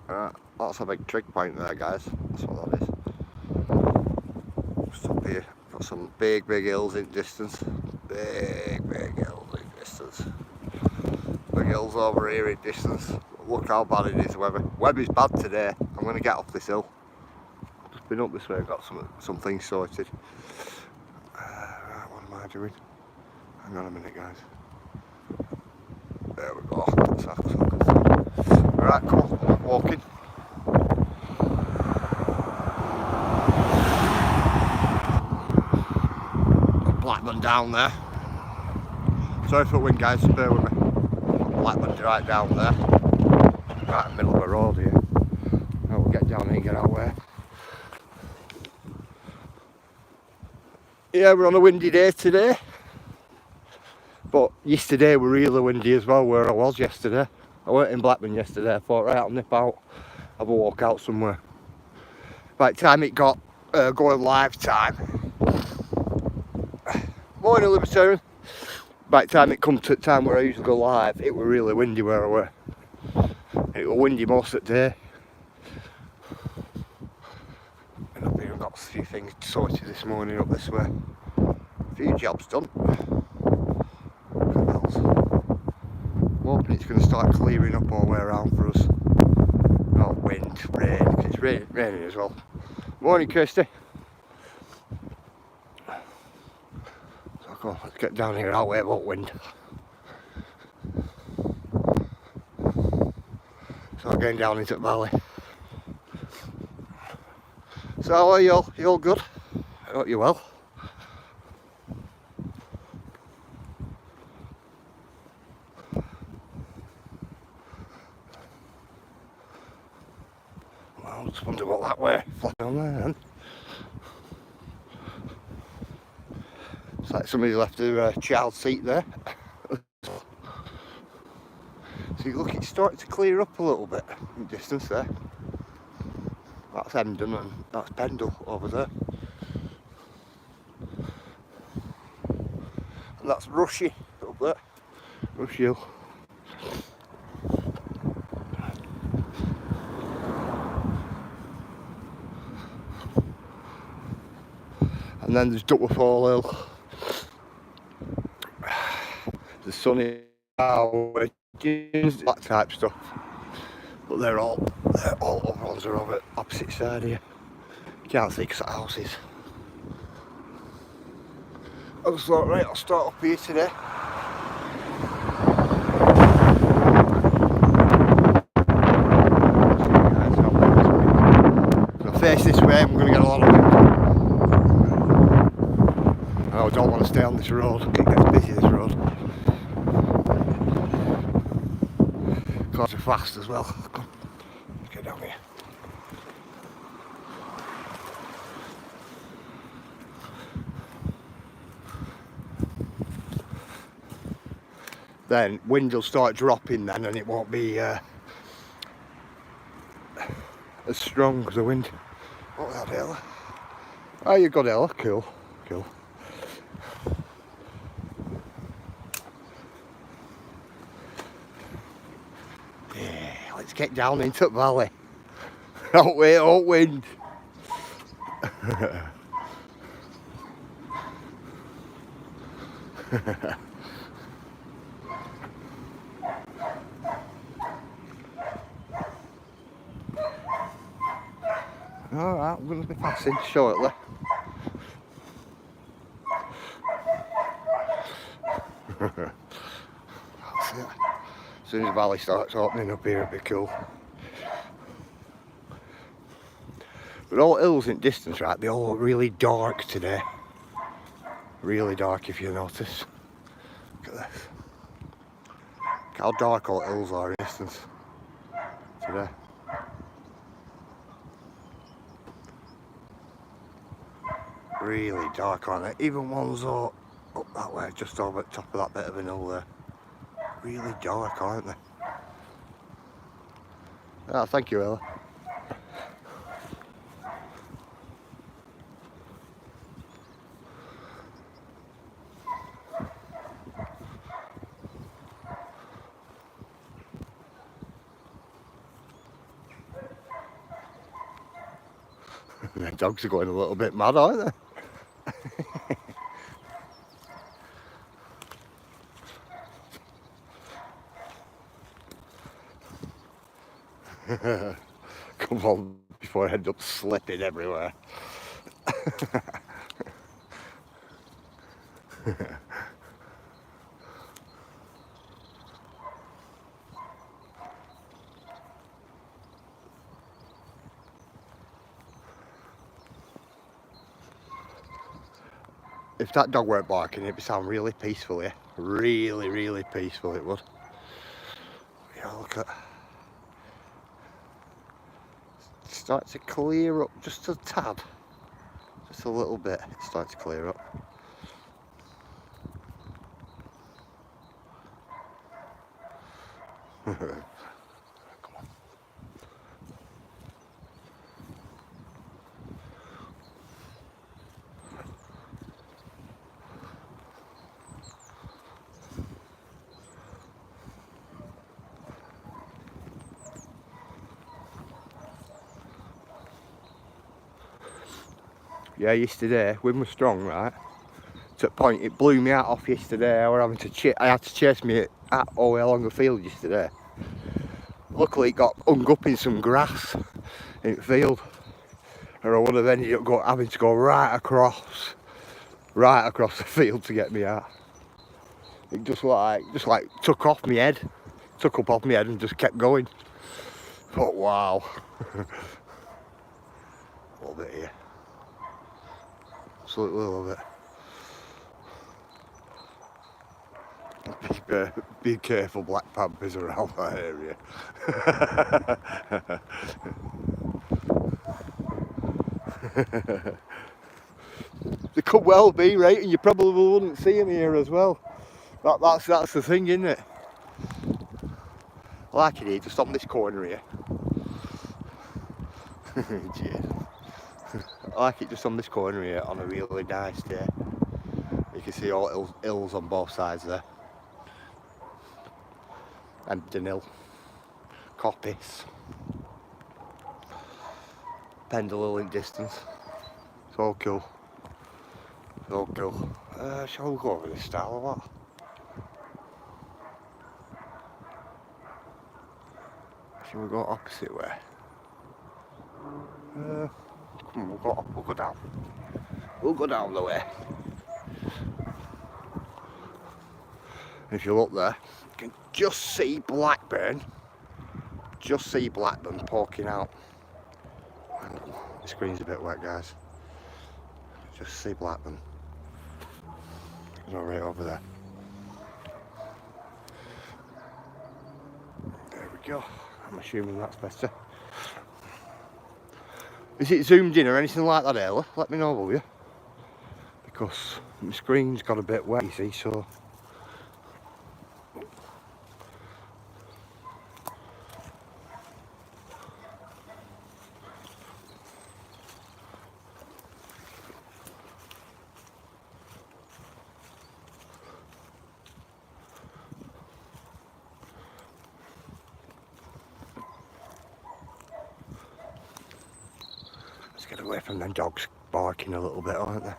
Alright, that's a big trig point there, guys. That's what that is. Just up here, got some big hills in distance. Big hills in distance. Big hills over here in distance. Look how bad it is, the weather. Weather is bad today. I'm going to get off this hill. I've just been up this way, I've got some things sorted. Right, what am I doing? Hang on a minute, guys. There we go. Alright, come on, walking. Blackburn down there. Sorry for the wind, guys, bear with me. Blackburn's right down there. Right in the middle of the road here. Now we'll get down here and get our way. Yeah, we're on a windy day today. But yesterday were really windy as well, where I was yesterday. I weren't in Blackburn yesterday. I thought, right, I'll nip out, have a walk out somewhere. By the time it got going live time, morning Libertarian, by the time it come to the time where I usually go live, it were really windy where I were. It was windy most of the day. And up here I've got a few things sorted this morning up this way. A few jobs done. I'm hoping it's going to start clearing up all the way around for us. Not wind, rain, because it's raining as well. Morning, Kirsty. So come on, let's get down here, I'll wait about wind. So I'm going down into the valley. So how are you all? You all good? I hope you're well. I just wonder what that way flat down there then. It's like somebody left a child seat there. See, look, it's starting to clear up a little bit in distance there. That's Hendon and that's Pendle over there. And that's Rushy up there. Rushy Hill. And then there's Duckworthall Hill. The Sunny Hour, that type stuff. But they're all other ones are over opposite side here. You can't see because of houses. I just thought, right, I'll start up here today. I'll face this way and we're going to get a lot of wind. I don't want to stay on this road, it gets busy this road. Cars are fast as well. Come on, let's get down here. Then wind will start dropping then and it won't be as strong as the wind. What was that, Ella? Oh, you got Ella, cool. Yeah, let's get down into the valley. Don't wait, don't wind. Alright, I'm going to be passing shortly. That's it. As soon as the valley starts opening up here, it'll be cool. But all hills in distance, right, they all look really dark today. Really dark if you notice. Look at this. Look how dark all hills are in distance today. Really dark, aren't they? Even ones up that way, just over the top of that bit of an hill there. Really dark, aren't they? Oh, thank you, Ella. The dogs are going a little bit mad, aren't they? Come on, before I end up slipping everywhere. If that dog weren't barking, it'd sound really peaceful here. Really, really peaceful it would. Yeah, look at... Start to clear up just a tad. Just a little bit. It starts to clear up. Come on. Yeah, yesterday, wind was strong, right? To the point it blew me out off yesterday. I had to chase me at all the way along the field yesterday. Luckily it got hung up in some grass in the field, or I would have ended up having to go right across the field to get me out. It just like took off my head, took up off my head and just kept going. But wow. A little bit here. Absolutely love it. Be careful, black panthers around that area. They could well be, right, and you probably wouldn't see them here as well. That's the thing, isn't it? I like it here, just on this corner here. I like it just on this corner here on a really nice day. You can see all hills on both sides there. Empton Hill, Coppice, Pendle Hill in distance. It's all cool. It's all cool. Shall we go over this style or what? Shall we go opposite way? Come on, we'll go down. We'll go down the way. If you look there, you can just see Blackburn. Just see Blackburn poking out. The screen's a bit wet, guys. Just see Blackburn. It's all right over there. There we go. I'm assuming that's better. Is it zoomed in or anything like that, Ayla? Let me know, will you? Because my screen's got a bit wet, you see, so... Get away from them dogs barking a little bit, aren't they?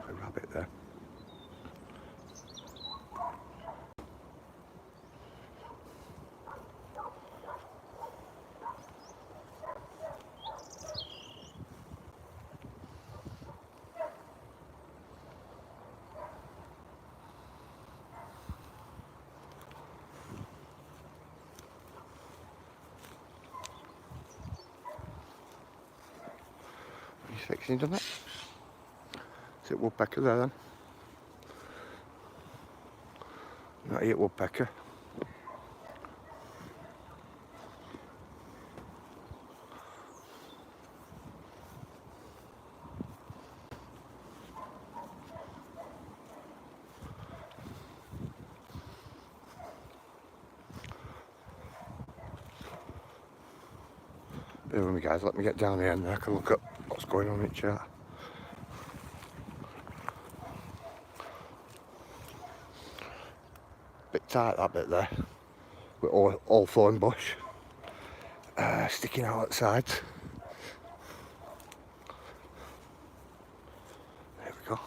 There's a rabbit there. He's fixing, doesn't it? Is it woodpecker there then? Not yet woodpecker. Bear with me, guys, let me get down here and I can look at what's going on in chat. Bit bit tight, that bit there, with all thorn bush sticking out at the sides. There we go.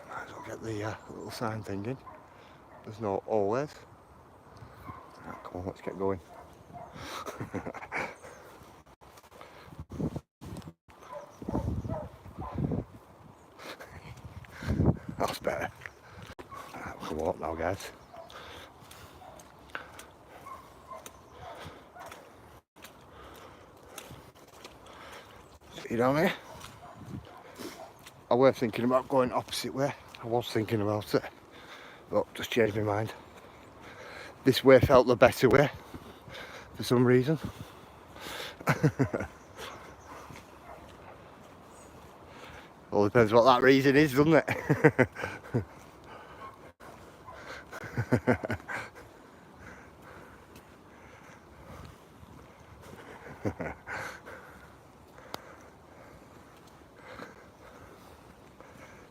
Might as well get the little sign thing in. There's no always. Right, come on, let's get going. That's better. Right, we can walk now, guys. See down here? I was thinking about going opposite way. I was thinking about it, but just changed my mind. This way felt the better way for some reason. All depends what that reason is, doesn't it?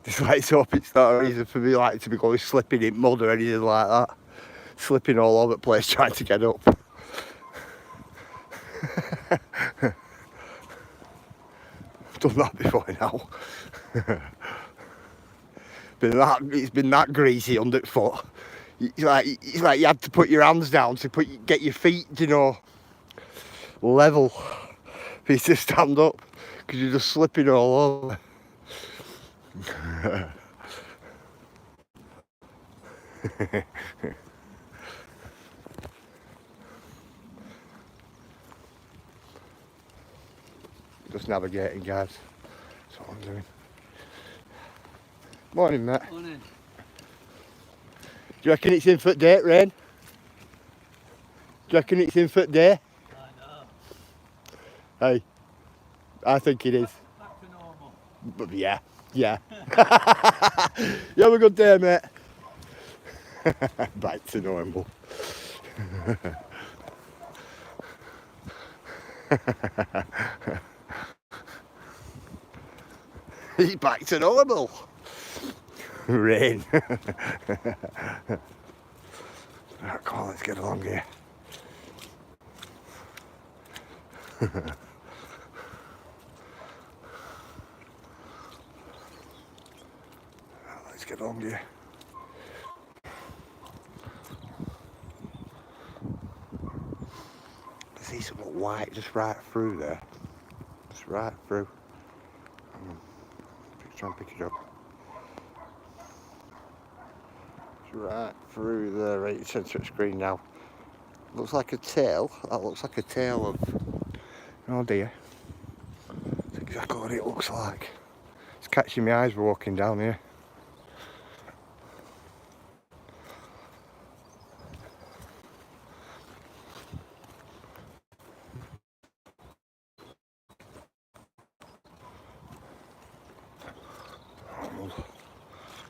Just let's hope it's not a reason for me like to be going slipping in mud or anything like that. Slipping all over the place trying to get up. I've done that before now. It's been that greasy underfoot. It's like you had to put your hands down to get your feet, you know, level for you to stand up, because you're just slipping all over. Just navigating, guys. That's what I'm doing. Morning, mate. Morning. Do you reckon it's in for the day, rain? Do you reckon it's in for the day? I know. Hey, I think it is. Back to normal. But yeah. You have a good day, mate. Back to normal. He's back to normal. Rain. Right, come on, let's get along here. Let's get along here. I see something white just right through there. Just right through. Try and pick it up. It's right through the right centre of the screen now. Looks like a tail. That looks like a tail of... Oh dear. That's exactly what it looks like. It's catching my eyes walking down here.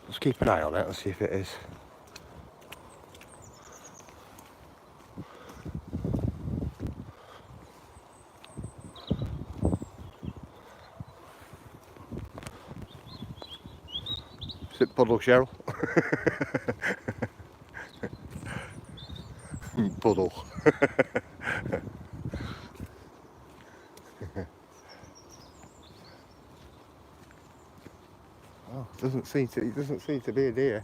Let's keep an eye on it and see if it is. Is it puddle, Cheryl? Puddle. Oh, it doesn't seem to be a deer.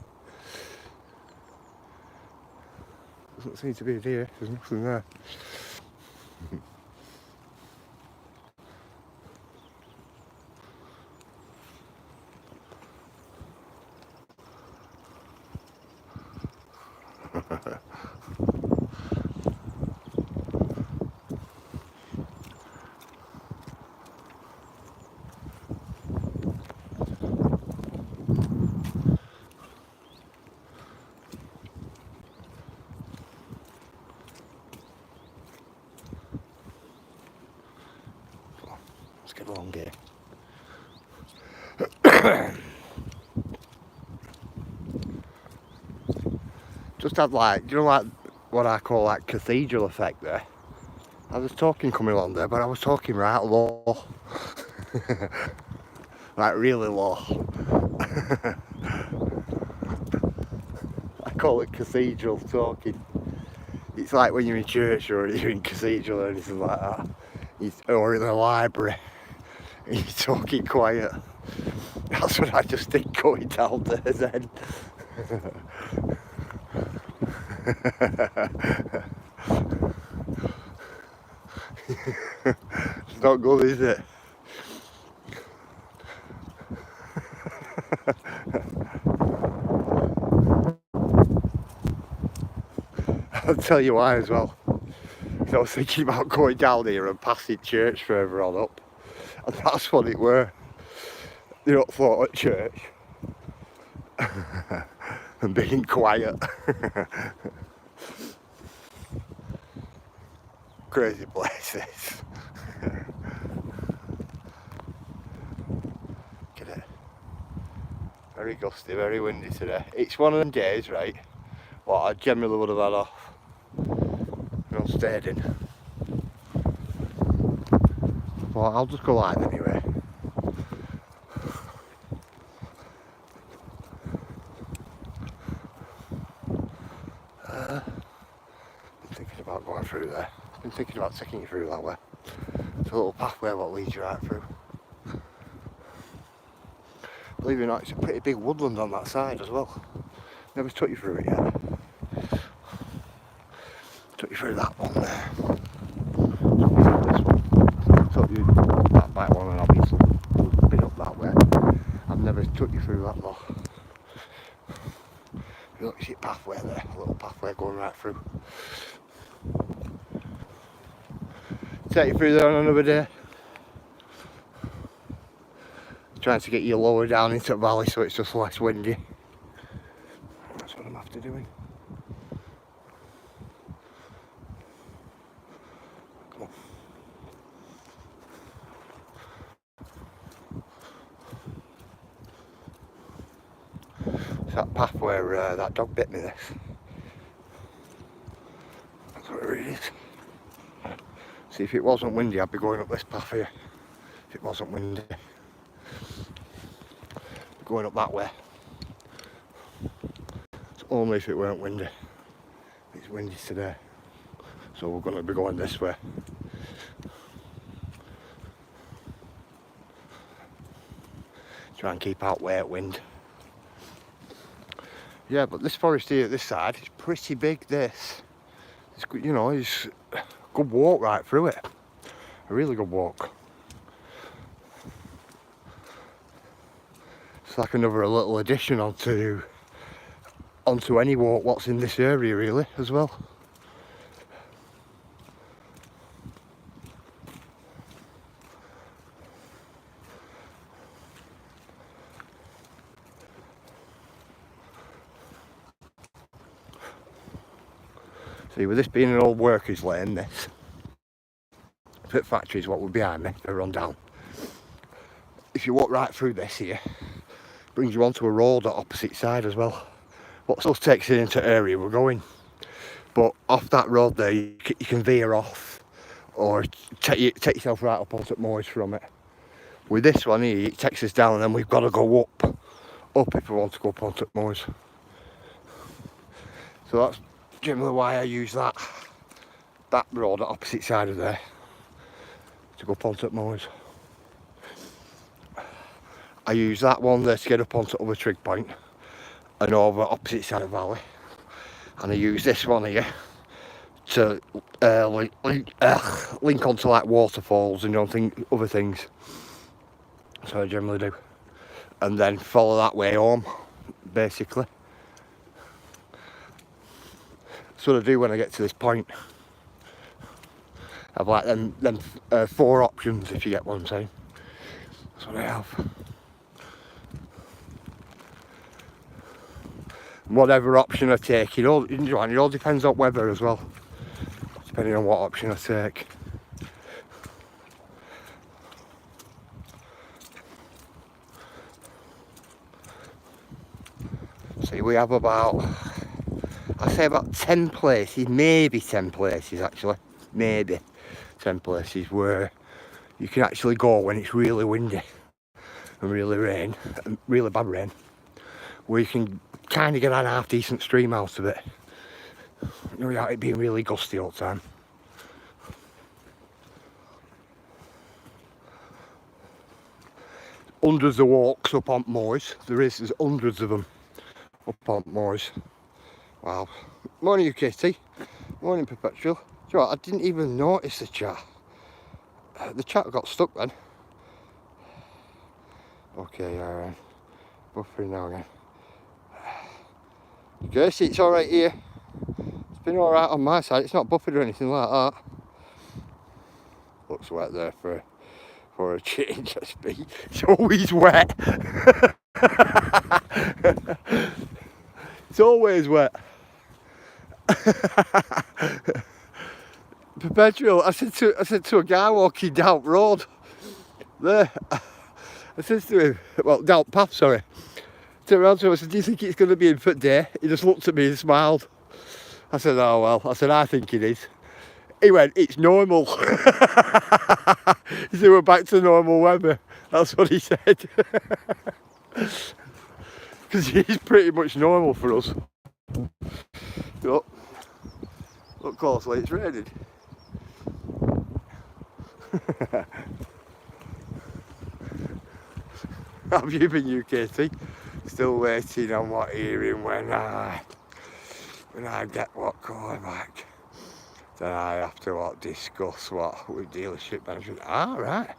Doesn't seem to be a deer. There's nothing there. Let's get along here. Just had like, you know, like what I call like cathedral effect there. I was talking coming along there, but I was talking right low. Like really low. I call it cathedral talking. It's like when you're in church or you're in cathedral or anything like that. Or in a library. And you're talking quiet. That's what I just think going down there then. It's not good, is it? I'll tell you why as well. I was thinking about going down here and passing church further on up. And that's what it were. The up floor at church. And being quiet. Crazy places. Look at it. Very gusty, very windy today. It's one of them days, right, what I generally would have had off. Not stayed in. Well, I'll just go live anyway. Been thinking about going through there. Been thinking about taking you through that way. It's a little pathway what leads you right through. Believe it or not, it's a pretty big woodland on that side as well. Never took you through it yet. Took you through that one there. Took you that back one and obviously we've been up that way. I've never took you through that though. Look, you see a pathway there, a little pathway going right through. Take you through there on another day. Trying to get you lower down into the valley so it's just less windy. That's what I'm after doing. Come on. It's that path where that dog bit me this. That's what it really is. See, if it wasn't windy I'd be going up this path here. If it wasn't windy. Going up that way. It's only if it weren't windy. It's windy today, so we're going to be going this way. Try and keep out wet wind. Yeah, but this forest here, this side, is pretty big. This, it's good, you know, it's a good walk right through it. A really good walk. It's like another little addition onto any walk what's in this area really as well. See, with this being an old workers lane, this pit factory is what we're behind me, they run down. If you walk right through this here, it brings you onto a road at opposite side as well. What still takes it into area we're going. But off that road there, you can veer off or take yourself right up onto Moors from it. With this one here, it takes us down and then we've got to go up if we want to go up onto Moors. So that's generally why I use that road at opposite side of there to go up onto Moors. I use that one there to get up onto other trig point and over opposite side of the valley, and I use this one here to link onto like waterfalls and other things. So I generally do, and then follow that way home basically. That's what I do when I get to this point. I've like them 4 options, if you get what I'm saying. That's what I have. Whatever option I take, it all depends on weather as well, depending on what option I take. See, we have about, I say about 10 places, maybe 10 places actually, maybe 10 places where you can actually go when it's really windy and really bad rain, where you can kind of get an half decent stream out of it without it being really gusty all the time. Hundreds of walks up on moors. There's hundreds of them up on moors. Wow. Morning, you Kitty. Morning, Perpetual. Do you know what? I didn't even notice the chat. The chat got stuck then. Okay, buffering now again. Kirsty, it's alright here. It's been alright on my side. It's not buffered or anything like that. Looks wet there for a change, I speak. It's always wet. It's always wet. Perpetual, I said to a guy walking down road there, I said to him, well, down path, sorry. Turned around to him, I said, do you think it's going to be in for day? He just looked at me and smiled. I said, oh well. I said, I think it is. He went, it's normal. He said, we're back to normal weather. That's what he said. Because it's pretty much normal for us. Look closely, it's raining. Have you been, UKT? Still waiting on what hearing when I get what calling back. Then I have to discuss what with dealership management. Ah, right.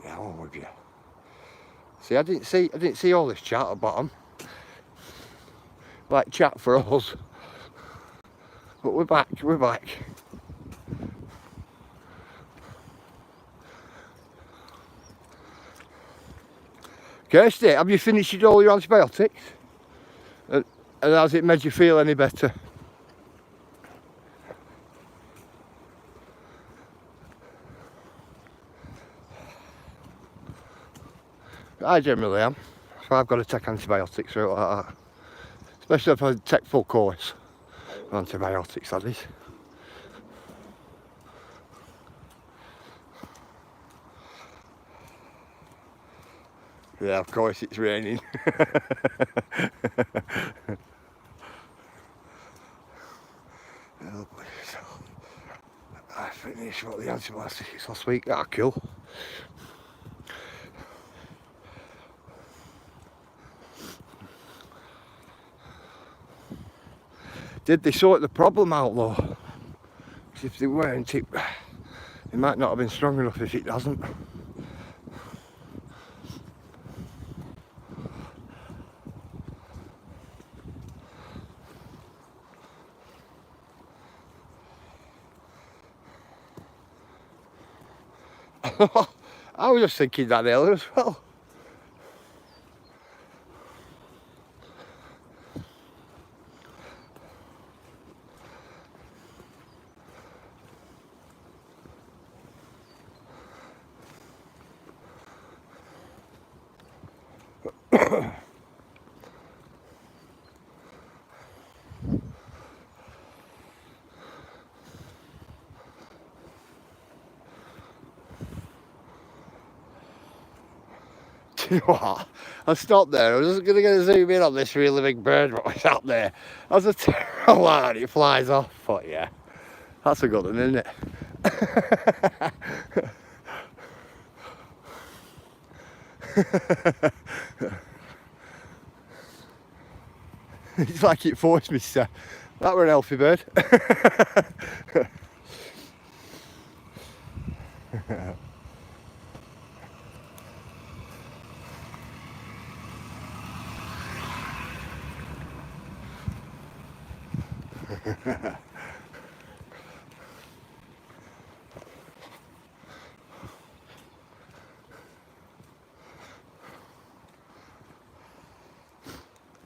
Yeah, I'm with you. See, I didn't see all this chat at the bottom. Like chat for us. But we're back. Kirsty, have you finished all your antibiotics? And has it made you feel any better? I generally am. So I've got to take antibiotics or like that. Especially if I take full course of antibiotics, that is. Yeah, of course it's raining. I finished the antibiotics last week. Ah, cool. Did they sort the problem out though? Because if they weren't, it might not have been strong enough if it hasn't. I was just thinking that earlier as well. Do you know what? I stopped there. I was just going to zoom in on this really big bird what was out there. As I turn around, it flies off. But yeah, that's a good one, isn't it? It's like it forced me to. That were an healthy bird.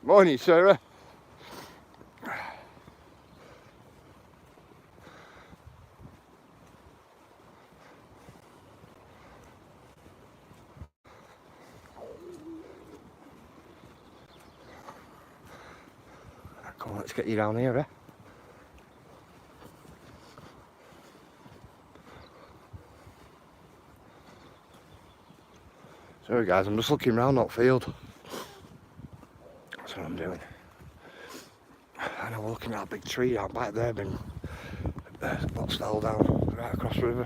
Morning, Sarah. Come on, let's get you down here, eh? Sorry guys, I'm just looking around that field. That's what I'm doing. And I'm looking at a big tree out back there, and what's fell down right across the river.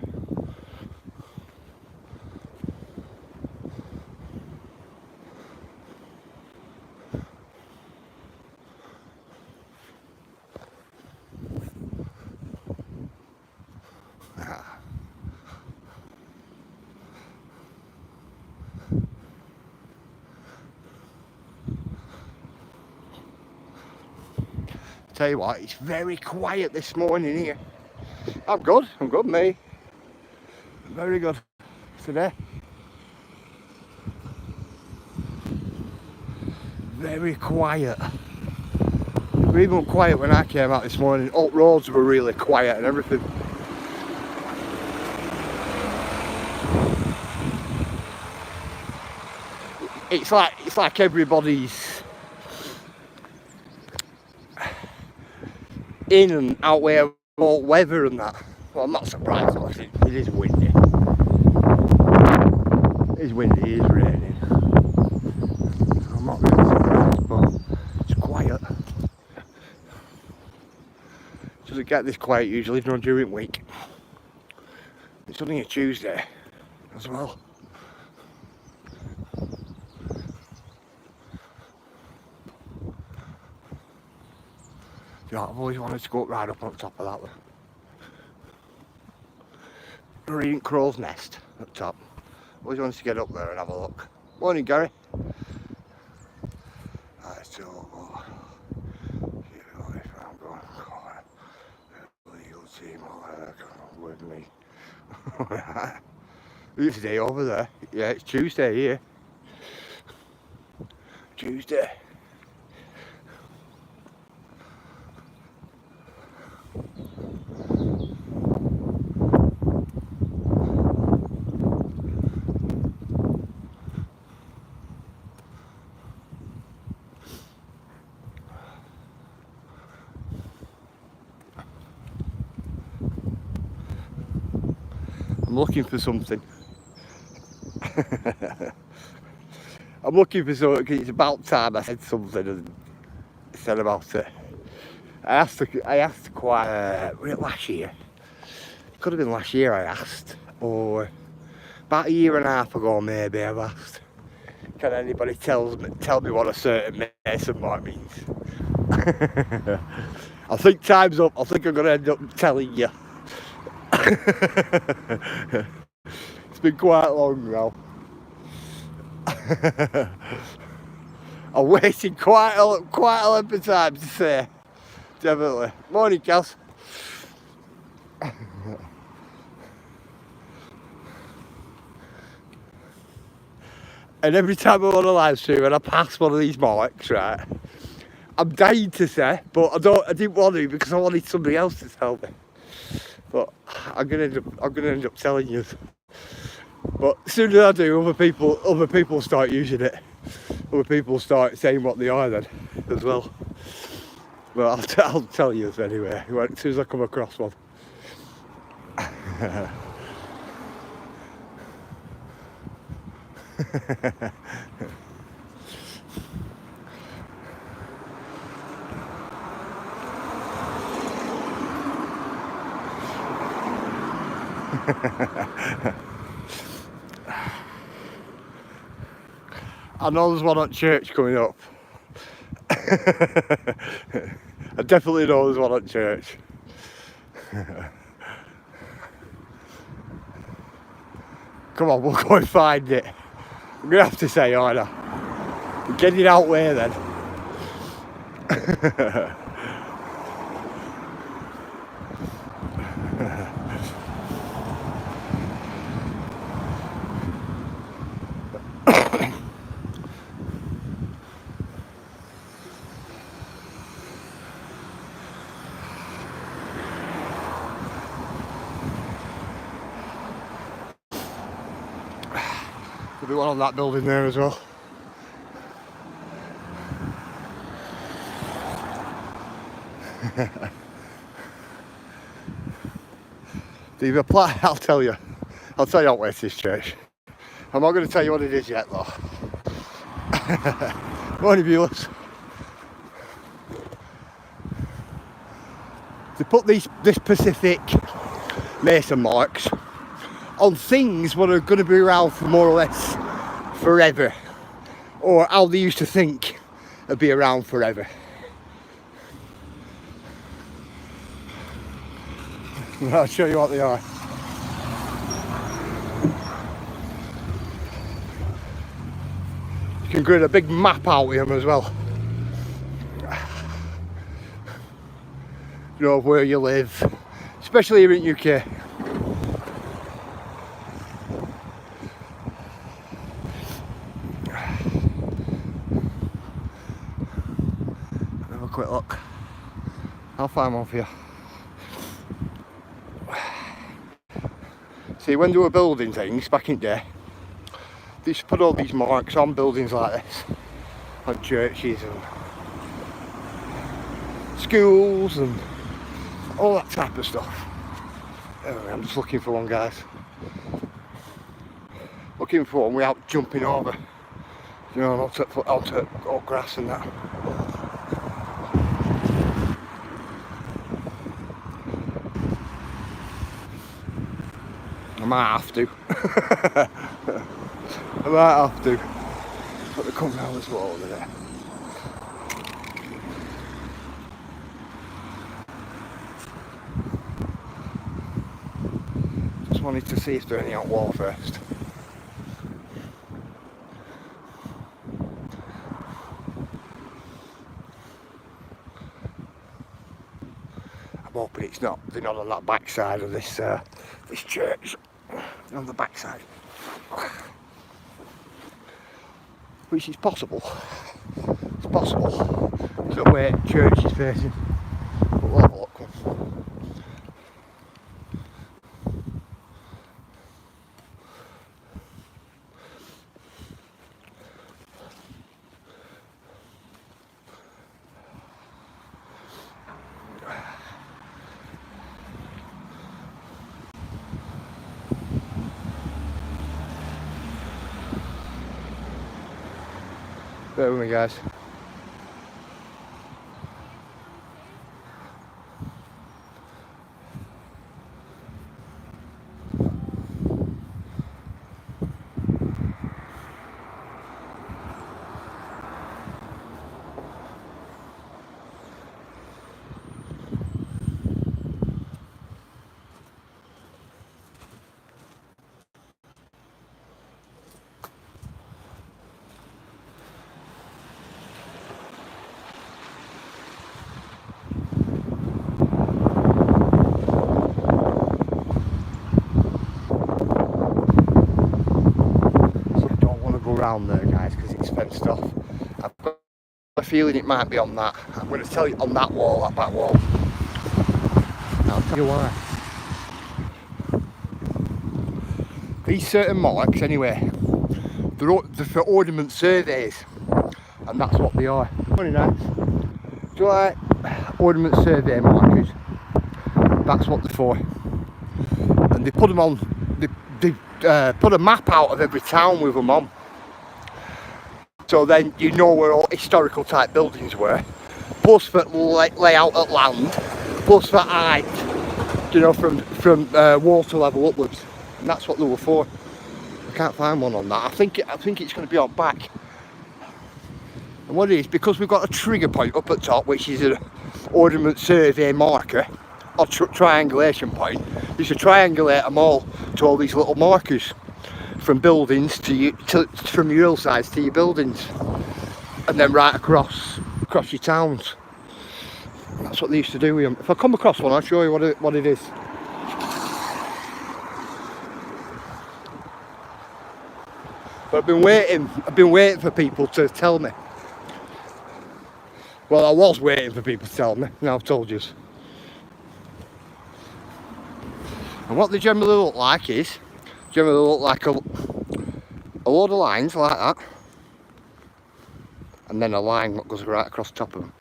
Tell you what, it's very quiet this morning here. I'm good, mate. Very good today. Very quiet. It was even quiet when I came out this morning. All roads were really quiet and everything. It's like everybody's in and out where all weather and that. Well, I'm not surprised, obviously. It is windy. It is windy, it is raining. I'm not really surprised, but it's quiet. It doesn't get this quiet usually during the week. It's only a Tuesday as well. Yeah, I've always wanted to go right up on top of that one. Marine crow's nest up top. Always wanted to get up there and have a look. Morning, Gary. Right, so I'm going legal team with me. It's a day over there. Yeah, it's Tuesday here. Tuesday. I'm looking for something. I'm looking for something because it's about time I said something and said about it. I asked quite was it last year? It could have been last year I asked, or about a year and a half ago maybe I've asked. Can anybody tell me what a certain Mason mark means? I think time's up. I think I'm going to end up telling you. It's been quite long now. I'm waiting quite a length of time to say. Definitely. Morning, Kels. And every time I'm on a live stream and I pass one of these marks, right, I'm dying to say, but I didn't want to because I wanted somebody else to tell me. But I'm gonna end up telling you. But as soon as I do, other people start using it. Other people start saying what they are then, as well. But I'll tell you anyway, as soon as I come across one. I know there's one at church coming up. I definitely know there's one at church. Come on, we'll go and find it. I'm gonna have to say, aren't I? We're getting out there then. There'll be one on that building there as well. I'll tell you what way to this church. I'm not going to tell you what it is yet though. Morning viewers. They put this Pacific Mason marks on things that are going to be around for more or less forever, or how they used to think they'd be around forever. I'll show you what they are. You can get a big map out of them as well. You know where you live, especially here in UK. Have a quick look. I'll find one for you. See, when they were building things back in the day, they used to put all these marks on buildings like this, on churches and schools and all that type of stuff. Anyway, I'm just looking for one, guys. Looking for one without jumping over, you know, onto grass and that. I might have to. I might have to. But they come round as well over there. Just wanted to see if they're any on wall first. I'm hoping it's not. They're not on that back side of this this church. On the back side, which is possible. It's possible. It's the way church is facing. But we'll have a look. Bear with me, guys. Around there, guys, because it's fenced off. I've got a feeling it might be on that. I'm going to tell you on that wall, that back wall. I'll tell you why. These certain marks, anyway, they're for ordnance surveys, and that's what they are. Very nice. Do you like ordnance survey markers? That's what they're for. And they put them on. They put a map out of every town with them on. So then you know where all historical type buildings were, plus for layout at land, plus for height, you know, from water level upwards, and that's what they were for. I can't find one on that. I think it's going to be on back. And what it is, because we've got a trigger point up at top, which is an ordnance survey marker, or triangulation point, is to triangulate them all to all these little markers. From buildings from your hillsides to your buildings, and then right across your towns. And that's what they used to do with them. If I come across one, I'll show you what it is. But I've been waiting for people to tell me. Well, I was waiting for people to tell me. Now I've told you. And what they generally look like is, like a load of lines like that, and then a line that goes right across the top of them,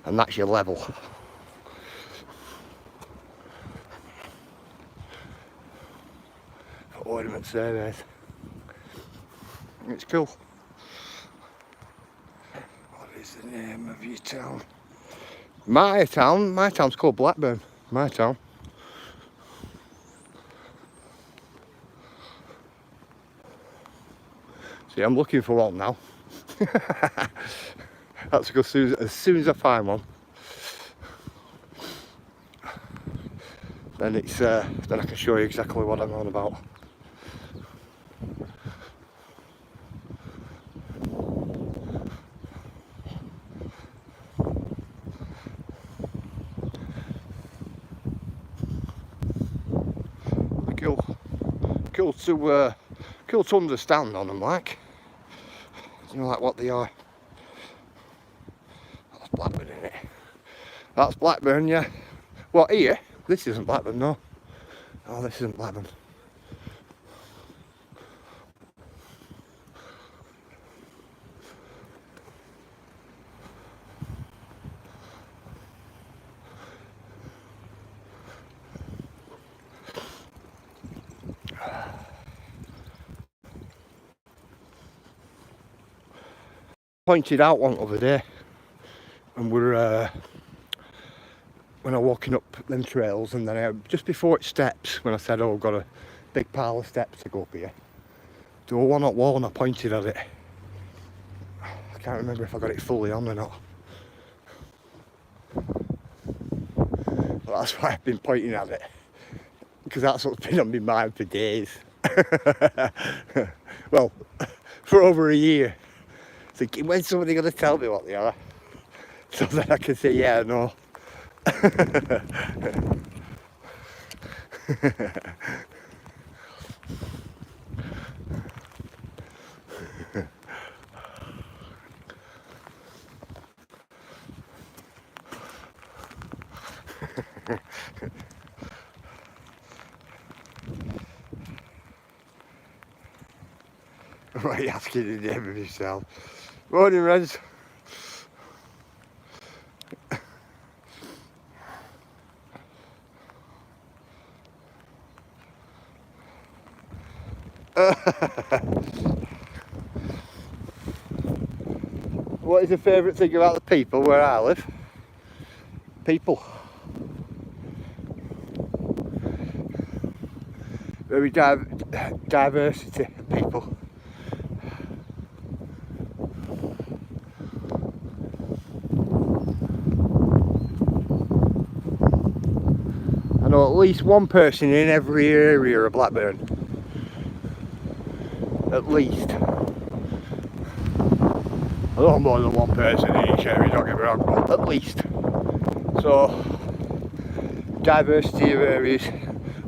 and that's your level. ornament surveys. It's cool. What is the name of your town? My town's called Blackburn. My town. See, I'm looking for one now. That's good. As soon as I find one, then it's then I can show you exactly what I'm on about. Cool to understand on them, like, you know, like what they are. That's Blackburn, isn't it? That's Blackburn, yeah. Well, here, this isn't Blackburn, no. Oh, this isn't Blackburn. Pointed out one other day, and we're when I'm walking up them trails, and then just before it steps, when I said, oh, I've got a big pile of steps to go up here, there was one up wall and I pointed at it. I can't remember if I got it fully on or not, but that's why I've been pointing at it, because that's what's been on my mind for days. Well, for over a year, thinking, when's somebody going to tell me what they are, so that I can say yeah or no. Why are you asking the name of yourself? Morning, Reds. What is your favourite thing about the people where I live? People. Very diversity of people. I know at least one person in every area of Blackburn. At least. I don't know more than one person in each area, don't get me wrong, but at least. So, diversity of areas.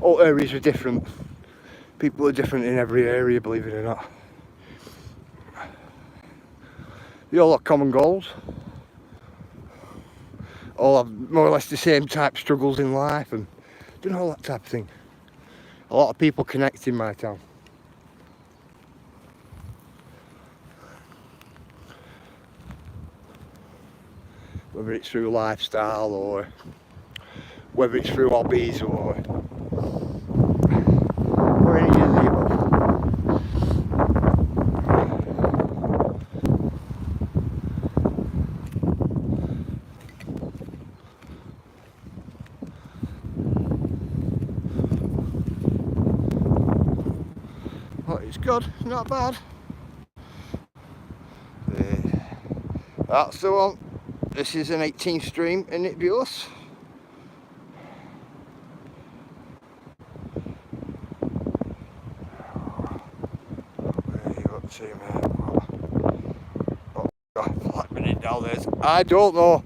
All areas are different. People are different in every area, believe it or not. They all have common goals. All have more or less the same type of struggles in life and doing all that type of thing. A lot of people connect in my town. Whether it's through lifestyle or whether it's through hobbies or any of the above. Well, it's good, not bad. That's the one. This is an 18th stream in it, Buellis. Where are you up to, mate? Oh God, Blackburn down there. I don't know.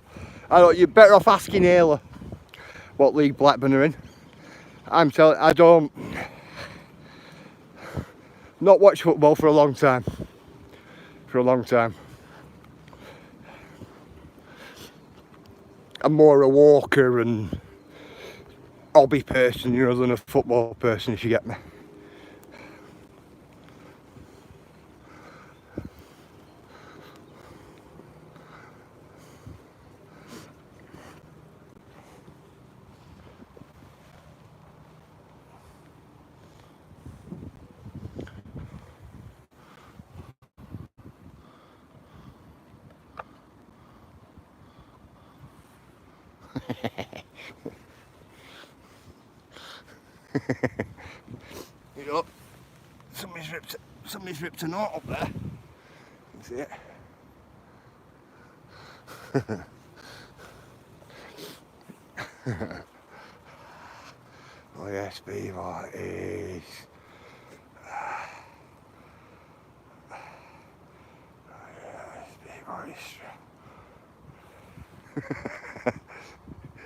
You're better off asking Ayla what league Blackburn are in. I'm telling. I don't. Not watch football for a long time. For a long time. I'm more a walker and hobby person, you know, than a football person, if you get me. You know, somebody's ripped a knot up there. You see it? Oh yes, beaver is.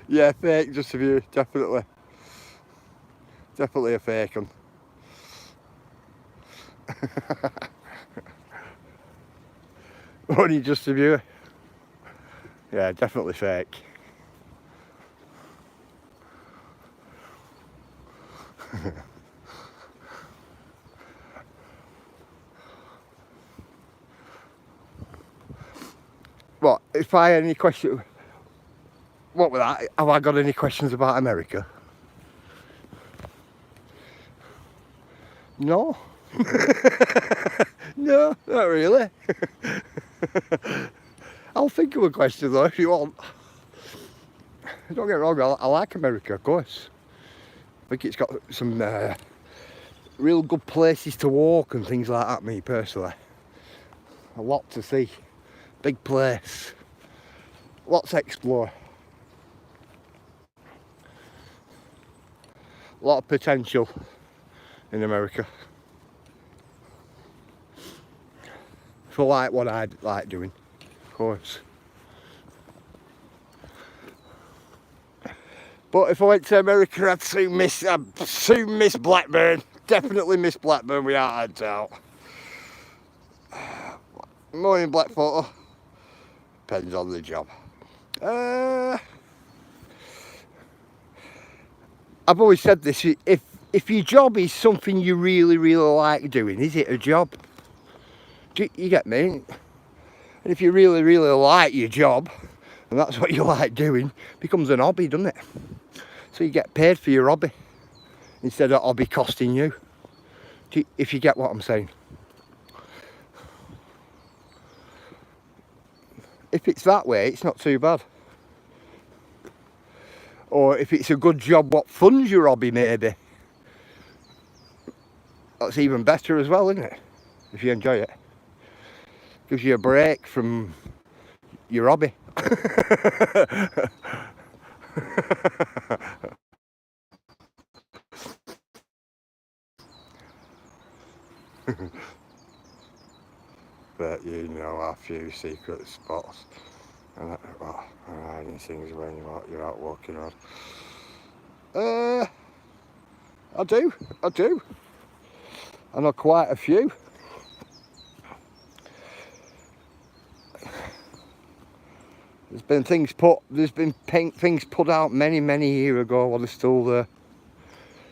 Yeah, fake, just a view, definitely. Definitely a fake one. Only just a view. Yeah, definitely fake. What, if I had any question, what was that? Have I got any questions about America? No. No, not really. I'll think of a question though if you want. Don't get me wrong, I like America, of course. I think it's got some real good places to walk and things like that, me personally. A lot to see. Big place. Lots to explore. A lot of potential in America. For like what I'd like doing, of course. But if I went to America, I'd soon miss Blackburn. Definitely miss Blackburn without a doubt. Morning black photo. Depends on the job. I've always said this, if your job is something you really, really like doing, is it a job? Do you get me? And if you really, really like your job, and that's what you like doing, it becomes an hobby, doesn't it? So you get paid for your hobby, instead of hobby costing you. If you get what I'm saying. If it's that way, it's not too bad. Or if it's a good job what funds your hobby, maybe. That's even better as well, isn't it? If you enjoy it. Gives you a break from your hobby. But you know a few secret spots and hiding things when you're out walking around. I do. I know quite a few. There's been things put out many years ago while they're still there,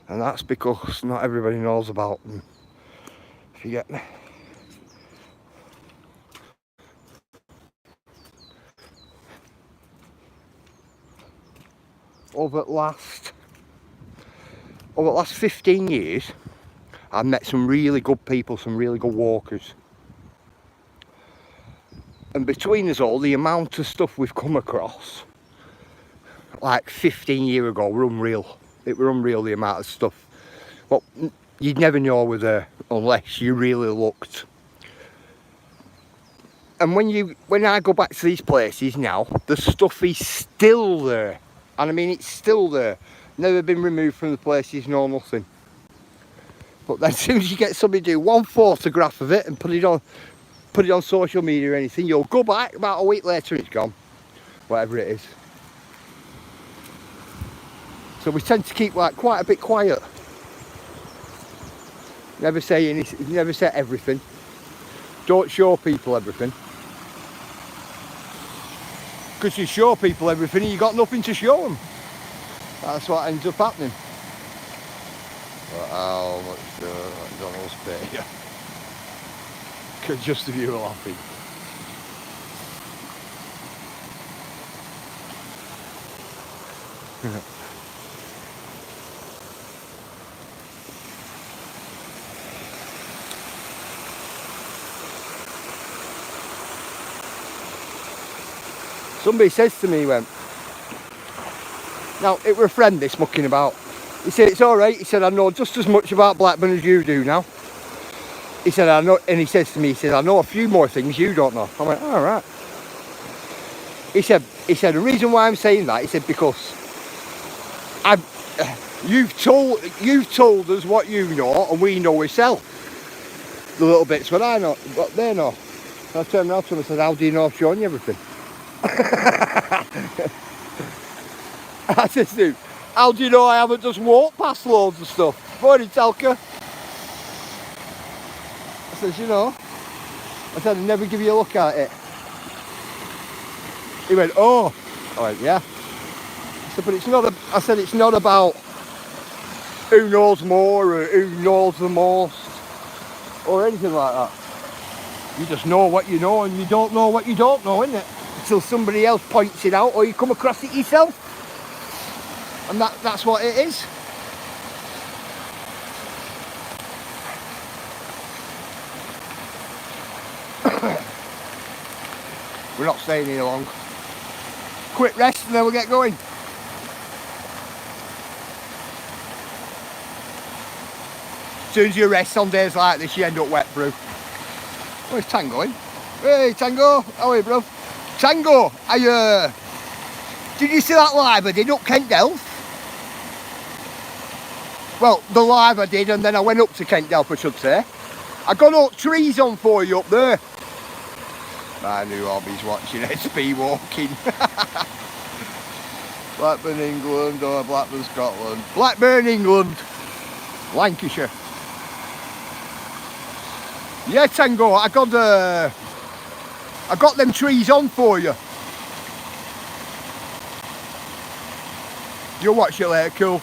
and that's because not everybody knows about them. If you get me. Over the last 15 years, I've met some really good people, some really good walkers. And between us all, the amount of stuff we've come across, like 15 years ago, were unreal. It were unreal, the amount of stuff. Well, you'd never know were there unless you really looked. And when I go back to these places now, the stuff is still there. And I mean, it's still there. Never been removed from the places, no nothing. But then as soon as you get somebody to do one photograph of it and put it on social media or anything, you'll go back about a week later, it's gone. Whatever it is. So we tend to keep like quite a bit quiet. Never say anything, never say everything. Don't show people everything. Because you show people everything and you got nothing to show them. That's what ends up happening. But how much McDonald's pay you? Because just if you were laughing. Somebody says to me, Now, it were a friend this mucking about. He said, it's alright. He said, I know just as much about Blackburn as you do now. He said, I know, and he says to me, he said, I know a few more things you don't know. I went, alright. He said, the reason why I'm saying that, he said, because you've told us what you know, and we know ourselves. The little bits what I know, what they know. And I turned around to him and said, how do you know I've shown you everything? I said to him, how do you know I haven't just walked past loads of stuff? Morning, Telka. I said, you know. I said, I'd never give you a look at it. He went, oh. I went, yeah. I said, but it's not, I said, it's not about who knows more or who knows the most or anything like that. You just know what you know and you don't know what you don't know, innit? Until somebody else points it out or you come across it yourself. And that's what it is. We're not staying here long. Quick rest and then we'll get going. As soon as you rest on days like this, you end up wet through. Where's Tango in? Hey Tango, how are you, bro? Tango, did you see that live I did up Kent Delph? Well, the live I did, and then I went up to Kent Delph, I should say. I got up trees on for you up there. My new hobby's watching SP walking. Blackburn, England, or Blackburn, Scotland. Blackburn, England. Lancashire. Yeah, Tango, I got them trees on for you. You'll watch it later, cool.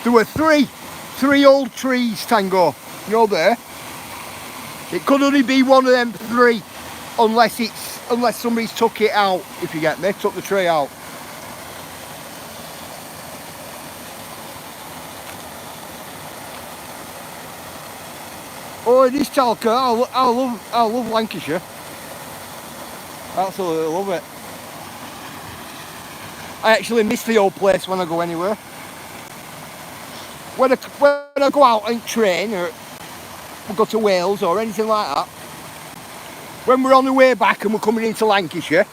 There were three old trees, Tango. You know there. It could only be one of them three, unless somebody's took it out. If you get me, took the tree out. Oh, it is Talca. I love Lancashire. Absolutely love it. I actually miss the old place when I go anywhere. When I go out and train or we go to Wales or anything like that, when we're on the way back and we're coming into Lancashire,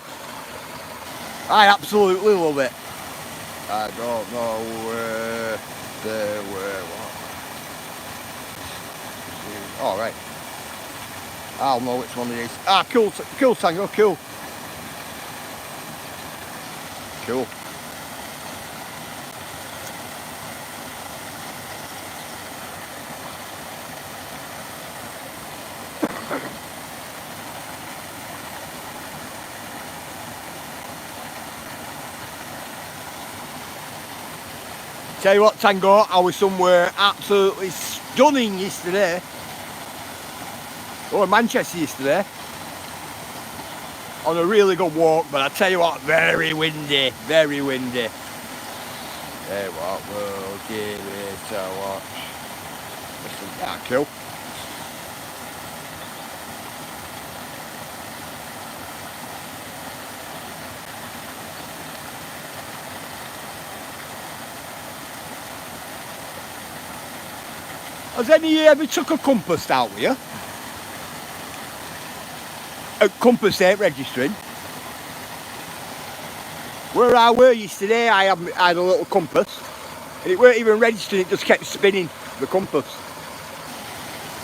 I absolutely love it. I don't know where they were. All right. I'll know which one it is. Ah, cool, Tango, cool. Cool. Tell you what, Tango, I was somewhere absolutely stunning yesterday. Oh, Manchester yesterday. On a really good walk, but I tell you what, very windy, very windy. Hey, what will give it a watch? Listen, yeah, cool. Has any of you ever took a compass out with you? A compass ain't registering. Where I were yesterday, I had a little compass, and it weren't even registering, it just kept spinning, the compass.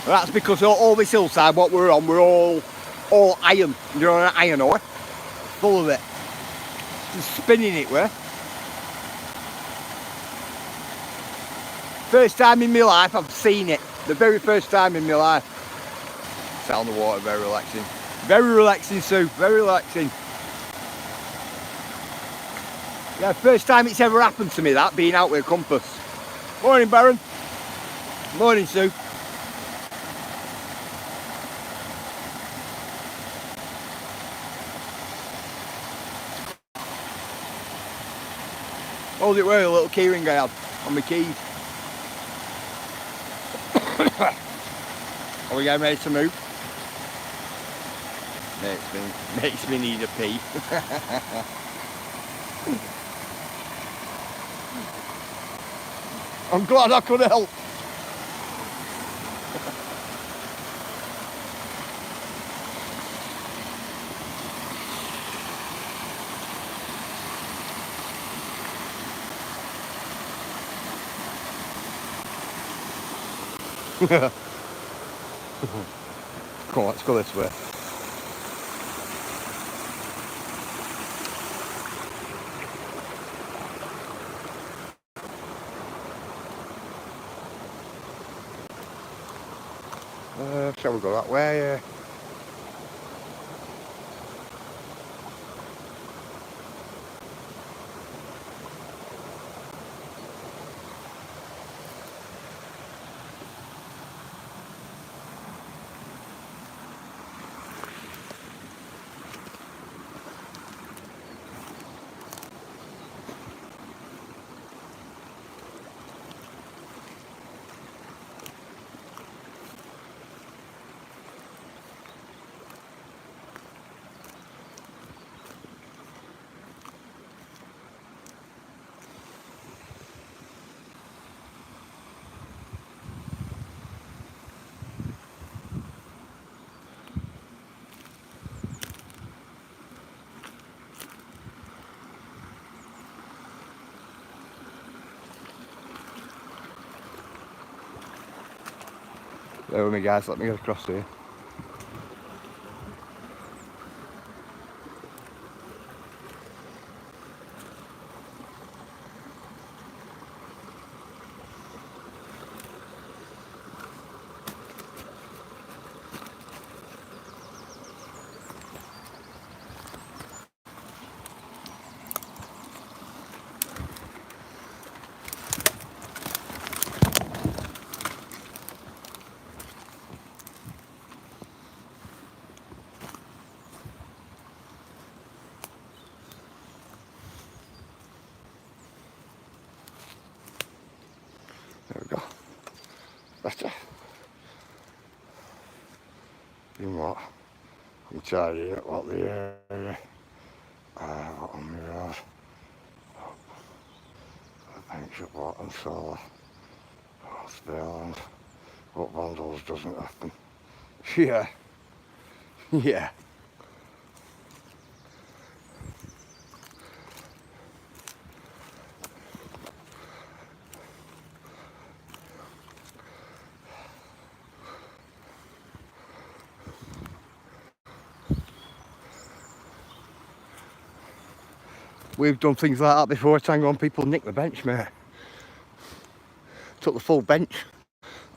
And that's because all this hillside, what we're on, we're all iron, you know, an iron ore, full of it. Just spinning it, were. First time in my life I've seen it, the very first time in my life. Sound of water, very relaxing. Very relaxing, Sue, very relaxing. Yeah, first time it's ever happened to me, that, being out with a compass. Morning, Baron. Morning, Sue. What was it where a little keyring I had on my keys? Are we getting ready to move? Makes me need a pee. I'm glad I could help. Come on, let's go this way. Shall we go that way? Yeah. Bear with me guys, let me get across here. There we go. Better. You know what? I'm tidying up what the area. On the road. Paint shop what and solar. Spareland. What vandals doesn't happen. Yeah. Yeah. We've done things like that before, Tango, and people nick the bench, mate. Took the full bench.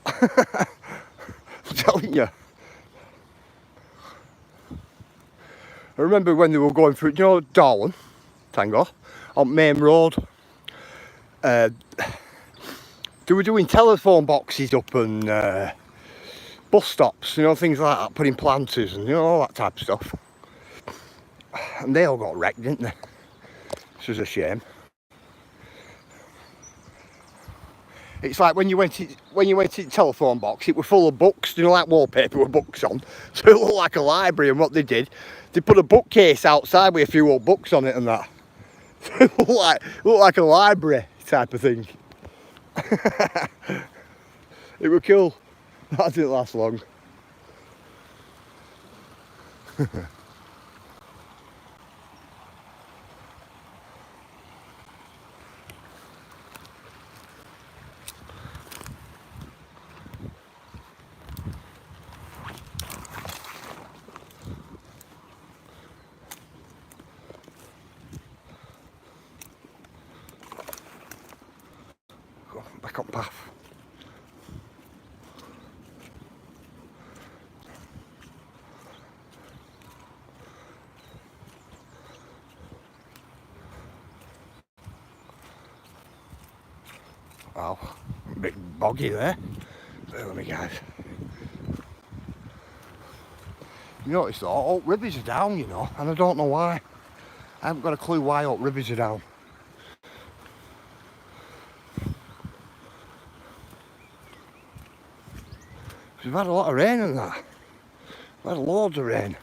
I'm telling you. I remember when they were going through, you know, Darwin, Tango, on Main Road. They were doing telephone boxes up and bus stops, you know, things like that, putting planters and, you know, all that type of stuff. And they all got wrecked, didn't they? This was a shame. It's like when you went to the telephone box, it was full of books, you know, like wallpaper with books on. So it looked like a library, and what they did, they put a bookcase outside with a few old books on it and that. So it looked like a library type of thing. It was cool. That didn't last long. Back on path. Wow, a bit boggy there. There with me guys. You notice though, all rivers are down, you know, and I don't know why. I haven't got a clue why all rivers are down. We've had a lot of rain and that. We've had loads of rain.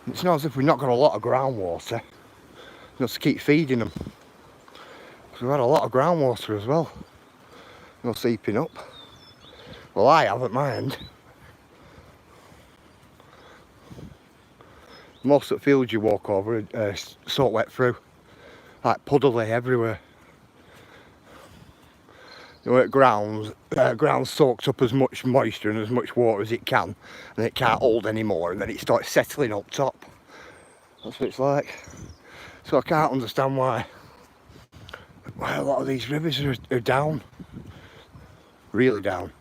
It's not as if we've not got a lot of groundwater. Just to keep feeding them. So we've had a lot of groundwater as well. No seeping up. Well, I haven't mind. Most of the fields you walk over are soaked wet through. Like puddly everywhere. You know, ground soaks up as much moisture and as much water as it can, and it can't hold anymore, and then it starts settling up top. That's what it's like. So I can't understand why a lot of these rivers are down. Really down.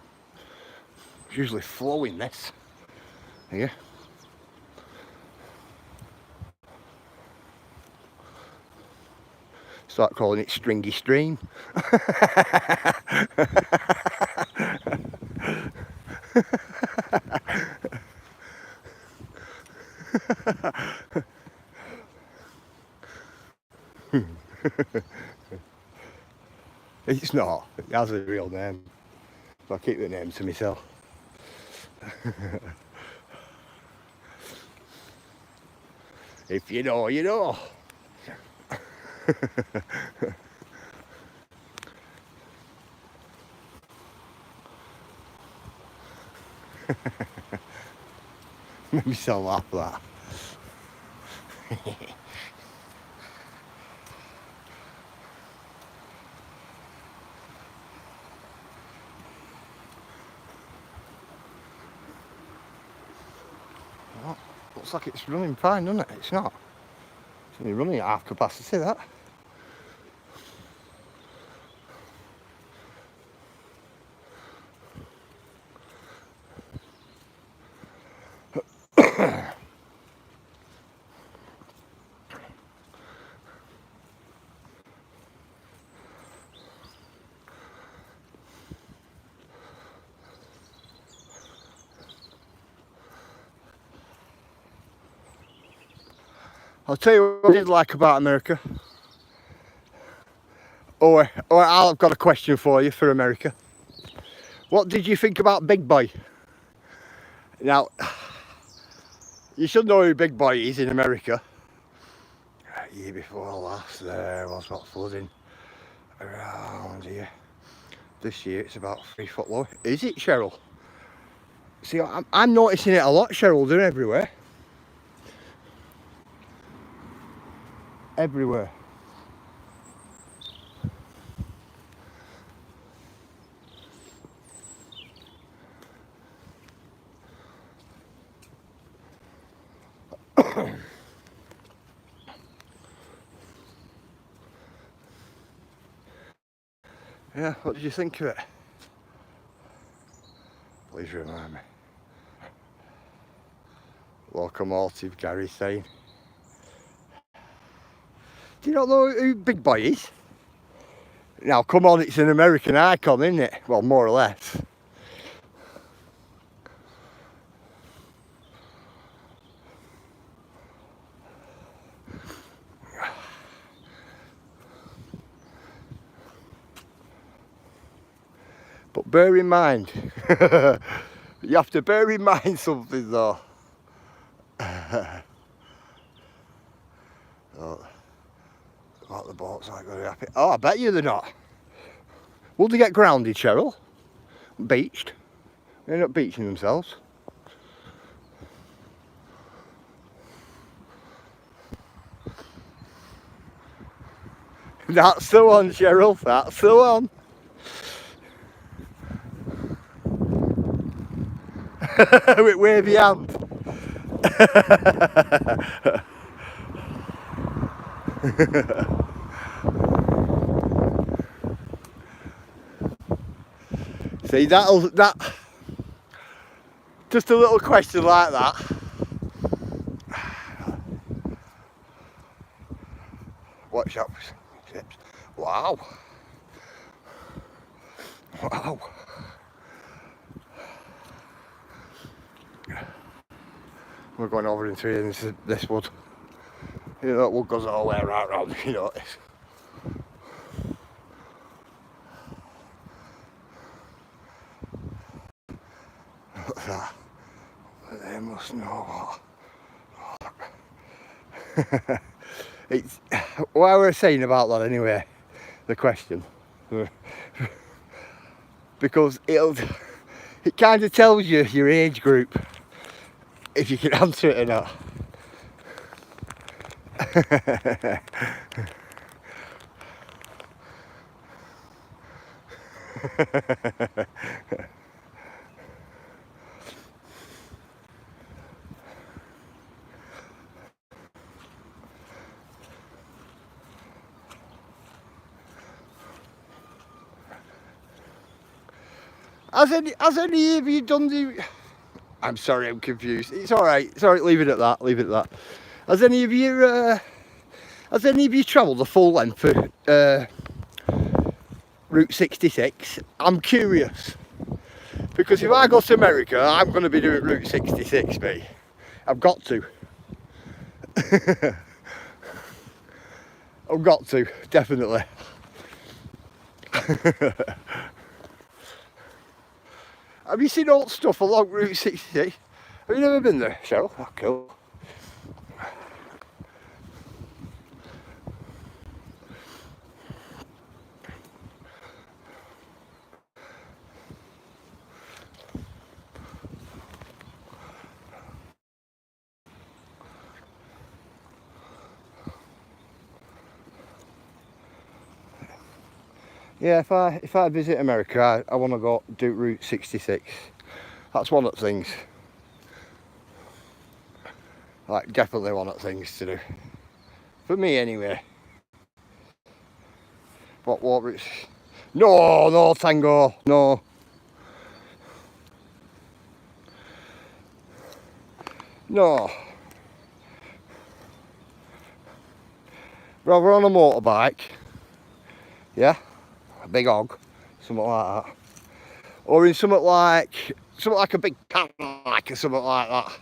It's usually flowing this here. Start calling it Stringy Stream. It's not. It has a real name. So I keep the name to myself. If you know, you know. Make myself laugh that. Well, looks like it's running fine, doesn't it? It's not. It's only running at half capacity, that. I'll tell you what I did like about America. I've got a question for you for America. What did you think about Big Boy? Now, you should know who Big Boy is in America. Year before last, there was what flooding around here. This year it's about 3 foot low. Is it, Cheryl? See, I'm noticing it a lot, Cheryl. They're everywhere. Everywhere. Yeah, what did you think of it? Please remind me. Locomotive, Gary saying. Do you not know who Big Boy is? Now, come on, it's an American icon, isn't it? Well, more or less. But bear in mind, you have to bear in mind something though. Oh, the boats aren't going to be happy. Oh, I bet you they're not. Will they get grounded, Cheryl? Beached? They're not beaching themselves. That's the one, Cheryl. That's the one. With wavy hand. See, that just a little question like that. Watch out for ships. Wow. Wow. We're going over into here, and this wood. You know, that wood goes all the way right round, if you notice. Look at that. They must know what. It's what I was saying about that anyway. the question. Because it kind of tells you your age group, if you can answer it or not. Has any of you done the... I'm sorry, I'm confused. It's alright, leave it at that, Has any of you travelled the full length of Route 66? I'm curious. Because if I go to America, I'm going to be doing Route 66, mate. I've got to. I've got to, definitely. Have you seen old stuff along Route 66? Have you never been there, Cheryl? Oh, cool. Yeah, if I visit America, I want to go do Route 66. That's one of the things. Like, definitely one of the things to do. For me, anyway. What routes? No, Tango, no. No. Rather on a motorbike. Yeah. A big hog. Something like that. Or in something like a big Cadillac or something like that.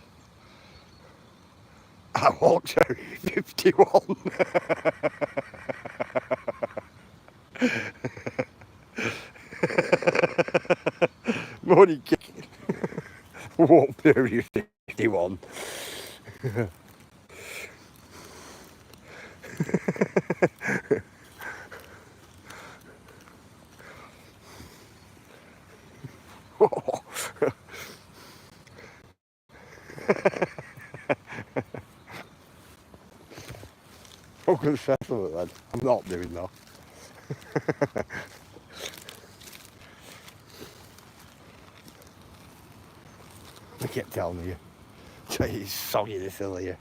I walked Area 51. Morning kicking. Walked Area 51. I'm going to settle it then. I'm not doing that. They kept telling you. He's soggy this hill here.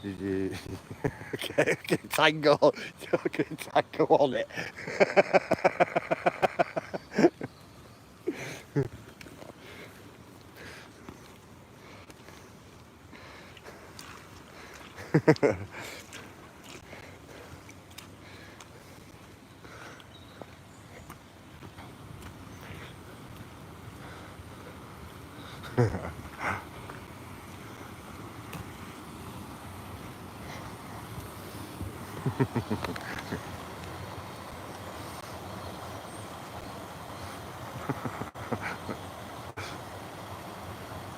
Did you... okay, tango on it.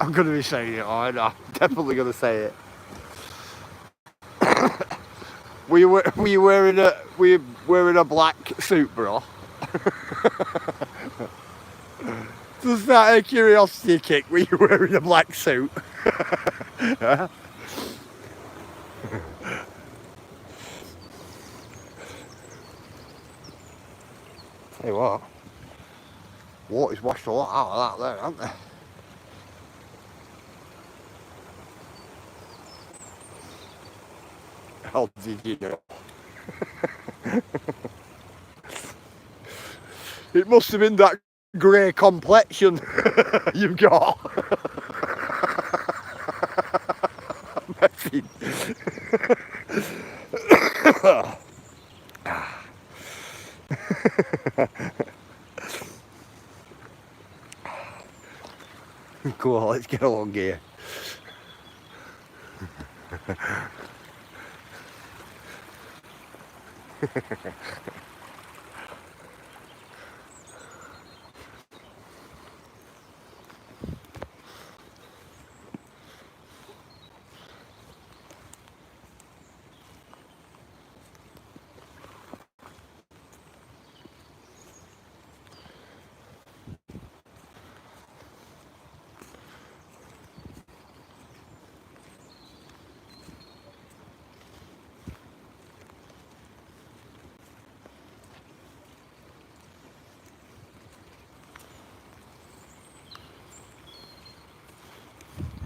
I'm going to be saying it, I'm definitely going to say it. Were you wearing a black suit, bro? Just out of curiosity kick, were you wearing a black suit? Tell you what, water's washed a lot out of that there, hasn't they? How did you know? It must have been that grey complexion you've got. Cool, let's get along here.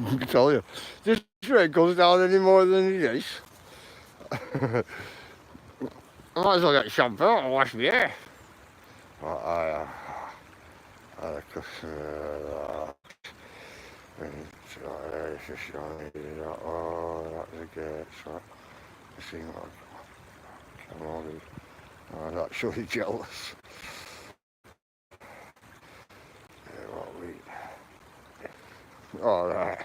I can tell you, this rain goes down any more than it is. I might as well get shampoo and wash my hair. Oh, that's a gate, so I see what I'm actually jealous. Alright.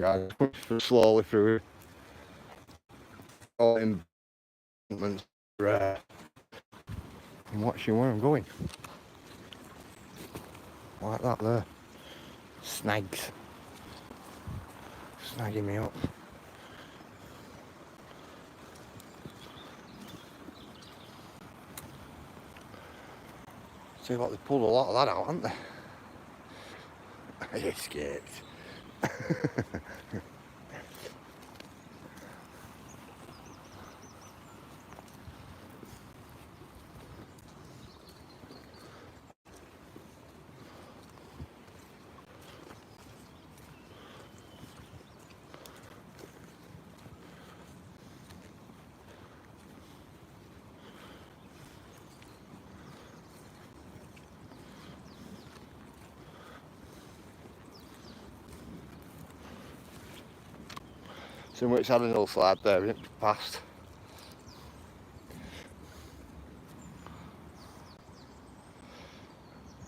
Guys, push slowly through. All embankments. Right. I'm watching where I'm going. Like that there. Snags. Snagging me up. See what, they pulled a lot of that out, haven't they? I escaped. So much had an hill slide there, we didn't past.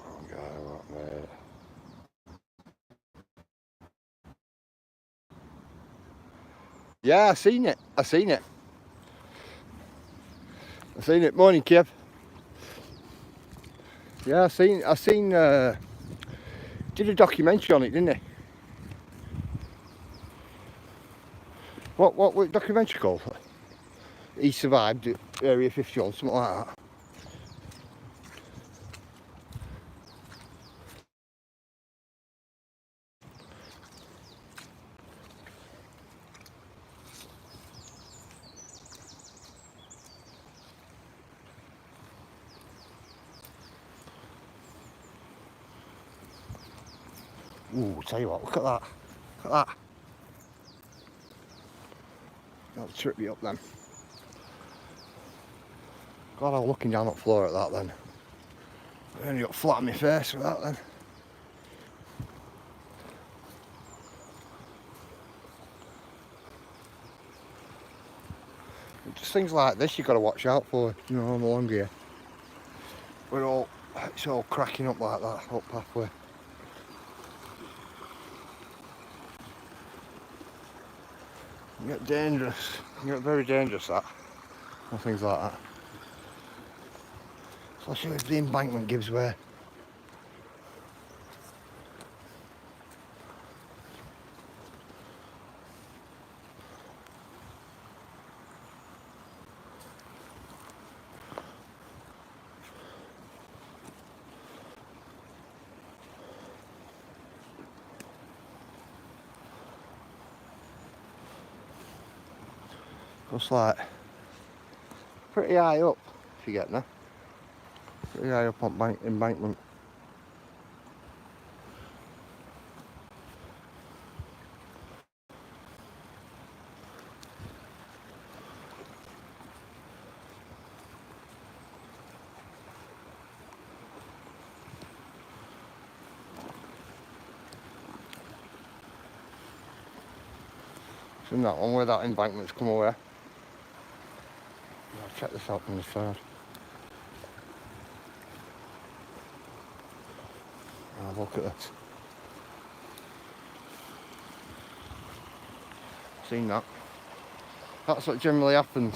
Oh God, what mate. Yeah, I seen it. I seen it. Morning, Kev. Yeah, I seen did a documentary on it, didn't he? What documentary called? He survived at Area 51, something like that. Ooh, tell you what, look at that. Look at that. That'll trip me up then. God, I was looking down that floor at that then. I only got flat on my face with that then. Just things like this you've got to watch out for, you know, on the long gear. It's all cracking up like that, up pathway. You get dangerous, you get very dangerous that, and things like that. Especially if the embankment gives way. Just like pretty high up, if you get me. Pretty high up on embankment. It's in that one where that embankment's come away. I'll check this out from the side. Oh, look at this. Seen that? That's what generally happens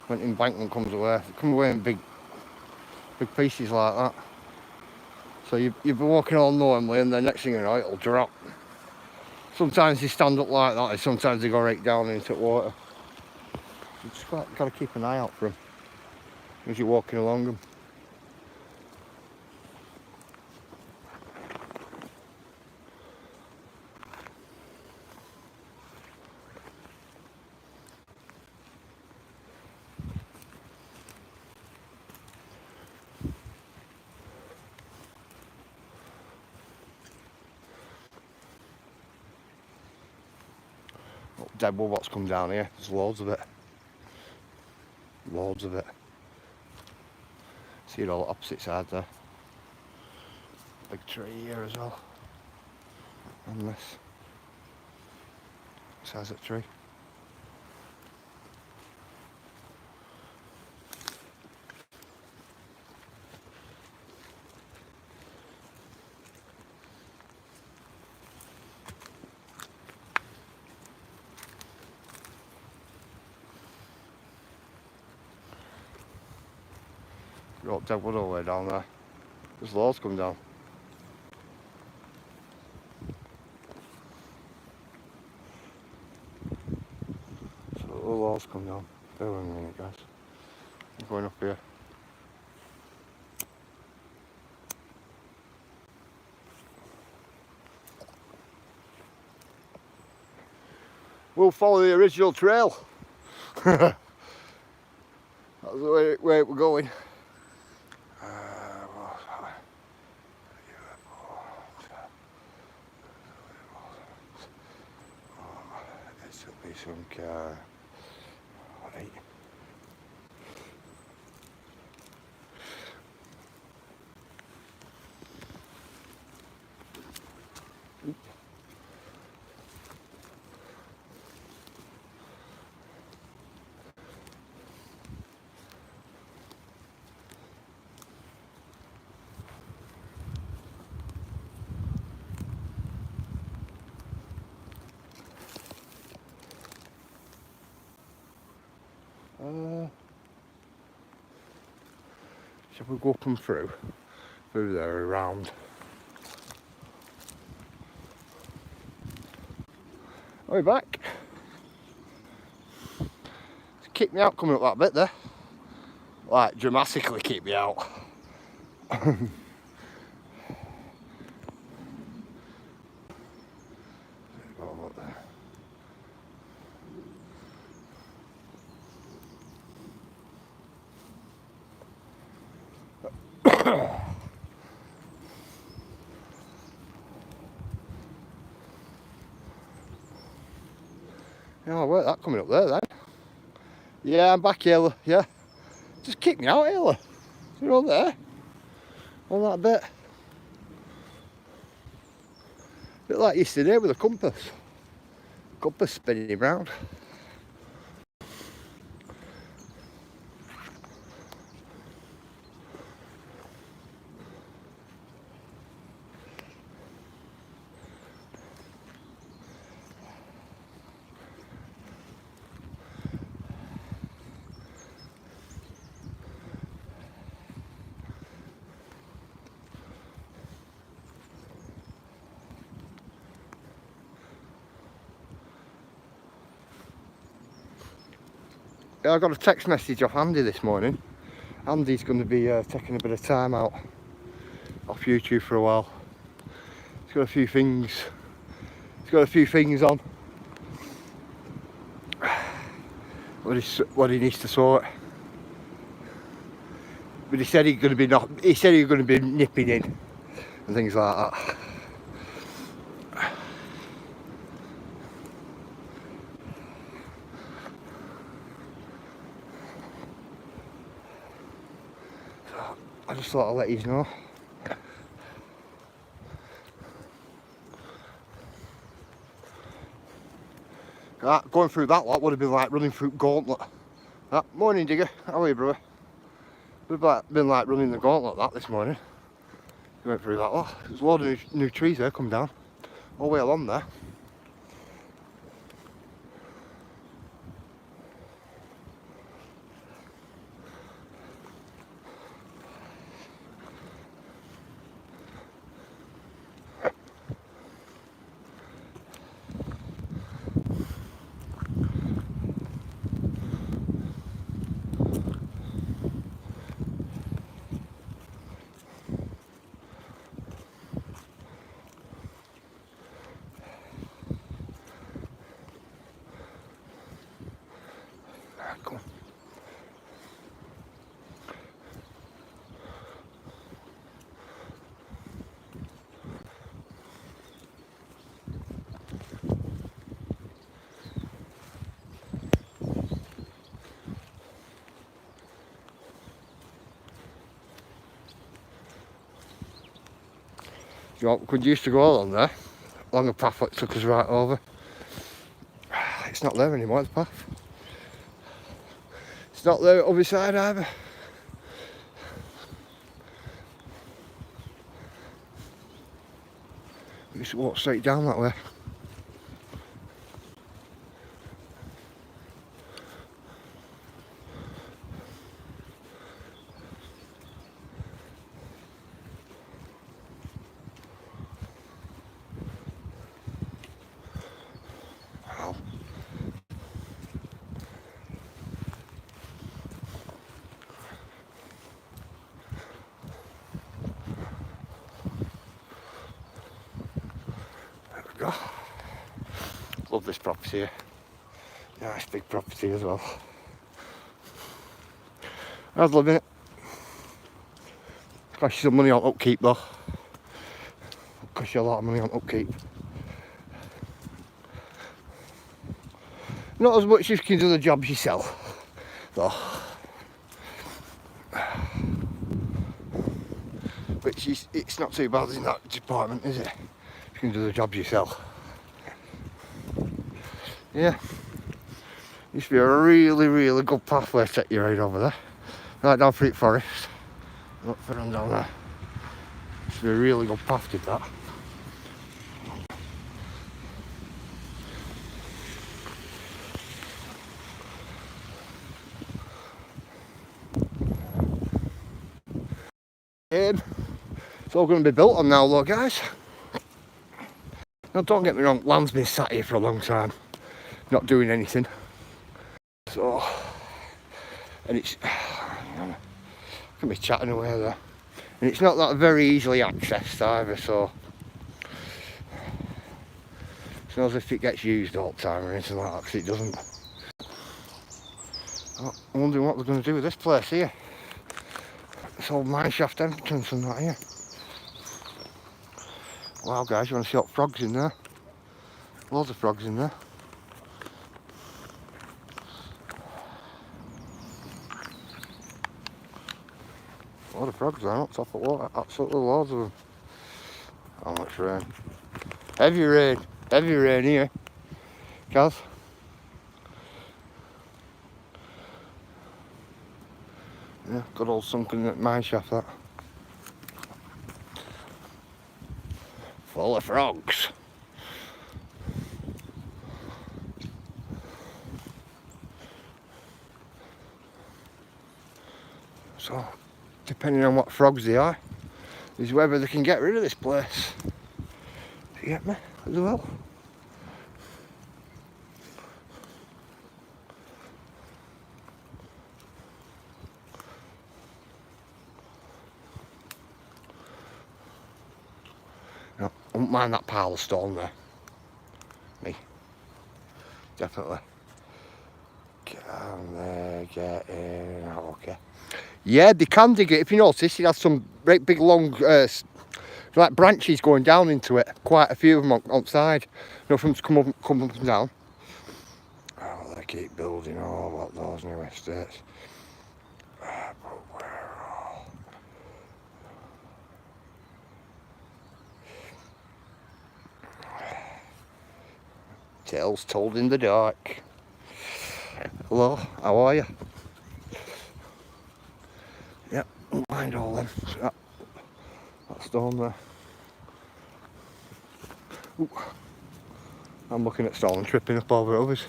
when embankment comes away. It comes away in big pieces like that. So you'll be walking on normally, and the next thing you know, it'll drop. Sometimes they stand up like that, and sometimes they go right down into the water. You just got to keep an eye out for them as you're walking along them. Dead wood what's come down here. There's loads of it. Loads of it. See it all opposite side there. Big tree here as well. And this. Size of tree. Got dead wood all the way down there. There's loads come down. So loads come down. Bear with me a minute, guys. I'm going up here. We'll follow the original trail. That's the way we're going. Some car. Right. Shall we go up and through there around? Are we back? It's kicked me out coming up that bit there. Like dramatically kicked me out. Oh, where's that coming up there then? Yeah, I'm back here, yeah. Just kick me out here, you're all there. On that bit. Bit like yesterday with a compass. Compass spinning round. I got a text message off Andy this morning. Andy's going to be taking a bit of time out off YouTube for a while. He's got a few things. He's got a few things on. What he needs to sort. But he said he's going to be nipping in and things like that. I just thought I'd let you know. Going through that lot would have been like running through gauntlet. Morning, Digger. How are you, brother? We've been like running the gauntlet that this morning. We went through that lot. There's a load of new trees there come down. All the way along there. Come on. You know, we could used to go along there, along a path that took us right over. It's not there anymore, the path. It's not there on the other side either. We used to walk straight down that way. Wow. There we go. Love this property here. Nice big property as well. I was loving it. Cost you some money on upkeep though. Cost you a lot of money on upkeep. Not as much as you can do the jobs yourself though. Which is, it's not too bad in that department, is it? You can do the jobs yourself. Yeah. Used to be a really, really good pathway to take you right over there. Right down through the forest. Look for them down there. Used to be a really good path, did that. It's all going to be built on now though, guys. Now don't get me wrong, land's been sat here for a long time, not doing anything. So, and it's, I can be chatting away there. And it's not that very easily accessed either, so it's not as if it gets used all the time or anything like that, because it doesn't. I'm wondering what they're going to do with this place here. This old mineshaft entrance and that here. Wow guys, you want to see what frogs in there? Loads of frogs in there. Loads of frogs there up top of water, absolutely loads of them. How much rain? Heavy rain here, Gaz. Yeah, good old sunken mineshaft that. Full of frogs. So, depending on what frogs they are, is whether they can get rid of this place. Do you get me as well? No, I wouldn't mind that pile of stone there. Me. Definitely. Can they get in? Oh, okay. Yeah, they can dig it. If you notice, it has some great big long like branches going down into it. Quite a few of them on side. You know, from to come up and down. Oh, they keep building all about those new estates. Tales told in the dark. Hello, how are you? Yep, don't mind all them. That stone there. Ooh. I'm looking at stone and tripping up over others.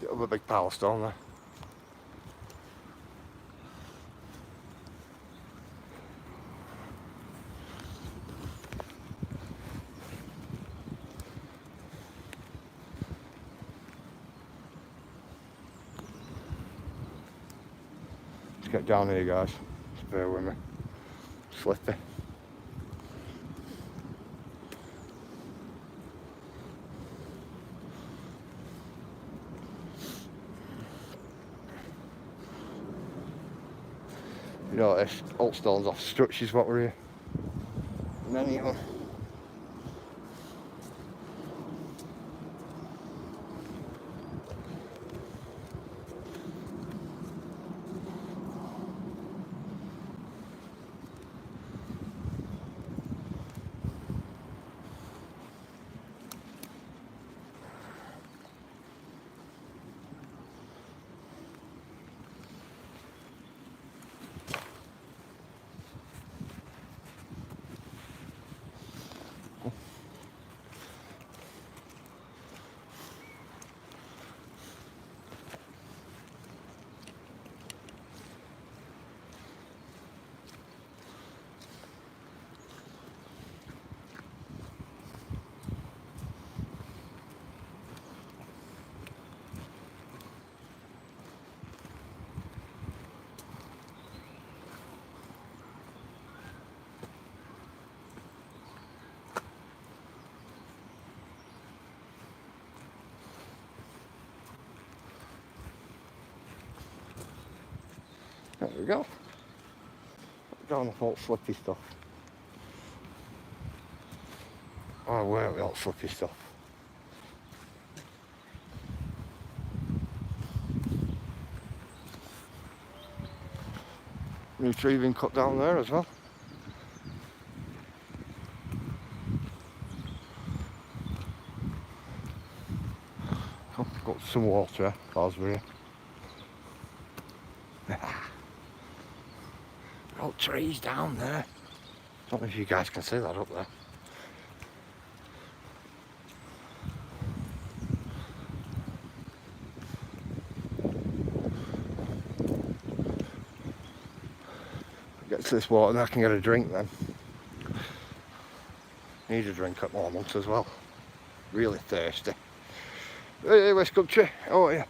Get up a big pile of stone there. Let's get down here, guys. Just bear with me. Slippy. You notice all stones off structures what were here. Many of them. There we go. Down the whole slippy stuff. Oh, where are we all slippy stuff? New tree being cut down there as well. Oh, got some water, raspberry. Old trees down there. Don't know if you guys can see that up there. Get to this water and I can get a drink then. Need a drink at the moment as well. Really thirsty. Hey, West Country, how are you?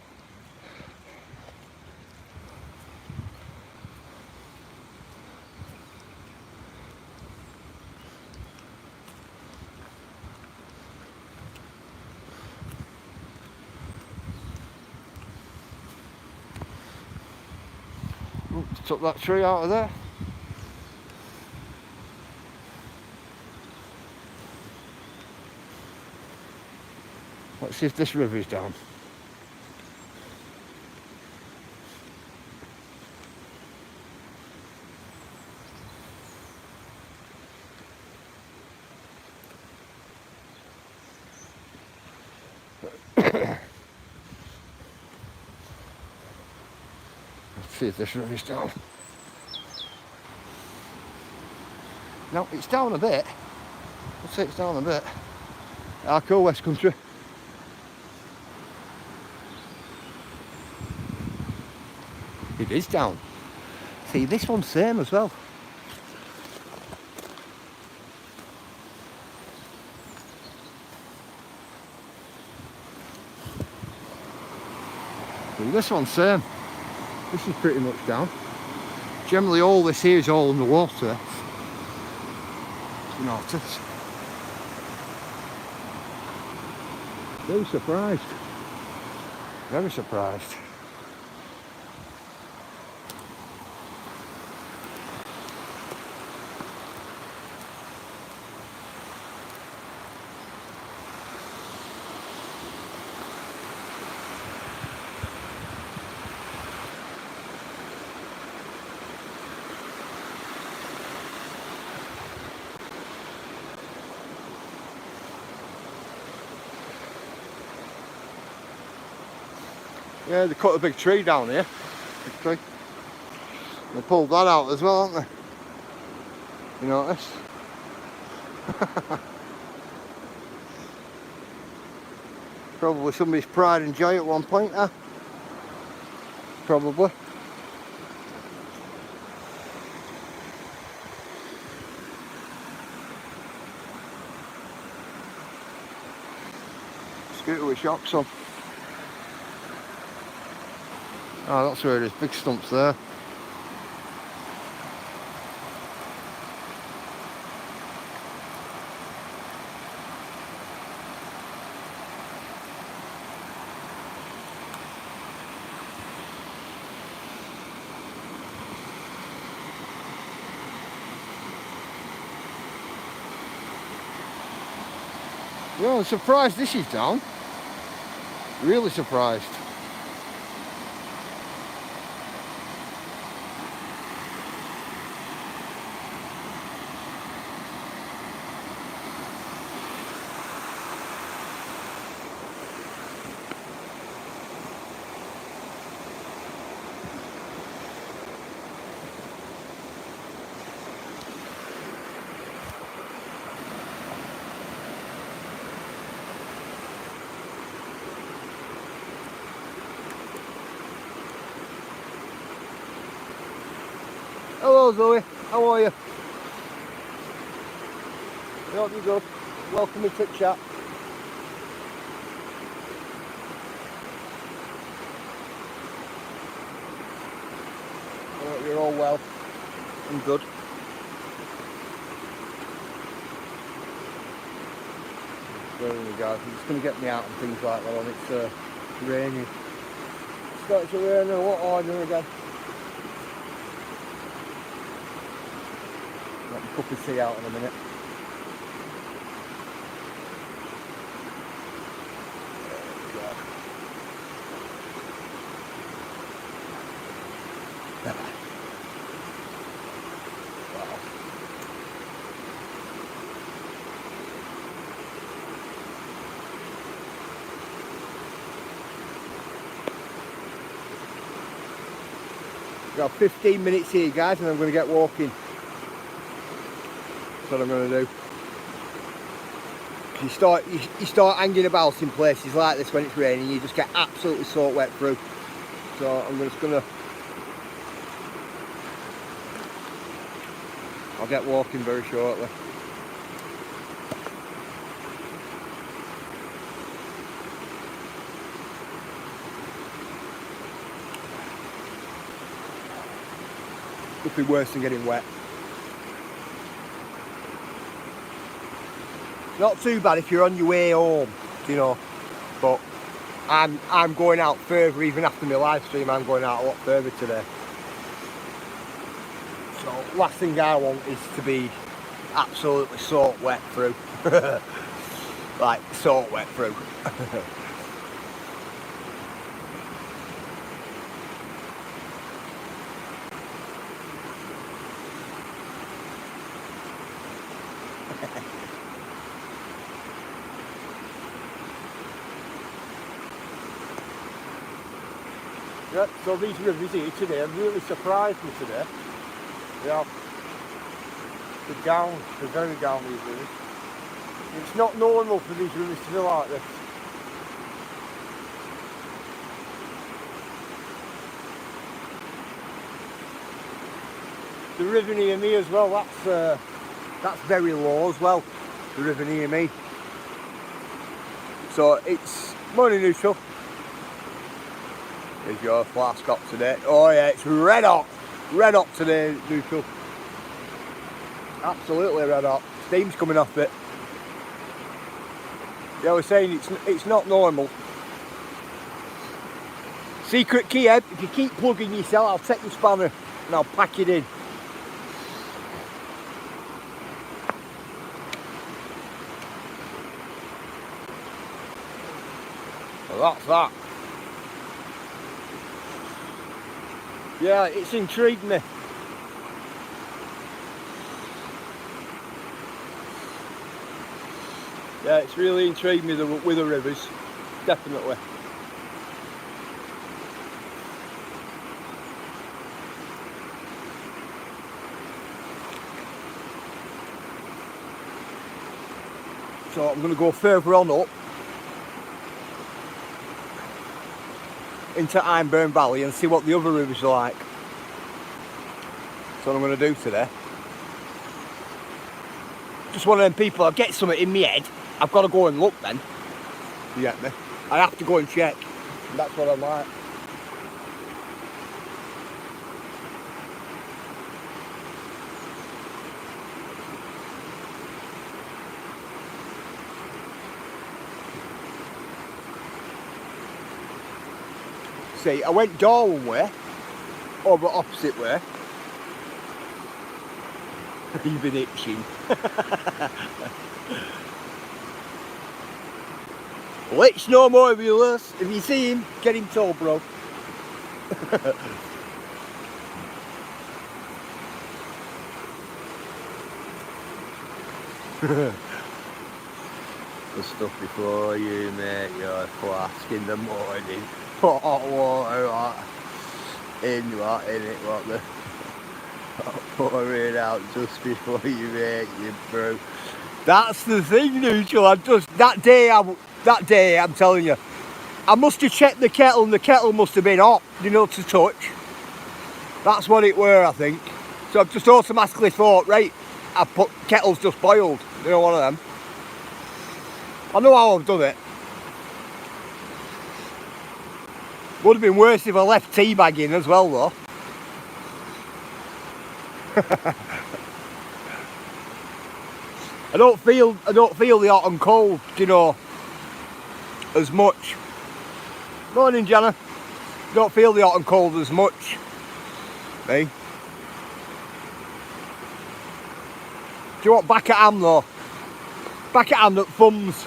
Ooh, took that tree out of there. Let's see if this river's down. Let's see if this river's down. No, it's down a bit. I'd say it's down a bit. Ah, cool, West Country. It is down. See, this one's same as well. See, this one's same. This is pretty much down. Generally all this here is all underwater. You notice. Very surprised. Very surprised. Yeah, they cut a big tree down here. Big tree. They pulled that out as well, haven't they? You notice? Probably somebody's pride and joy at one point, huh? Probably. Scooter with shocks on. Oh, that's where there's big stumps there. Yeah, I'm surprised this is down. Really surprised. Hello Zoe, how are you? I hope you're good. Welcome to chat. I hope you're all well and good. There we go. I'm just going to get me out and things like that on. It's raining. It's starting to rain and what order again. Let me cup of tea out in a minute. Got 15 minutes here guys and I'm going to get walking. That's what I'm going to do. You start hanging about in places like this when it's raining, you just get absolutely soaked wet through. So I'm just going to... I'll get walking very shortly. Could be worse than getting wet. Not too bad if you're on your way home, you know, but I'm going out further. Even after my live stream, I'm going out a lot further today. So last thing I want is to be absolutely soaked wet through. Like soaked wet through. Yeah, so these rivers here today have really surprised me today. Yeah, they're very down these rivers. It's not normal for these rivers to be like this. The river near me as well, that's very low as well, the river near me. So it's money neutral. Here's your flask up today. Oh yeah, it's red hot today, neutral. Absolutely red hot. Steam's coming off it. Yeah, I was saying it's not normal. Secret key, Ed, if you keep plugging yourself, I'll take your spanner and I'll pack it in. Well, that's that. Yeah, it's intrigued me. Yeah, it's really intrigued me with the rivers, definitely. So I'm going to go further on up into Ironburn Valley and see what the other rivers are like. That's what I'm going to do today. Just one of them people, I get something in my head, I've got to go and look then. You get me? I have to go and check. And that's what I'm like. See, I went Darwin way, over opposite way. You've been itching. Well, itch no more, viewers. If you see him, get him told, bro. The stuff before you, mate, your flask in the morning. Put hot water in it, what the pour it out just before you make your brew. That's the thing, Neutral. I just that day I'm telling you, I must have checked the kettle and the kettle must have been hot, you know, to touch. That's what it were, I think. So I've just automatically thought, right, I put kettle's just boiled, you know, one of them. I know how I've done it. Would have been worse if I left tea bag in as well, though. I don't feel the hot and cold, you know, as much. Morning, Jenna. Don't feel the hot and cold as much. Me. Do you want back at ham though? Back at ham at thumbs.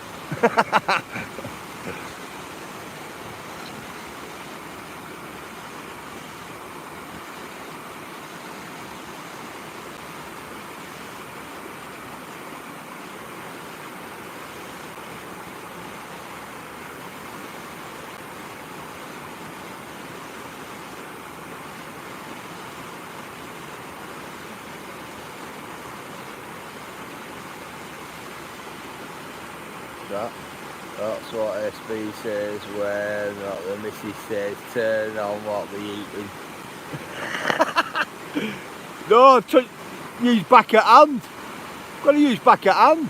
That's what SB says when the missus says turn on what they're eating. No, use back at hand. Got to use back at hand.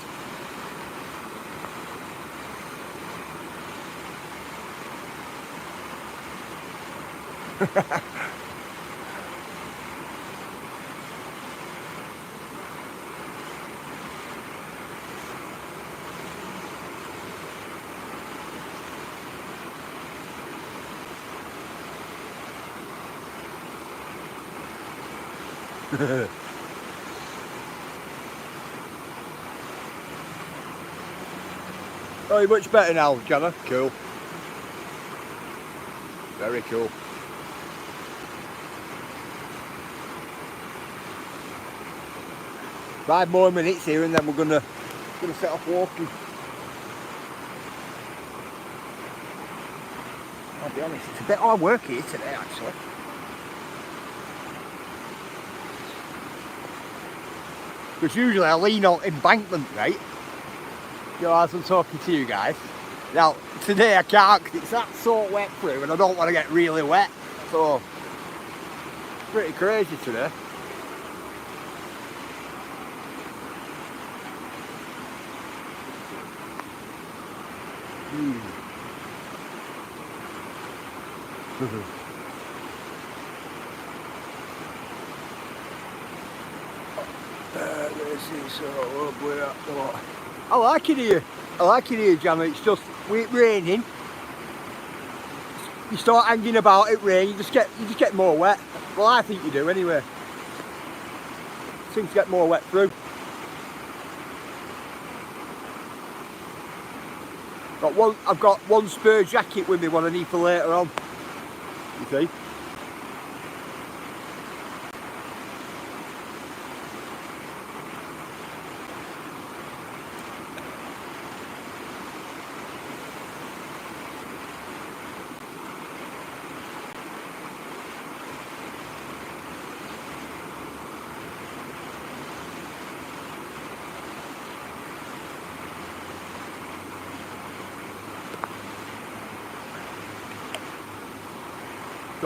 Oh, you're much better now, Jenna. Cool. Very cool. Five more minutes here and then we're gonna set off walking. I'll be honest, it's a bit hard work here today actually. Because usually I lean on embankment, right? You know, as I'm talking to you guys. Now, today I can't because it's that so wet through and I don't want to get really wet. So, pretty crazy today. This is so lovely. I like it here. I like it here, Jammer. It's just raining. You start hanging about, it rain. You just get more wet. Well, I think you do anyway. Seems to get more wet through. I've got one spare jacket with me, one I need for later on. You see?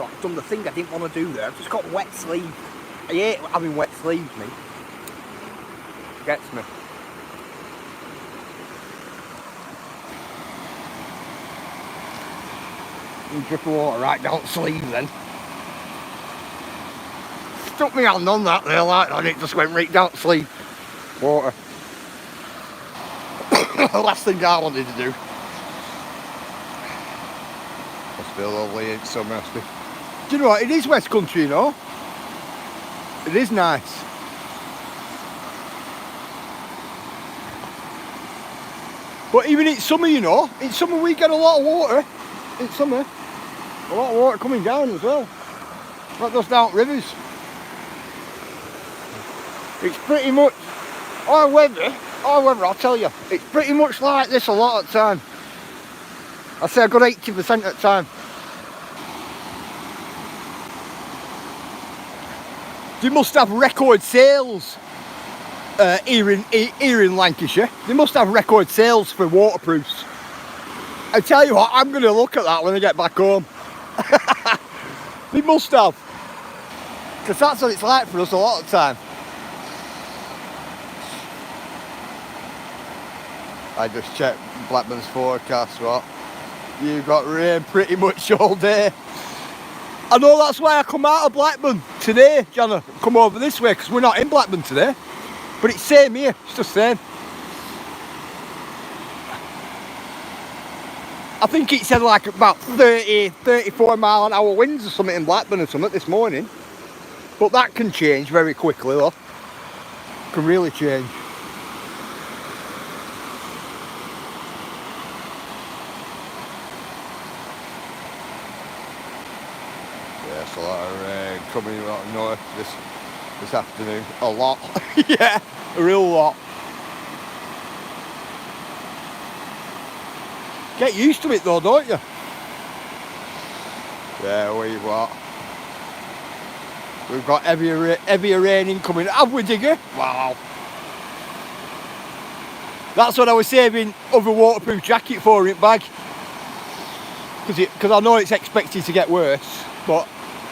I've done the thing I didn't want to do there. I've just got wet sleeves. I hate having wet sleeves, me. Gets me. You drip of water right down the sleeve then. Stuck my hand on that there like that, and it just went right down the sleeve. Water. The last thing I wanted to do. Must feel lovely in summer. Do you know what? It is West Country, you know. It is nice. But even in summer, you know, in summer we get a lot of water. In summer, a lot of water coming down as well. Not just down rivers. It's pretty much our weather, I'll tell you, it's pretty much like this a lot of the time. I'd say a good 80% of the time. They must have record sales here in Lancashire. They must have record sales for waterproofs. I tell you what, I'm going to look at that when I get back home. They must have. Because that's what it's like for us a lot of the time. I just checked Blackburn's forecast, what? You've got rain pretty much all day. I know that's why I come out of Blackburn today, Jana. Come over this way, because we're not in Blackburn today. But it's same here, it's just same. I think it said like about 34 mile an hour winds or something in Blackburn or something this morning. But that can change very quickly though. Can really change. Yes, a lot of rain coming out north this afternoon. A lot. Yeah, a real lot. Get used to it though, don't you? Yeah, we've got heavier rain incoming. Have we, Digger? Wow. That's what I was saving other waterproof jacket for in bag. Because I know it's expected to get worse, but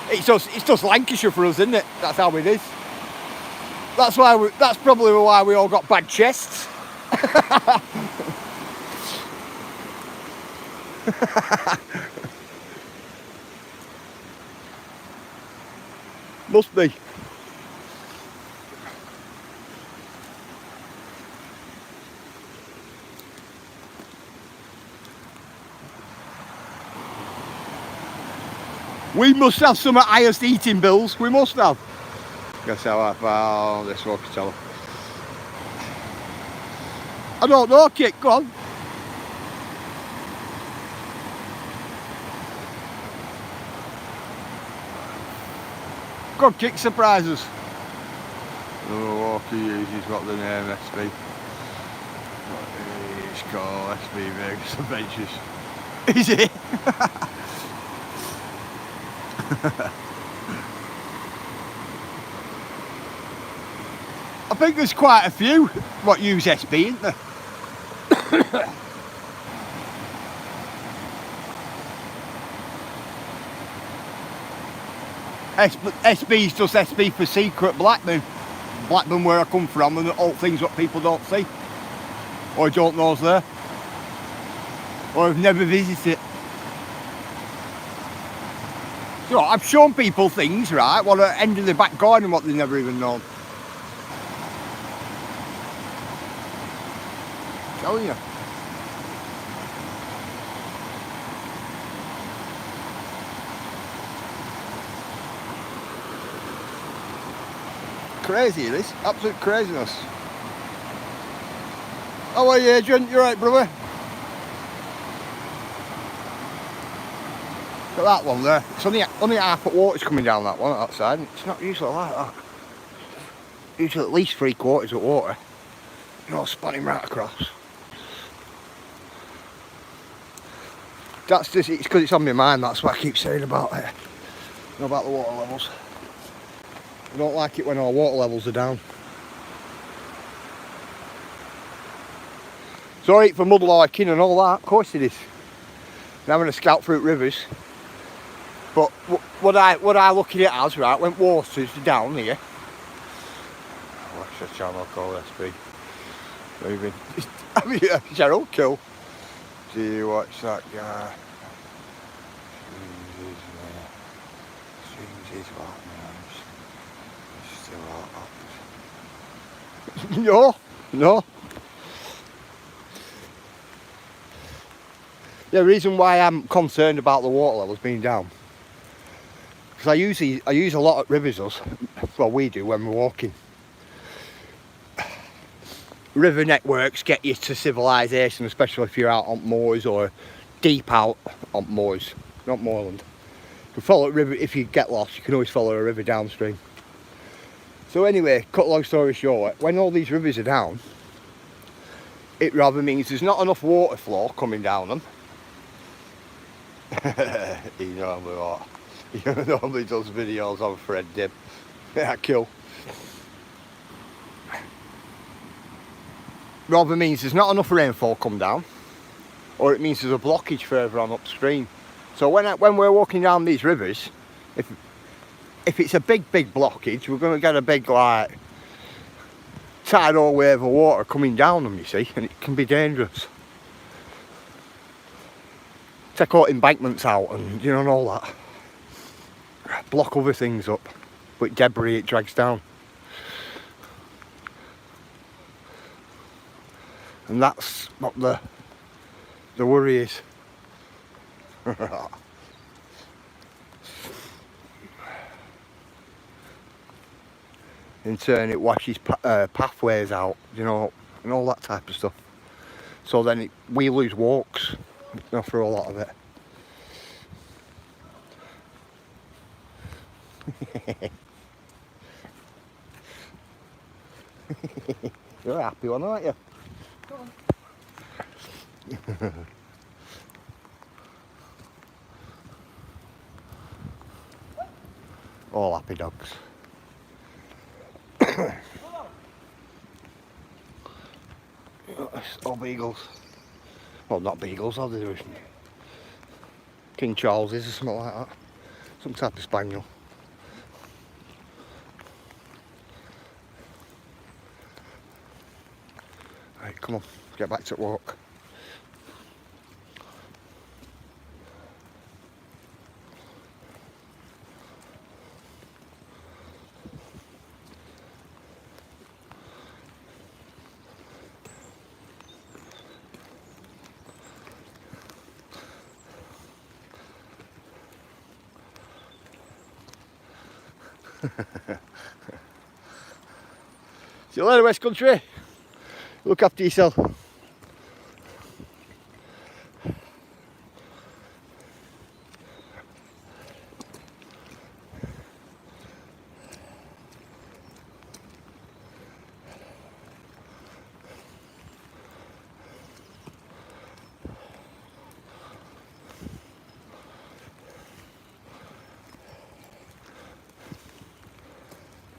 it's just Lancashire for us, isn't it? That's how it is. That's probably why we all got bad chests. Must be. We must have some highest eating bills. We must have. Guess how I found this walkie-talkie. I don't know, Kit. Go on. Go on, Kit, surprise us. Oh, walkie uses what the name SB. It's called SB Vegas Adventures. Is it? I think there's quite a few what use SB, isn't there? SB's just SB for Secret Blackburn. Blackburn where I come from, and all things what people don't see. Or don't know's there. Or have never visited. So I've shown people things, right, what are end of the back garden, what they've never even known. I'm telling you. Crazy, this. Absolute craziness. How are you, Adrian? You alright, brother? Look at that one there. It's only half foot water's coming down that one at that side. It's not usually like that. Usually at least 3/4 of water. You know, spanning right across. That's just, it's because it's on my mind, that's what I keep saying about it. You know, about the water levels. I don't like it when our water levels are down. It's alright for mud larking and all that, of course it is. And having a scout through rivers. But what I look at it as, right, when water's down here. What's the channel called SB? Moving. I mean, Cheryl, cool. Do you watch that guy? Jesus, what man? Still hot. No. The reason why I'm concerned about the water levels being down, because I use a lot of rivers, well we do when we're walking. River networks get you to civilization, especially if you're out on moors or deep out on moors, not moorland. You can follow a river. If you get lost, you can always follow a river downstream. So anyway, cut long story short, when all these rivers are down, it rather means there's not enough water flow coming down them. He normally does videos on Fred Dib. Yeah, cool. Rather means there's not enough rainfall come down, or it means there's a blockage further on upstream. So when we're walking down these rivers, if it's a big blockage, we're going to get a big like tidal wave of water coming down them, you see, and it can be dangerous. Take all embankments out and and all that. Block other things up, but debris it drags down. And that's what the worry is. In turn it washes pathways out, and all that type of stuff. So then we lose walks for a lot of it. You're a happy one, aren't you? Go on. All happy dogs. All beagles. Well, not beagles, are they? King Charleses or something like that. Some type of spaniel. Right, come on, get back to walk. See you later, West Country. Look after yourself.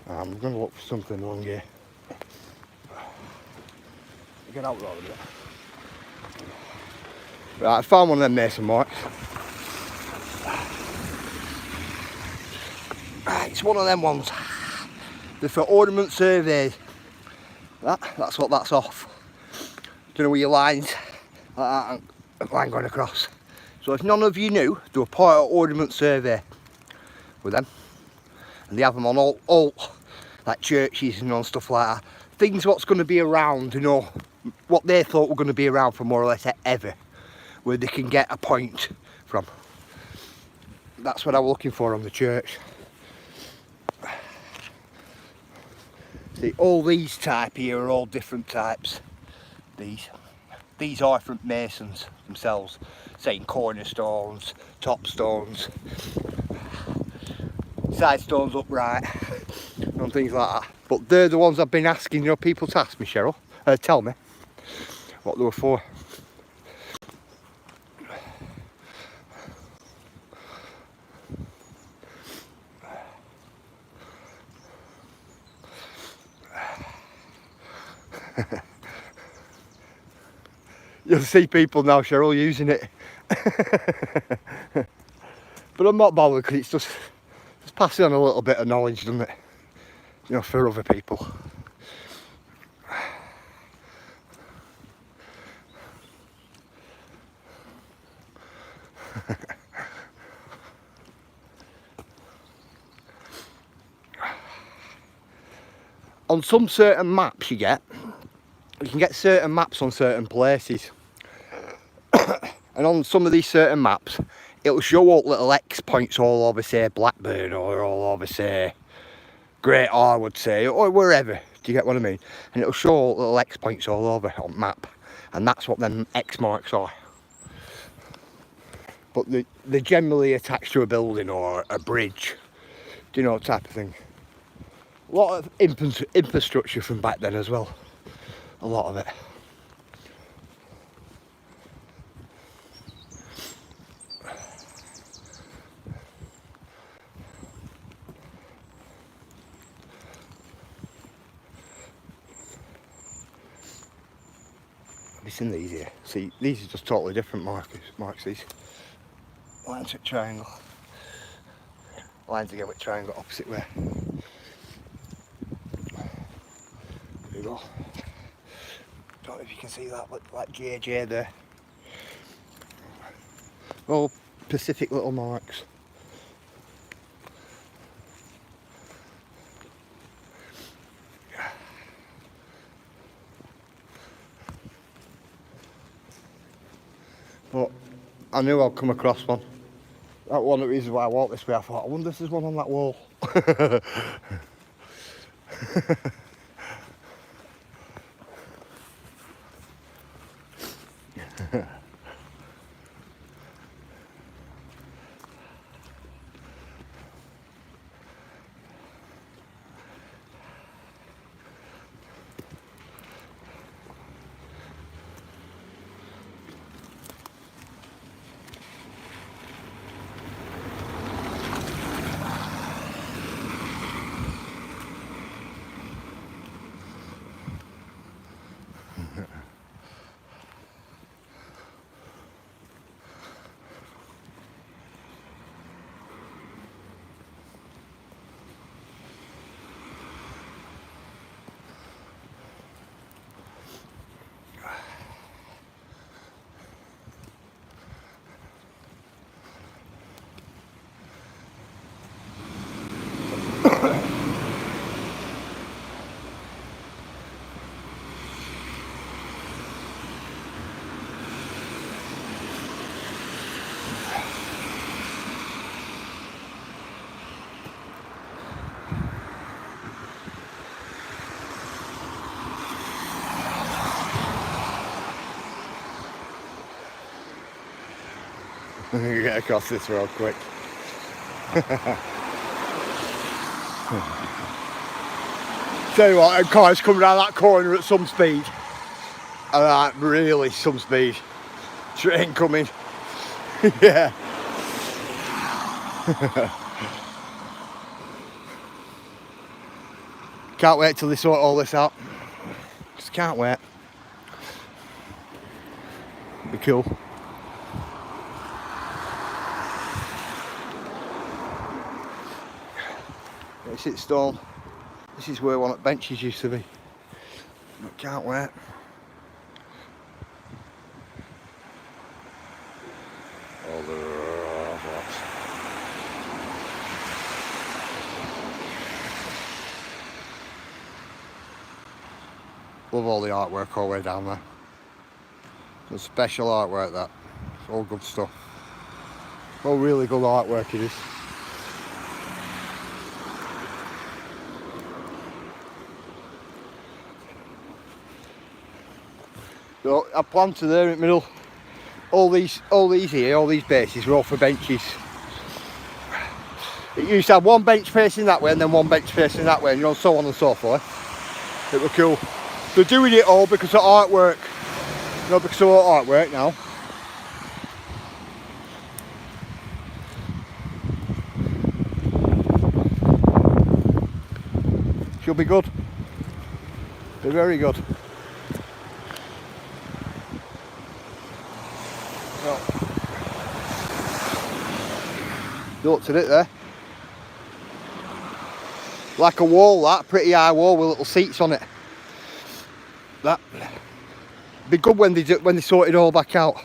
I'm going to look for something along here. Get out there a bit. Right, I found one of them mason marks. Right, it's one of them ones. They're for ornament surveys. That's what that's off. Do you know where your lines like that, line going across. So if none of you knew, do a part of ornament survey with them. And they have them on all like churches and stuff like that. Things what's going to be around, what they thought were going to be around for more or less ever, where they can get a point from. That's what I was looking for on the church. See, all these type here are all different types. These are from masons themselves, saying cornerstones, top stones, side stones upright, and things like that. But they're the ones I've been asking, people to ask me, Cheryl, tell me what they were for. You'll see people now, Cheryl, using it. But I'm not bothered because it's just passing on a little bit of knowledge, doesn't it? You know, for other people. On some certain maps you can get certain maps on certain places. And on some of these certain maps, it'll show up little X points all over, say, Blackburn, or all over, say, Great R, I would say, or wherever. Do you get what I mean? And it'll show little X points all over on the map. And that's what them X marks are. But they're generally attached to a building or a bridge. Do you know, type of thing. A lot of infrastructure from back then as well. A lot of it. Have you seen these here? See, these are just totally different marks these. Lines with triangle. Lines again with triangle opposite way. There you go. Don't know if you can see that, but like JJ there. All Pacific little marks. But I knew I'd come across one. That's one of the reasons why I walked this way. I thought, I wonder if there's one on that wall. Get across this road quick. Tell you what, cars coming around that corner at some speed. Really some speed. Train coming. Yeah. Can't wait till they sort all this out. Just can't wait. Be cool. It's it stone. This is where one of the benches used to be. I can't wait. All the robots. Love all the artwork all the way down there. Some special artwork that. It's all good stuff. All really good artwork it is. So I planted there in the middle. All these here, all these bases were all for benches. It used to have one bench facing that way and then one bench facing that way, and you know, so on and so forth. It was cool. They're doing it all because of artwork. Not because of artwork now. Should be good. Be very good. You looked at it there. Like a wall, that pretty high wall with little seats on it. That be good when they sort it all back out.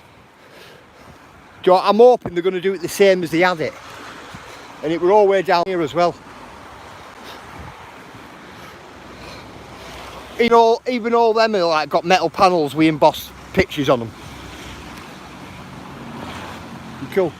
Do you know what, I'm hoping they're going to do it the same as they had it, and it were all the way down here as well. You know, even all them are like got metal panels with embossed pictures on them. Cool.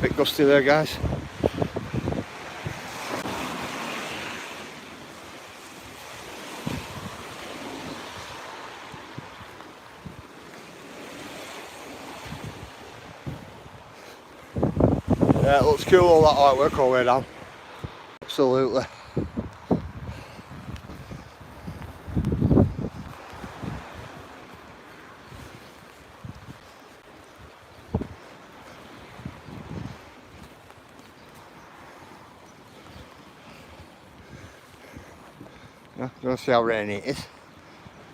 Bit gusty there, guys. Yeah, it looks cool, all that artwork all the way down. Absolutely. Yeah, you want to see how rainy it is?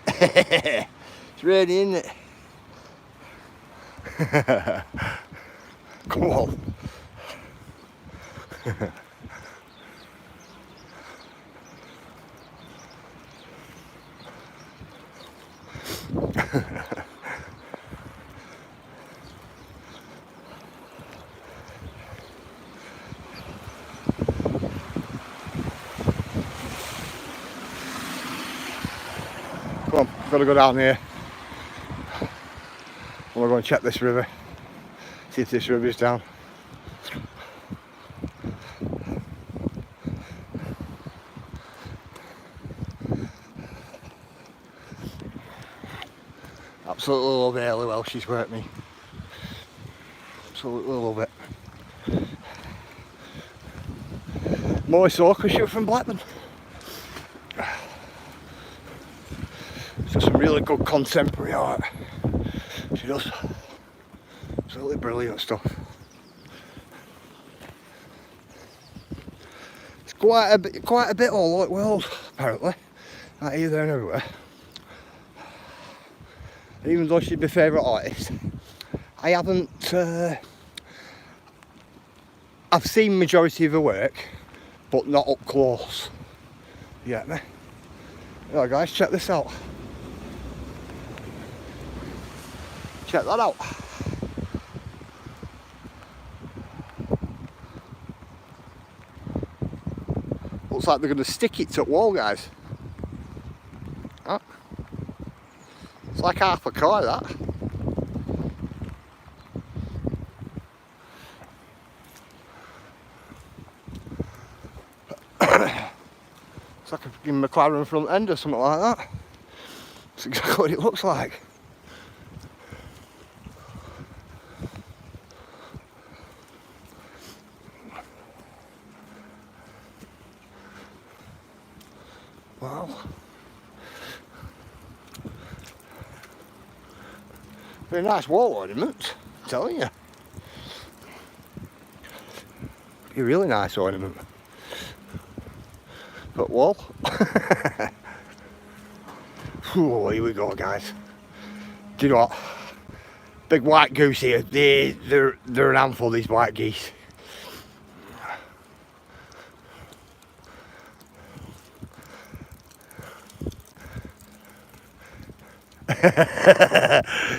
It's rainy, isn't it? Come on. Come on, I've got to go down here. I'm going to go and check this river. See if this river's down. Absolutely love Early Welsh, she's worked me. Absolutely love it. More so because she was from Blackburn. She's some really good contemporary art. She does. Absolutely brilliant stuff. It's quite a bit all over the world, apparently. Not here, there and everywhere. And even though she's my favourite artist, I haven't I've seen majority of her work, but not up close. You get me? Right guys, check this out. Check that out. Looks like they're going to stick it to the wall, guys. Huh? It's like half a car, that. It's like a fucking McLaren front end or something like that. That's exactly what it looks like. Wow. Very nice wall ornament, I'm telling you. A really nice ornament. But wall. Ooh, here we go, guys. Do you know what? Big white goose here. They're an handful, these white geese.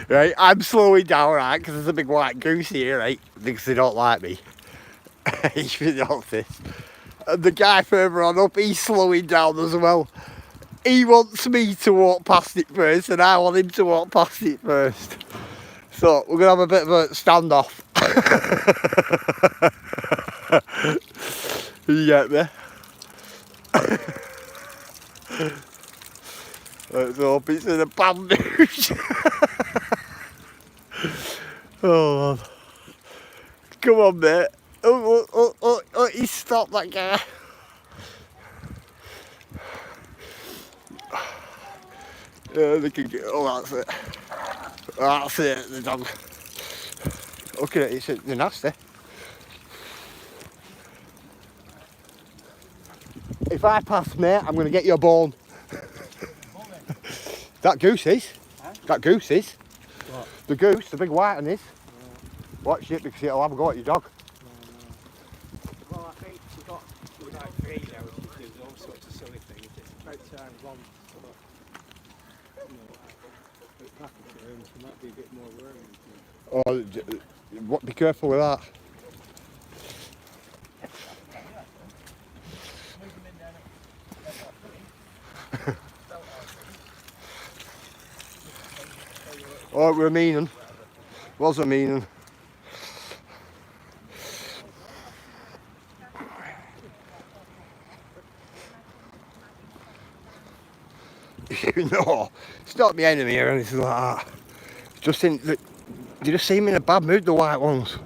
Right, I'm slowing down, right, because there's a big white goose here, right, because they don't like me. You should notice. And the guy further on up, he's slowing down as well. He wants me to walk past it first, and I want him to walk past it first. So we're gonna have a bit of a standoff. You get me? Let's hope it's in the bad news. Oh, Lord. Come on, mate. Oh, he stopped that guy. They can get, oh, that's it. That's it, the dog. Look at it, they're nasty. If I pass, mate, I'm going to get you a bone. That goose is. Huh? That goose is. What? The goose, the big white one is. Yeah. Watch it because it'll have a go at your dog. Well, I think we got 3 now, which does all sorts of silly things. It's about time one sort of, package terms, there might be a bit more worrying. Oh, be careful with that. Oh, we're meaning. Was a meaning. No, it's not my enemy or anything like that. Just think that they just seem in a bad mood, the white ones.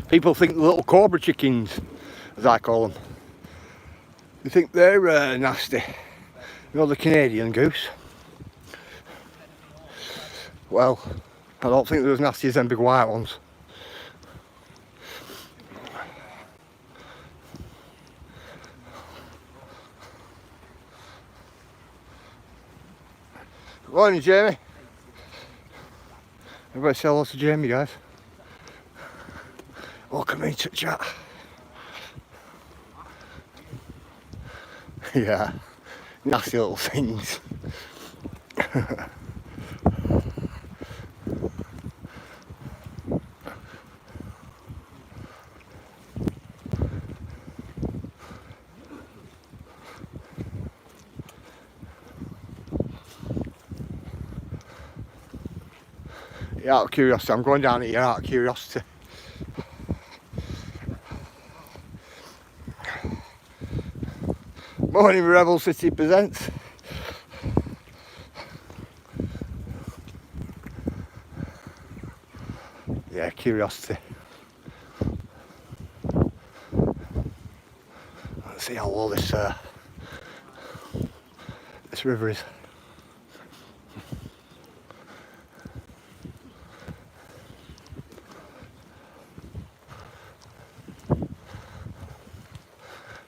People think the little cobra chickens, as I call them, they think they're nasty. You know, the Canadian goose. Well, I don't think they're as nasty as them big white ones. Good morning, Jamie. Everybody say hello to Jamie, guys. Welcome me to chat. Yeah, nasty little things. Yeah, out of curiosity, I'm going down here out of curiosity. Morning, Rebel City presents. Yeah, curiosity. Let's see how low this river is.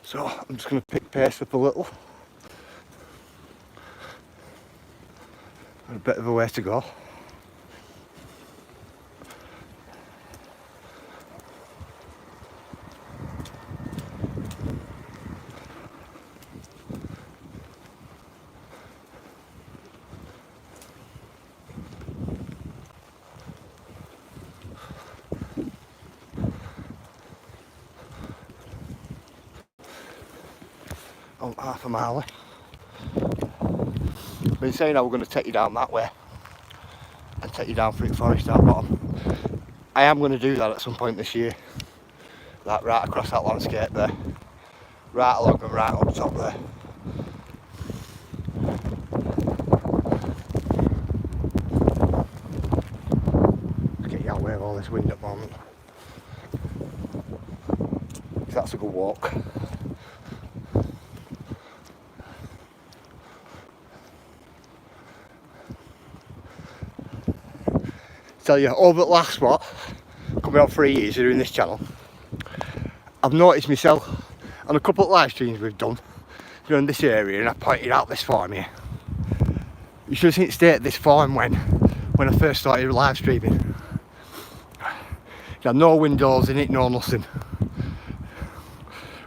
So I'm just going to pick pace up a little. Got a bit of a way to go. Oh, half a mile. Been saying I was going to take you down that way and take you down through the forest out bottom. I am going to do that at some point this year. That right across that landscape there, right along and right up top there. Let's get you away with all this wind at the moment. That's a good walk. Tell you, over the last coming on 3 years doing this channel, I've noticed myself on a couple of live streams we've done, in this area, and I pointed out this farm here. You should have seen it stay at this farm when I first started live streaming. It had no windows in it, no nothing.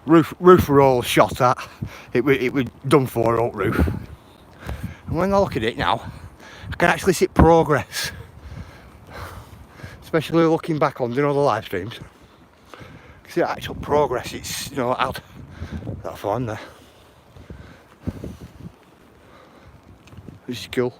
Roof were all shot at. It was done for, oak roof. And when I look at it now, I can actually see progress. Especially looking back on, the live streams. See the actual progress it's, out that farm there. Which is cool.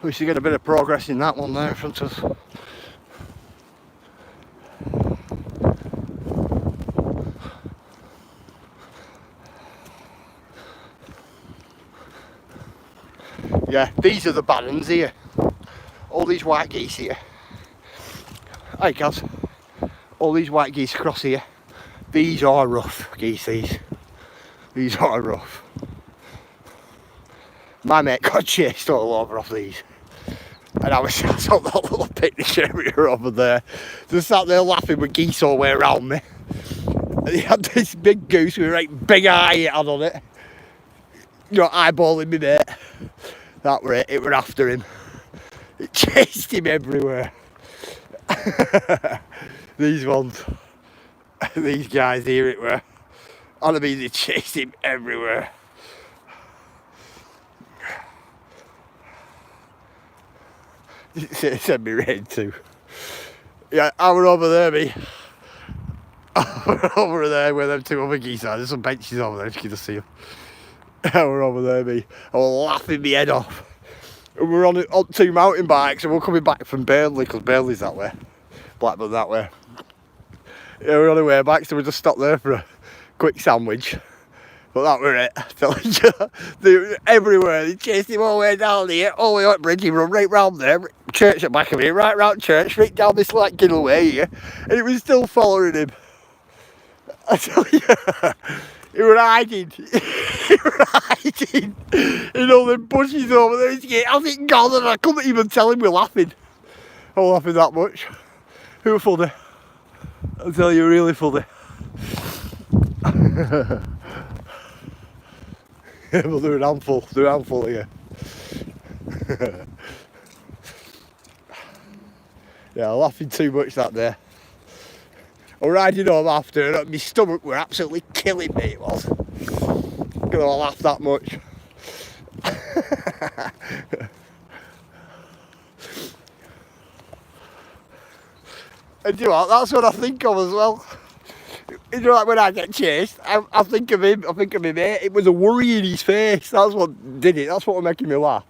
We should get a bit of progress in that one there in front of us. Yeah, these are the barons here. All these white geese here. Hey guys, all these white geese across here. These are rough geese, these are rough. My mate got chased all over off these. And I was sat on that little picnic area over there. Just sat there laughing with geese all the way around me. And he had this big goose with a right big eye it had on it. You know, eyeballing me mate. That were it were after him. It chased him everywhere. These ones. These guys here it were. I mean, they chased him everywhere. It sent me rain too. Yeah, I were over there, me. I were over there where them two other geese are. There's some benches over there if you can just see them. I were over there, me. I was laughing my head off. And we were on 2 mountain bikes and we're coming back from Burnley, because Burnley's that way. Blackburn that way. Yeah, we're on the way back, so we just stopped there for a quick sandwich. But that were it. They were everywhere. They chased him all the way down here, all the way up bridge. He run right round there, church at back of me, right round church, straight down this like giddle way here, and it was still following him. I tell you, he was hiding. He was hiding in all the bushes over there. I think God, and I couldn't even tell him we're laughing. I was laughing that much. Who were funny? I'll tell you, really funny. Well, they're an handful here. Yeah, laughing too much that day. I was riding home after, and my stomach were absolutely killing me, it was. Gonna laugh that much. And you know what, that's what I think of as well. You know, like when I get chased, I think of him, I think of my mate. It was a worry in his face. That's what did it. That's what was making me laugh.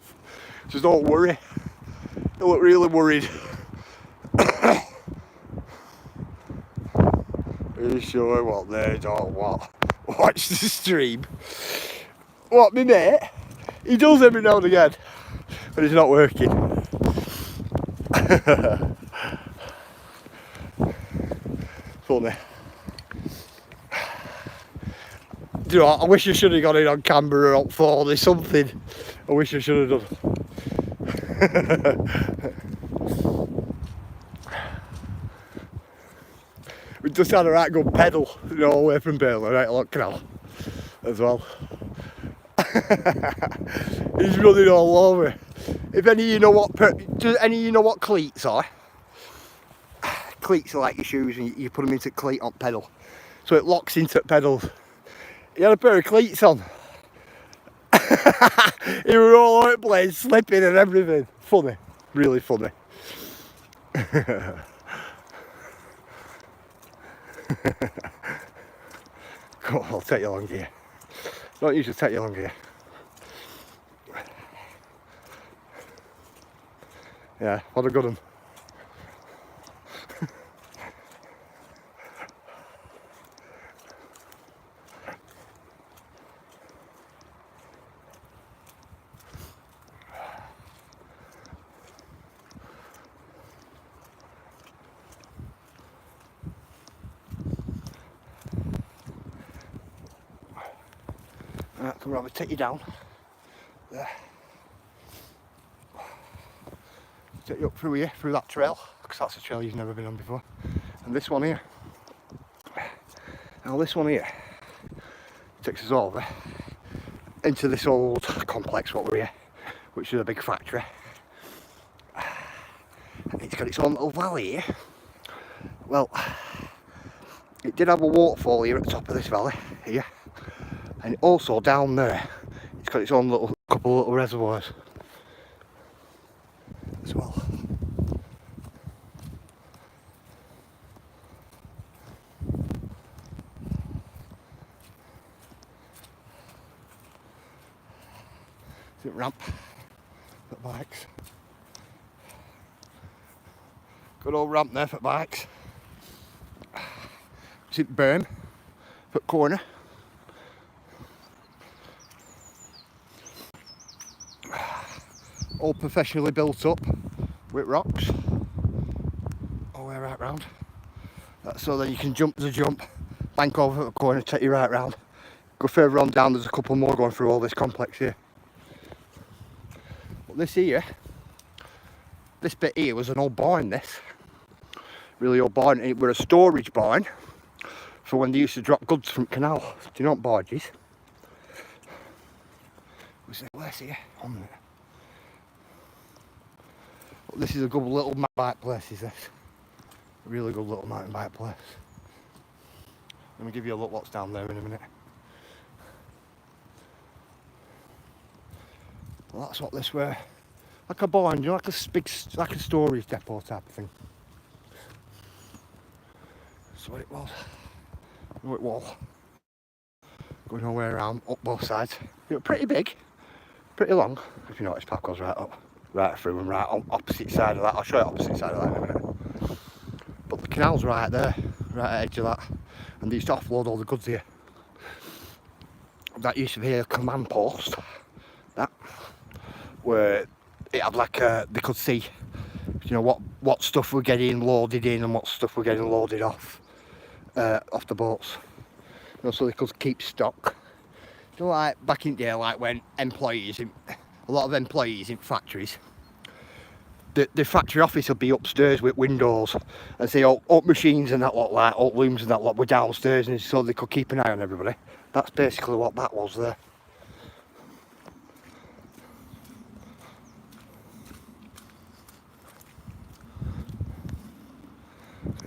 Just don't worry. Don't look really worried. Are you sure what they don't what? Watch the stream. What, my mate? He does every now and again, but it's not working. Funny. Do you know what? I wish I should have got in on camera or phone or something. I wish I should have done. We just had a right good pedal, you know, away from Burnley, right along canal as well. He's running all over. If any of you know what, do any of you know what cleats are? Cleats are like your shoes, and you put them into cleat on pedal, so it locks into pedals. He had a pair of cleats on. He was all over the place, slipping and everything. Funny, really funny. Come on, I'll take you along here. Don't usually take you along here. Yeah, what a good one. Right, come around, take you down. There. Take you up through here, through that trail, because that's a trail you've never been on before. And this one here. Now this one here takes us over into this old complex what we're here, which is a big factory. And it's got its own little valley here. Well, it did have a waterfall here at the top of this valley here. And also down there, it's got its own little couple of little reservoirs as well. Is it ramp for bikes? Good old ramp there for bikes. Is it berm? Foot corner. All professionally built up with rocks all the way right round. That's so that you can jump the jump, bank over the corner, take you right round. Go further on down, there's a couple more going through all this complex here. But this here, this bit here was an old barn, this. Really old barn. It was a storage barn for when they used to drop goods from canal. Do you know what barges? What's the place here? On there. But this is a good little mountain bike place, is this? A really good little mountain bike place. Let me give you a look what's down there in a minute. Well, that's what this were. Like a barn, you know, like a big, like a storage depot type of thing. That's what it was. It was. Going all the way around, up both sides. It was pretty big, pretty long. If you notice, path goes right up, right through, and right on opposite side of that. I'll show you opposite side of that in a minute. But the canal's right there, right at the edge of that, and they used to offload all the goods here. That used to be a command post. That, where it had like they could see, you know, what stuff were getting loaded in and what stuff were getting loaded off the boats. You know, so they could keep stock. You know, like back in the day, like when a lot of employees in factories, the factory office would be upstairs with windows, and say all machines and that lot, like all looms and that lot were downstairs, and so they could keep an eye on everybody. That's basically what that was there.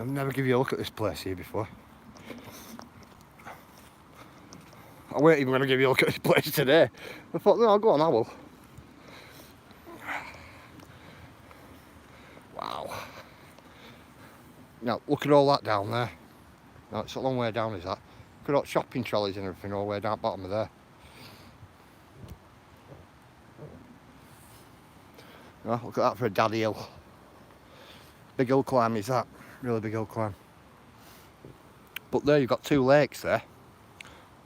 I've never given you a look at this place here before. I weren't even going to give you a look at this place today. I thought, no, I'll go on, I will. Wow. Now, look at all that down there. Now, it's a long way down, is that? Look at all shopping trolleys and everything all the way down bottom of there. Well, look at that for a daddy hill. Big hill climb is that. Really big hill climb. But there you've got two lakes there.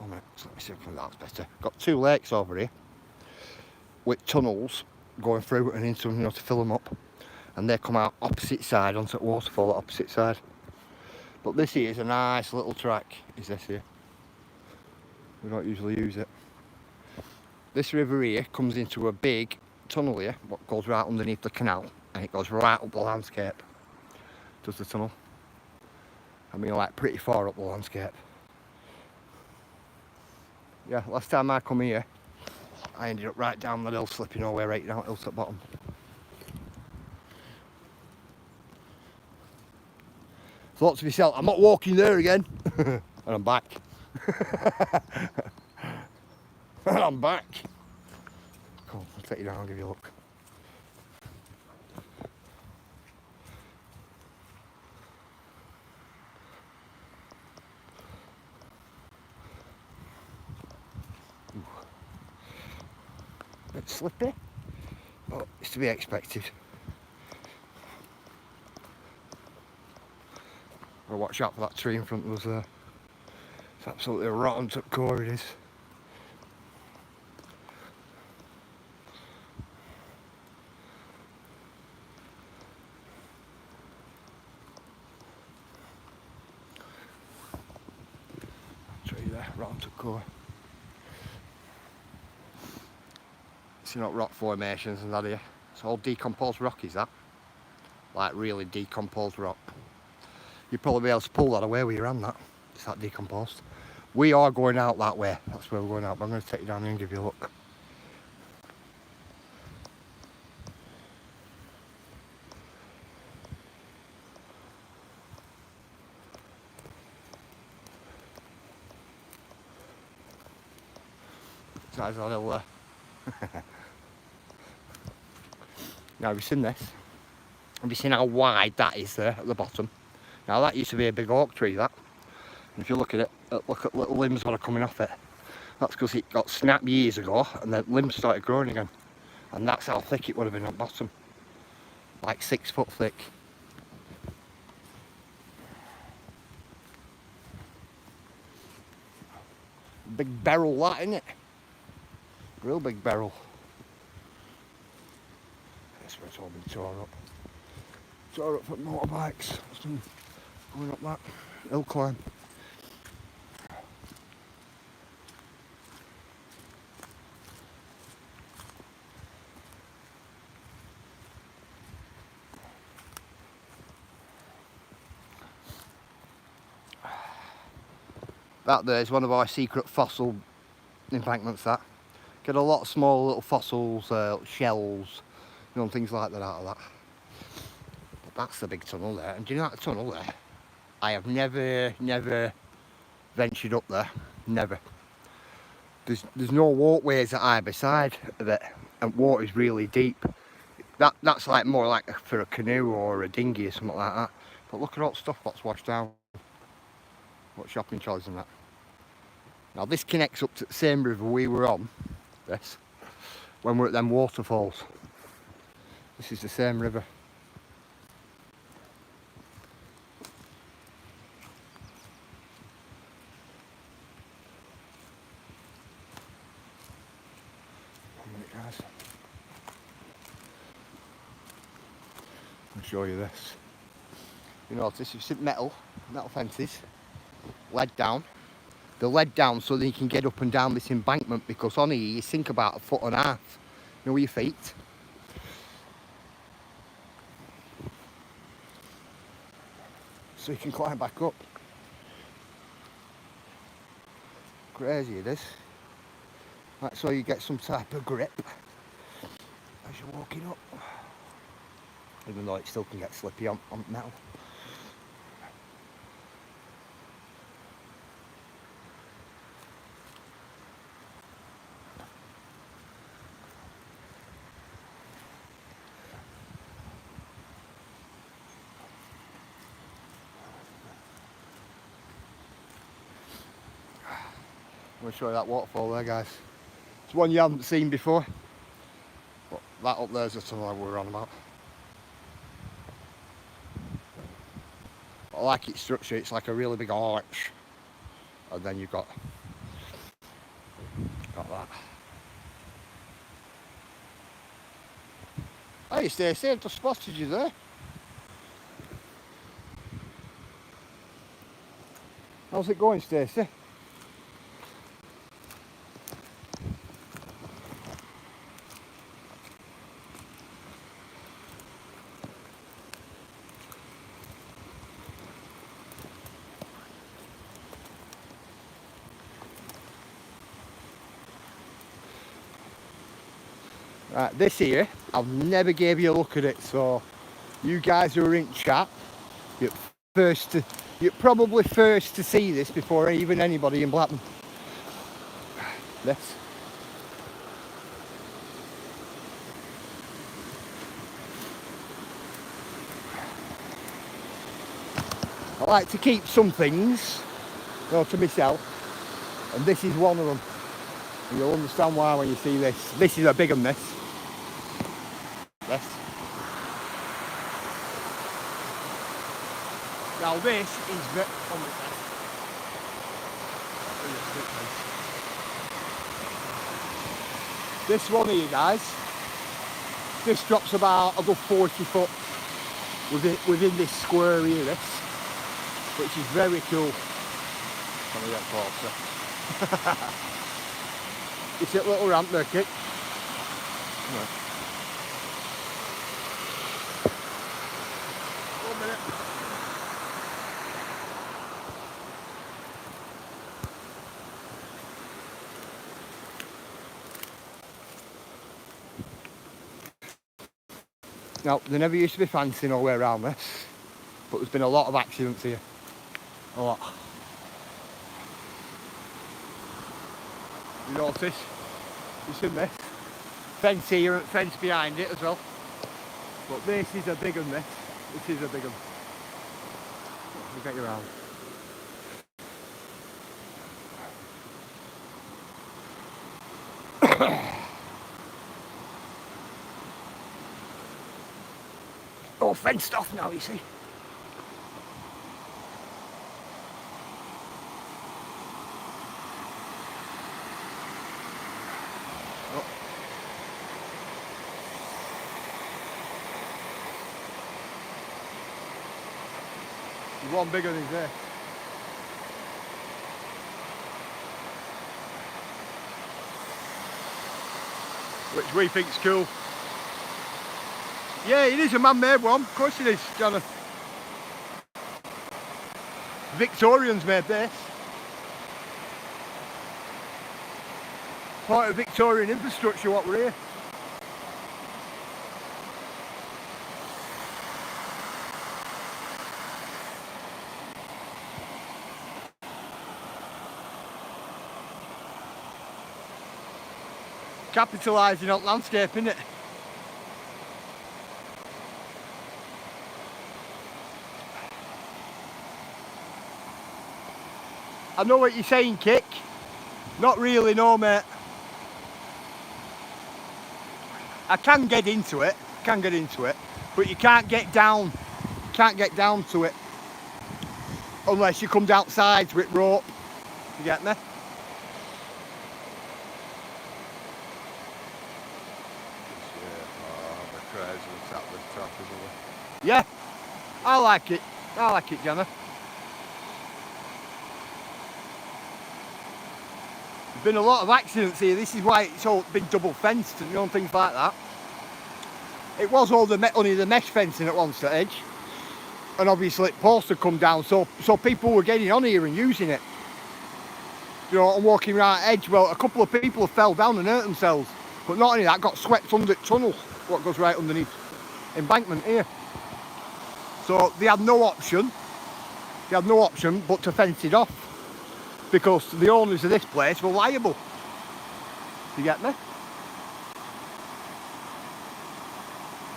Oh minute, let me see if that's better. Got two lakes over here with tunnels going through and into them, you know, to fill them up. And they come out opposite side onto the waterfall at opposite side. But this here is a nice little track, is this here. We don't usually use it. This river here comes into a big tunnel here, what goes right underneath the canal, and it goes right up the landscape. Does the tunnel. I mean, like pretty far up the landscape. Yeah, last time I come here, I ended up right down the hill, slipping all the way right down hill to the bottom. Thought to myself, I'm not walking there again. And I'm back. And I'm back. Cool, I'll take you down, I'll give you a look. Bit slippy, but it's to be expected. Well, watch out for that tree in front of us there. It's absolutely rotten to the core, it is. Tree there, rotten to the core. You know, rock formations and that here. It's all decomposed rock, is that? Like really decomposed rock. You'd probably be able to pull that away with your hand, that. It's that decomposed. We are going out that way. That's where we're going out, but I'm going to take you down here and give you a look. Nice little there. Now, have you seen this? Have you seen how wide that is there at the bottom? Now, that used to be a big oak tree, that. And if you look at it, look at little limbs that are coming off it. That's because it got snapped years ago and the limbs started growing again. And that's how thick it would have been at the bottom. Like 6 foot thick. Big barrel that, isn't it? Real big barrel. That's where it's all been torn up. Tore up for motorbikes. Going up that hill climb. That there is one of our secret fossil embankments. That get a lot of small little fossils, shells, you know, and things like that out of that. But that's the big tunnel there. And do you know that tunnel there? I have never ventured up there. Never. There's no walkways at either side of it, and water's really deep. That's like more like for a canoe or a dinghy or something like that. But look at all the stuff that's washed down. What shopping trolleys and that. Now this connects up to the same river we were on, this, when we're at them waterfalls. This is the same river. One minute, guys. I'll show you this. You notice, you've seen metal fences, led down. They're led down so that you can get up and down this embankment, because on here you sink about 1.5 feet, you know, with your feet. So you can climb back up. Crazy it is. That's so you get some type of grip as you're walking up. Even though it still can get slippy on metal. I'm going to show you that waterfall there, guys. It's one you haven't seen before. But that up there's the tunnel we were on about. I like its structure, it's like a really big arch. And then you've got that. Hey Stacey, I've just spotted you there. How's it going, Stacey? Right, this here, I've never gave you a look at it, so you guys who are in chat, you're probably first to see this before even anybody in Blackburn. This. I like to keep some things, you know, to myself, and this is one of them. And you'll understand why when you see this. This is a big one, this. Now this is this one here, guys. This drops about a good 40 foot within this square here, this, which is very cool. Let me get closer. It's a little ramp there, kid. Now, there never used to be fencing all the way around this, but there's been a lot of accidents here. A lot. You notice? You seen this? Fence here and fence behind it as well. But this is a big one, this. This is a big one. We'll get you around. All fenced off now, you see. There's one bigger than this. Which we think's cool. Yeah, it is a man-made one. Of course it is, Johnny. Victorians made this. Part of Victorian infrastructure, what we're here. Capitalising on landscape, innit? I know what you're saying, Kick. Not really, no, mate. I can get into it, but you can't get down. Can't get down to it unless you come down sides with rope. You get me? Yeah, I like it. I like it, Jenna. There's been a lot of accidents here. This is why it's all been double fenced and things like that. It was all only the mesh fencing at one stage, and obviously posts had come down, so people were getting on here and using it. You know, and walking around the edge. Well, a couple of people fell down and hurt themselves, but not only that, got swept under the tunnel, what goes right underneath embankment here. So they had no option. But to fence it off, because the owners of this place were liable. You get me?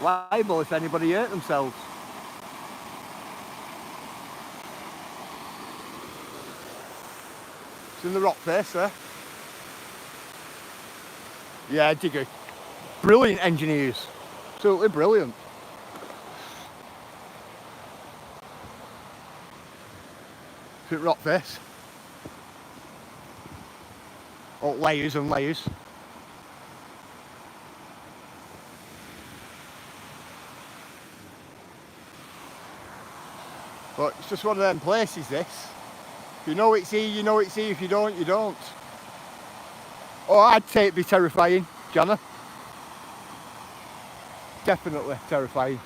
Liable if anybody hurt themselves. It's in the rock face there. Yeah, digger. Brilliant engineers. Absolutely brilliant. It's in rock face. Oh, layers and layers. But it's just one of them places, this. If you know it's here, you know it's here. If you don't, you don't. Oh, I'd say it'd be terrifying, Jana. Definitely terrifying.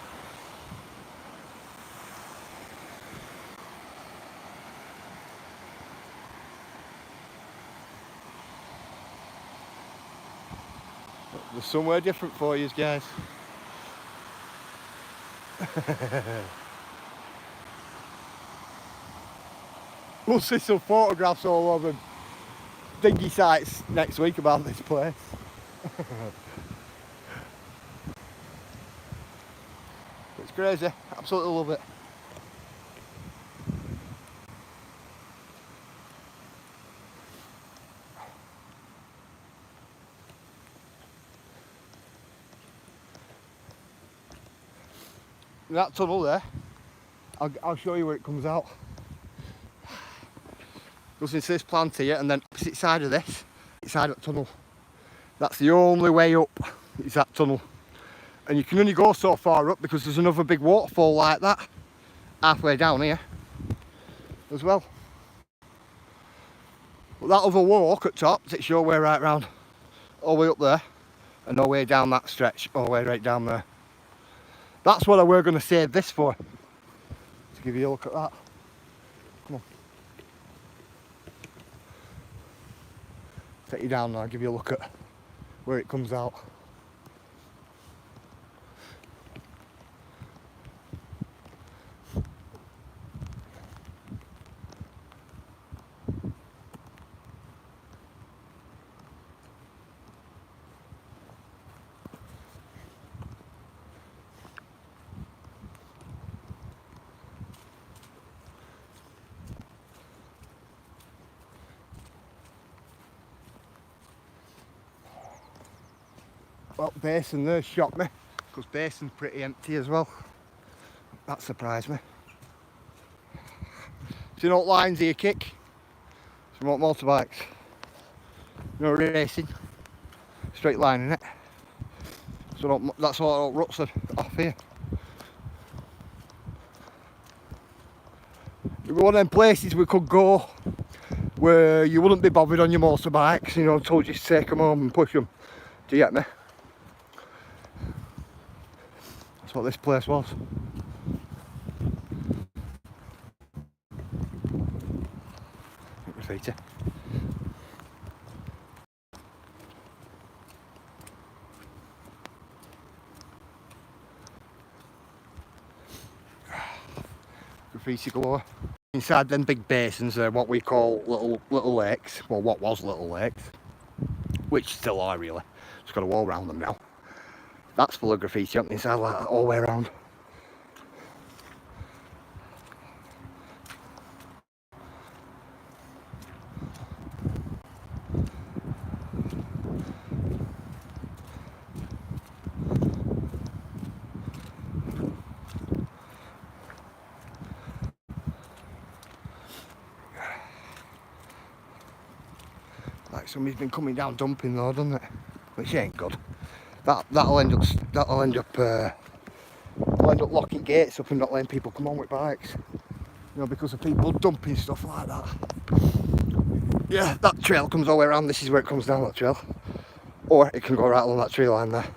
There's somewhere different for you guys. We'll see some photographs all over dinghy sites next week about this place. It's crazy, absolutely love it. That tunnel there, I'll show you where it comes out. Goes into this plant here, and then opposite side of this, side of that tunnel. That's the only way up, is that tunnel. And you can only go so far up because there's another big waterfall like that halfway down here as well. But that other walk at top takes your way right round, all the way up there, and all the way down that stretch, all the way right down there. That's what I were going to save this for, to give you a look at that. Come on. Take you down now, give you a look at where it comes out. Well, basin there shocked me, because basin's pretty empty as well. That surprised me. So you know what lines here, Kick? Some motorbikes. You know, racing. Straight line, innit? So that's all ruts are off here. It'd be one of them places we could go where you wouldn't be bothered on your motorbikes, you know, told you to take them home and push them. Do you get me? That's what this place was. Graffiti. Graffiti galore. Inside them big basins are what we call little lakes, well what was little lakes, which still are really. Just got a wall around them now. That's full of graffiti up inside like that all the way around. Like somebody's been coming down dumping though, doesn't it? Which ain't good. That'll end up locking gates up and not letting people come on with bikes. You know, because of people dumping stuff like that. Yeah, that trail comes all the way around. This is where it comes down, that trail. Or it can go right along that tree line there.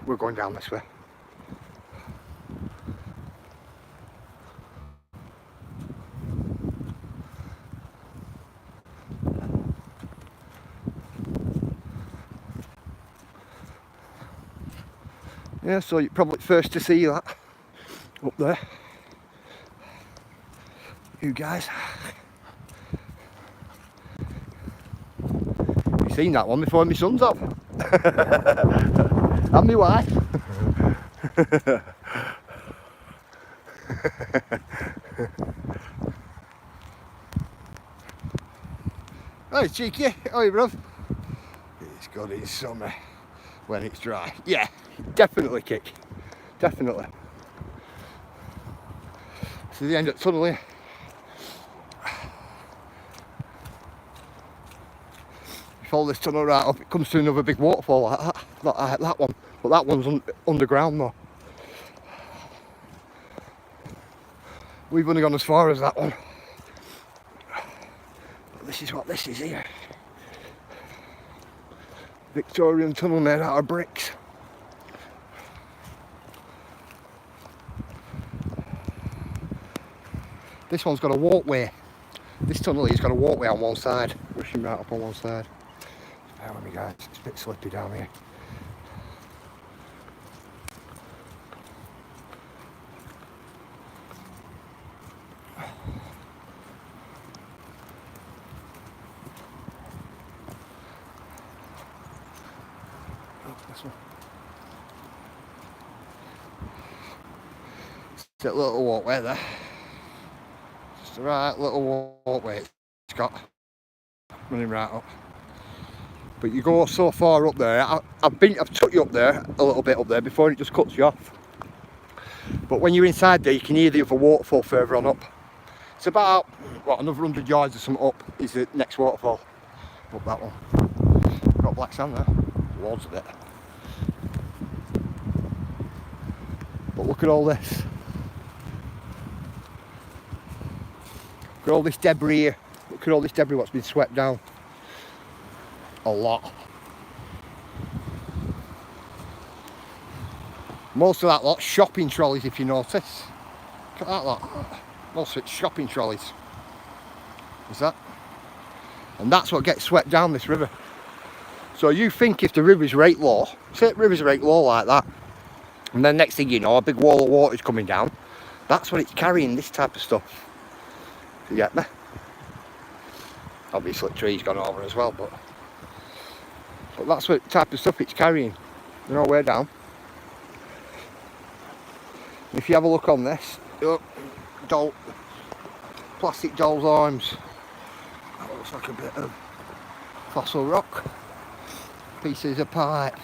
We're going down this way. Yeah, so you're probably first to see that up there. You guys. You've seen that one before my son's up. And my wife. Oh, cheeky. Oh, you bruv. It's good in summer when it's dry. Yeah, definitely kick. Definitely. So the end of the tunnel here. Follow this tunnel right up, it comes to another big waterfall like that, not like that one, but that one's underground though. We've only gone as far as that one. But this is what this is here. Victorian tunnel made out of bricks. This one's got a walkway. This tunnel here's got a walkway on one side, rushing right up on one side. Bear with me guys, it's a bit slippy down here. Oh, this one. It's that little walkway there. Just the right little walkway it's got, running right up. But you go so far up there, I've took you up there, a little bit up there before, it just cuts you off. But when you're inside there, you can hear the other waterfall further on up. It's about, what, another 100 yards or something up is the next waterfall. Up that one. Got black sand there, loads of it. But look at all this. Look at all this debris here. Look at all this debris what's been swept down. A lot. Most of that lot shopping trolleys if you notice. Look at that lot. Most of it's shopping trolleys. Is that? And that's what gets swept down this river. So you think if the river's right low, say the river's right low like that, and then next thing you know a big wall of water is coming down, that's what it's carrying, this type of stuff. You get me? Obviously trees gone over as well, but that's what type of stuff it's carrying. You know, way down. If you have a look on this, look, plastic doll's arms. That looks like a bit of fossil rock. Pieces of pipe,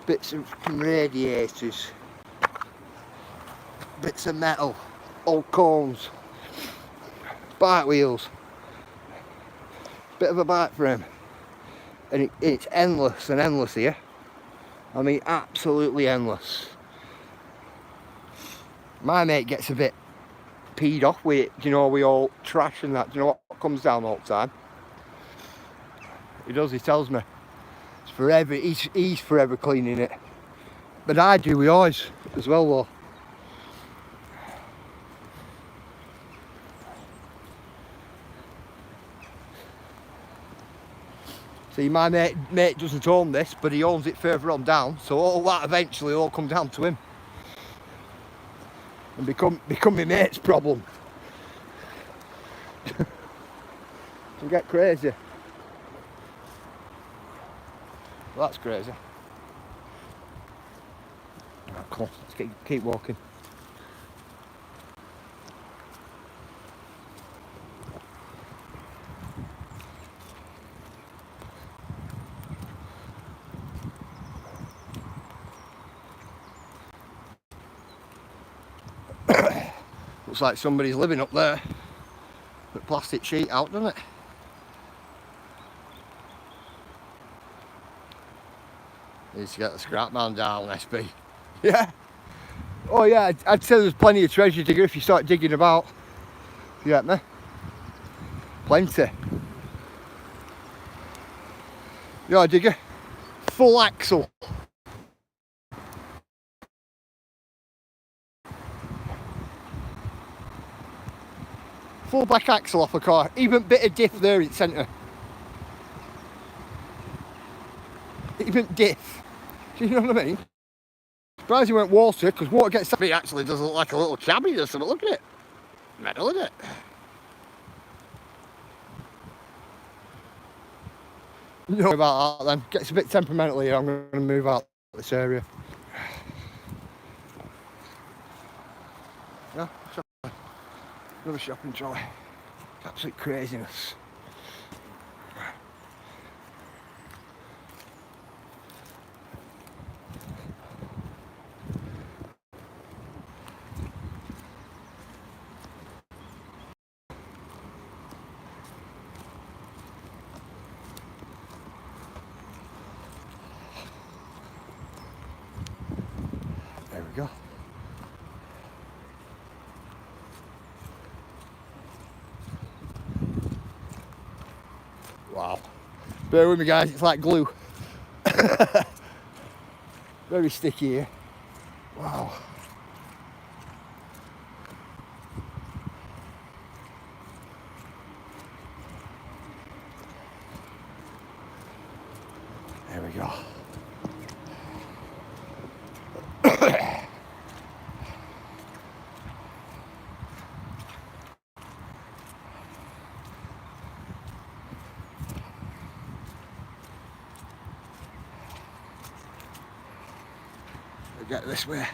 bits of radiators, bits of metal, old cones, bike wheels, bit of a bike frame. And it's endless and endless here. I mean, absolutely endless. My mate gets a bit peed off with it, you know, with all trash and that. Do you know what comes down all the time? He does, he tells me. It's forever, he's forever cleaning it. But I do with yours as well though. See, my mate doesn't own this, but he owns it further on down, so all that eventually all come down to him. And become my mate's problem. Can get crazy. Well, that's crazy. Oh, come on, let's keep walking. Looks like somebody's living up there. Put plastic sheet out, doesn't it? Needs to get the scrap man down, SB. Yeah. Oh yeah, I'd say there's plenty of treasure digger if you start digging about. You get me? Plenty. Yeah, digger. Full axle. Full back axle off a car. Even bit of diff there in centre. Even diff. Do you know what I mean? Surprised he went water, because water gets... It actually does look like a little cabby, doesn't it? Look at it. Metal, isn't it? You know about that then. Gets a bit temperamental here. I'm going to move out this area. Yeah, another shopping trolley. Absolute craziness. There we go. Wow. Bear with me guys, it's like glue. Very sticky here. Wow. There we go. Get this way.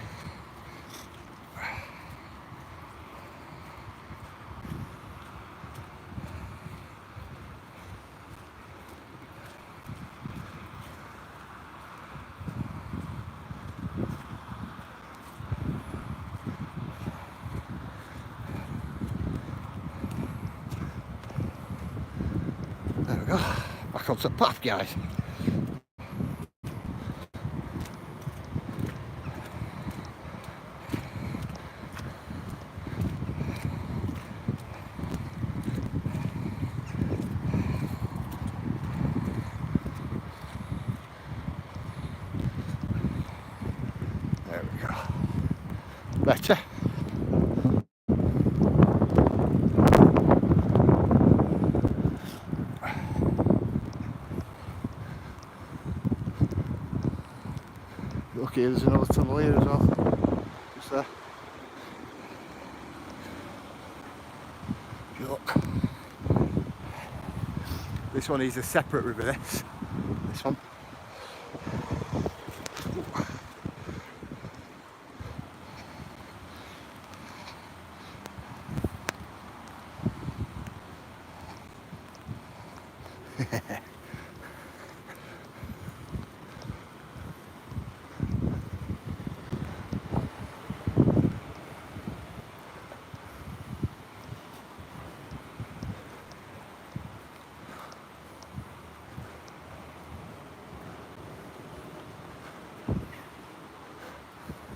There we go. Back onto the path, guys. There we go. Better. Look here, there's another tunnel here as well. Just there. Look. This one is a separate river, this one.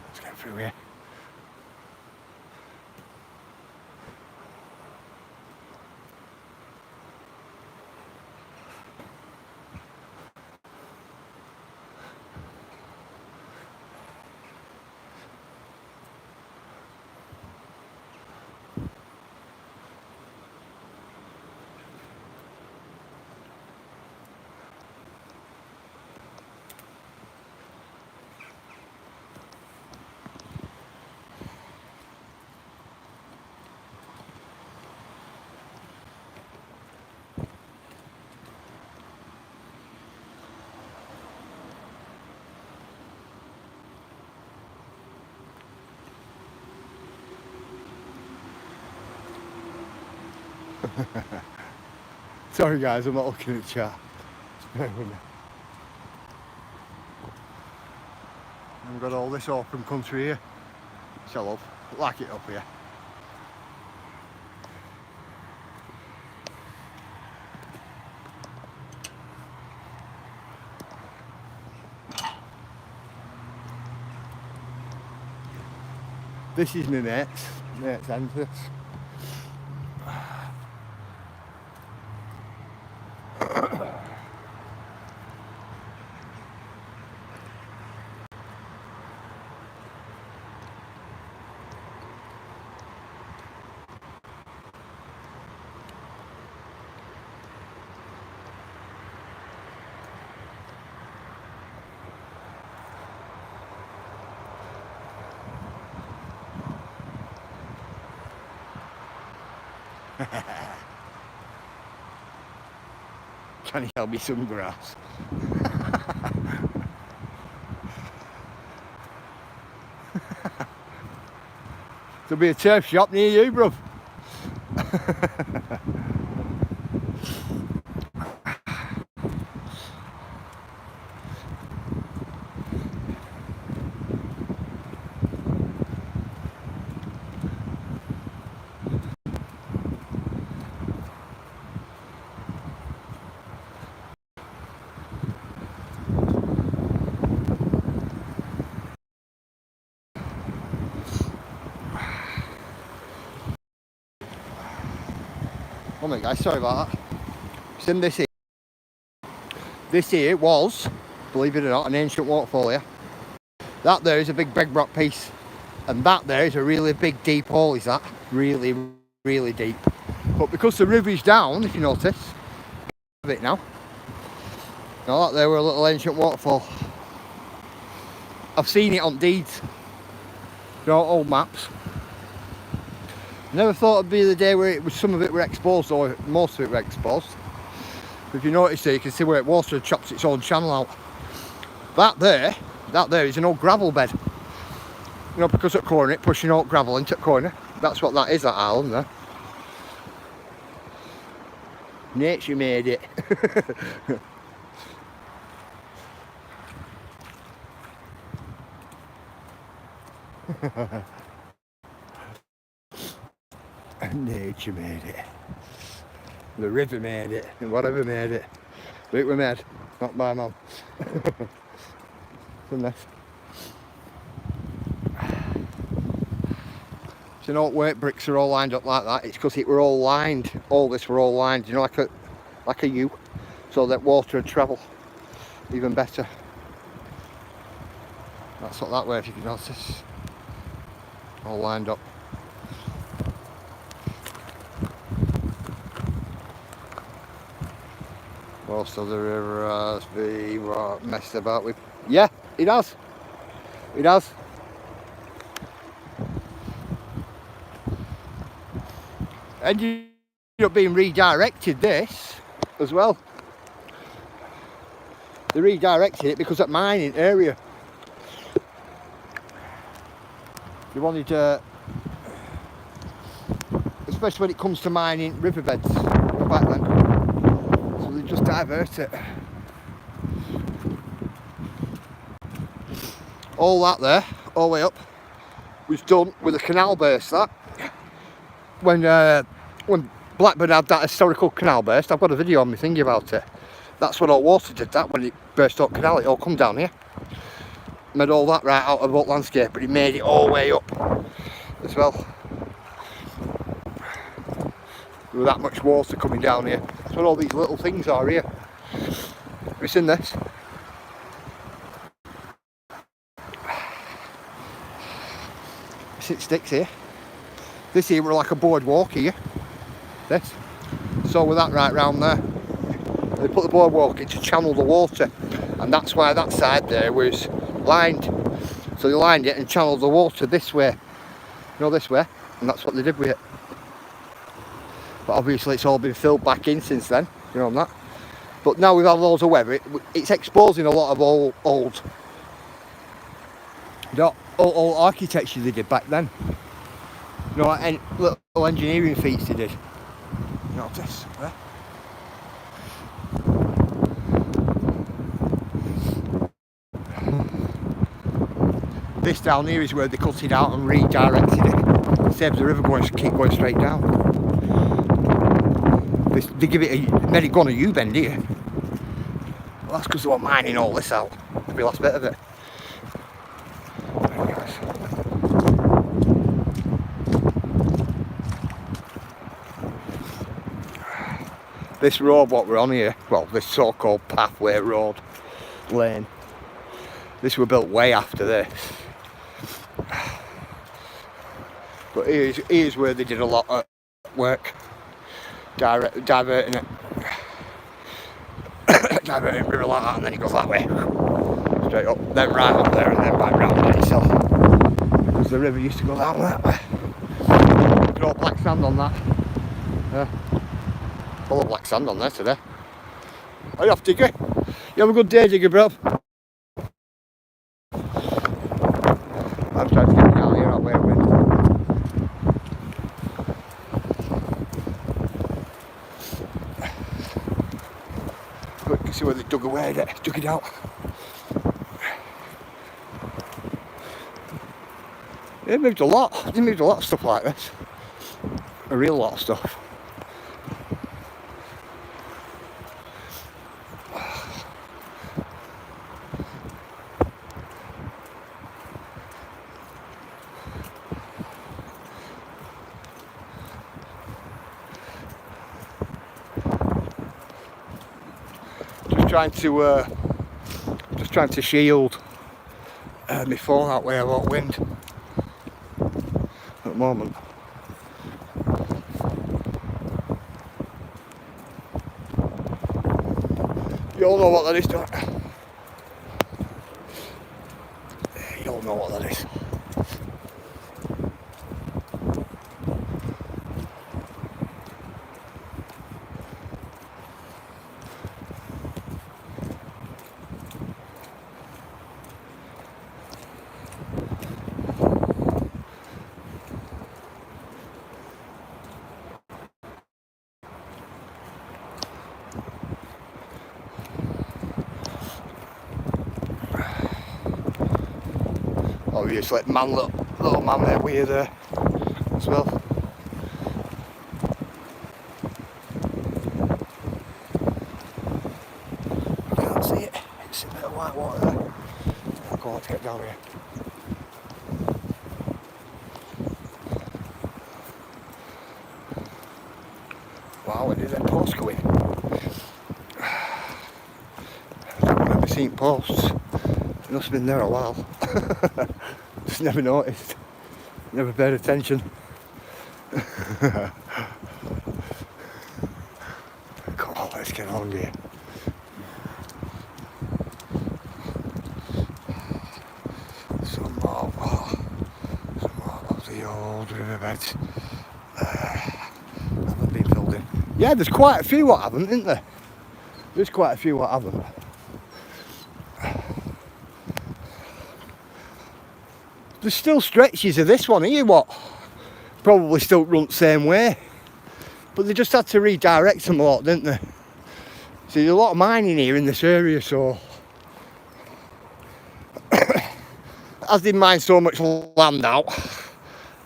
Let's get through here. Sorry guys, I'm not looking at the chart. Bear with me. And we've got all this open country here, which I love. I like it up here. This is my mate's entrance. Can you help me some grass? There'll be a turf shop near you, bruv. Oh my guys, sorry about that. Seen this here. This here was, believe it or not, an ancient waterfall here. That there is a big bedrock piece. And that there is a really big deep hole, is that? Really, really deep. But because the river is down, if you notice, a bit now. Now that there were a little ancient waterfall. I've seen it on deeds. You know, old maps. Never thought it'd be the day where it was, some of it were exposed, or most of it were exposed. If you notice there, you can see where it water chops its own channel out. That there is an old gravel bed. You know, because at corner it pushing out gravel into the corner. That's what that is, that island there. Nature made it. Nature made it. The river made it, and whatever made it. But it was made, not by man. Isn't this? So you know what work bricks are all lined up like that? It's because it were all lined. All this were all lined, you know, like a U, so that water would travel even better. That's what that way, if you can notice. All lined up. Most of the river has been messed about with. Yeah, it has. It has. Ended up being redirected, this as well. They redirected it because that mining area, they wanted to, especially when it comes to mining riverbeds back then, so they just divert it. All that there, all the way up, was done with a canal burst. That when Blackburn had that historical canal burst, I've got a video on my thingy about it. That's when all water did that, when it burst up canal, it all come down here. Made all that right out of the landscape, but it made it all the way up as well. There was that much water coming down here. That's what all these little things are here. Have you seen this? It sticks here. This here were like a boardwalk here. This. So with that right round there, they put the boardwalk in to channel the water, and that's why that side there was lined. So they lined it and channeled the water this way. You know, this way, and that's what they did with it. But obviously it's all been filled back in since then, you know that. But now we've had loads of weather, it's exposing a lot of old architecture they did back then. You know, and little engineering feats they did. Notice there. This down here is where they cut it out and redirected it. Saves the river going to keep going straight down. They give it a, made it go on a U-bend here. Well, that's because they were mining all this out. Every last bit of it. This road what we're on here, well, this so-called pathway road, lane, this were built way after this. But here's where they did a lot of work, diverting it. Diverting the river like that, and then it goes that way. Straight up, then right up there, and then back round by itself. Because the river used to go down that way. Look at all black sand on that. Full of black sand on there today. Are you off, Digger? You have a good day, Digger, bro. I'm trying to get me out here that way of wind. But you can see where they dug away, dug it out. They moved a lot. They moved a lot of stuff like this. A real lot of stuff. Just trying to shield my phone that way a lot of wind at the moment. You all know what that is, don't you? You all know what that is. Obviously, little man there with you there as well. I can't see it. It's a bit of white water there. I'll go on to get down here. Wow, where did that post go in? I don't remember seeing posts. It must have been there a while. Just never noticed. Never paid attention. Come on, let's get on here. Some more of the old riverbeds. Haven't been filled in. Yeah, there's quite a few what haven't, isn't there? There's quite a few what haven't. There's still stretches of this one here what probably still run the same way, but they just had to redirect them a lot, didn't they? So there's a lot of mining here in this area, so as they mine so much land out,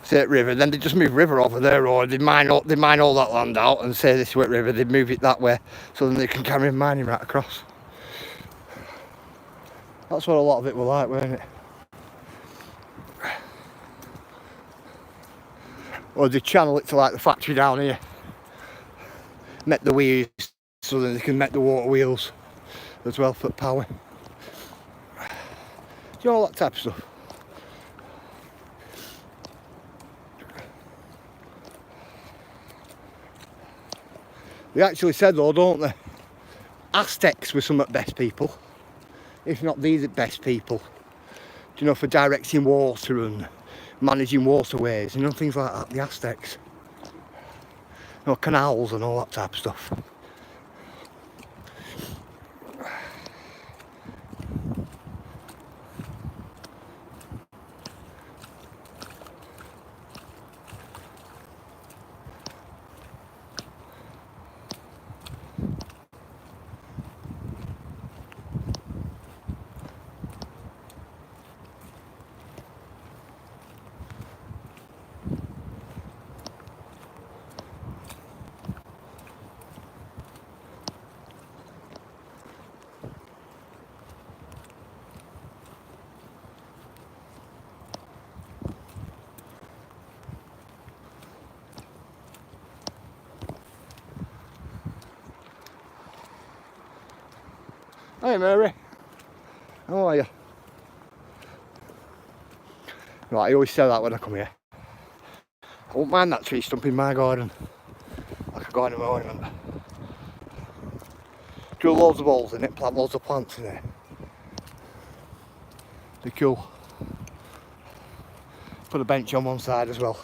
say river, then they just move river over there, or they mine all that land out and say this wet river, they move it that way, so then they can carry mining right across. That's what a lot of it were like, weren't it? Or they channel it to like the factory down here, make the wheels so that they can make the water wheels as well for power. You know, all that type of stuff. They actually said though, don't they, Aztecs were some of the best people, if not the best people, you know, for directing water and managing waterways, you know, things like that, the Aztecs. You know, canals and all that type of stuff. Hi Mary, how are you? Right, I always say that when I come here. I won't mind that tree stump in my garden, like a garden ornament. Drill loads of holes in it, plant loads of plants in it. They're cool. Put a bench on one side as well.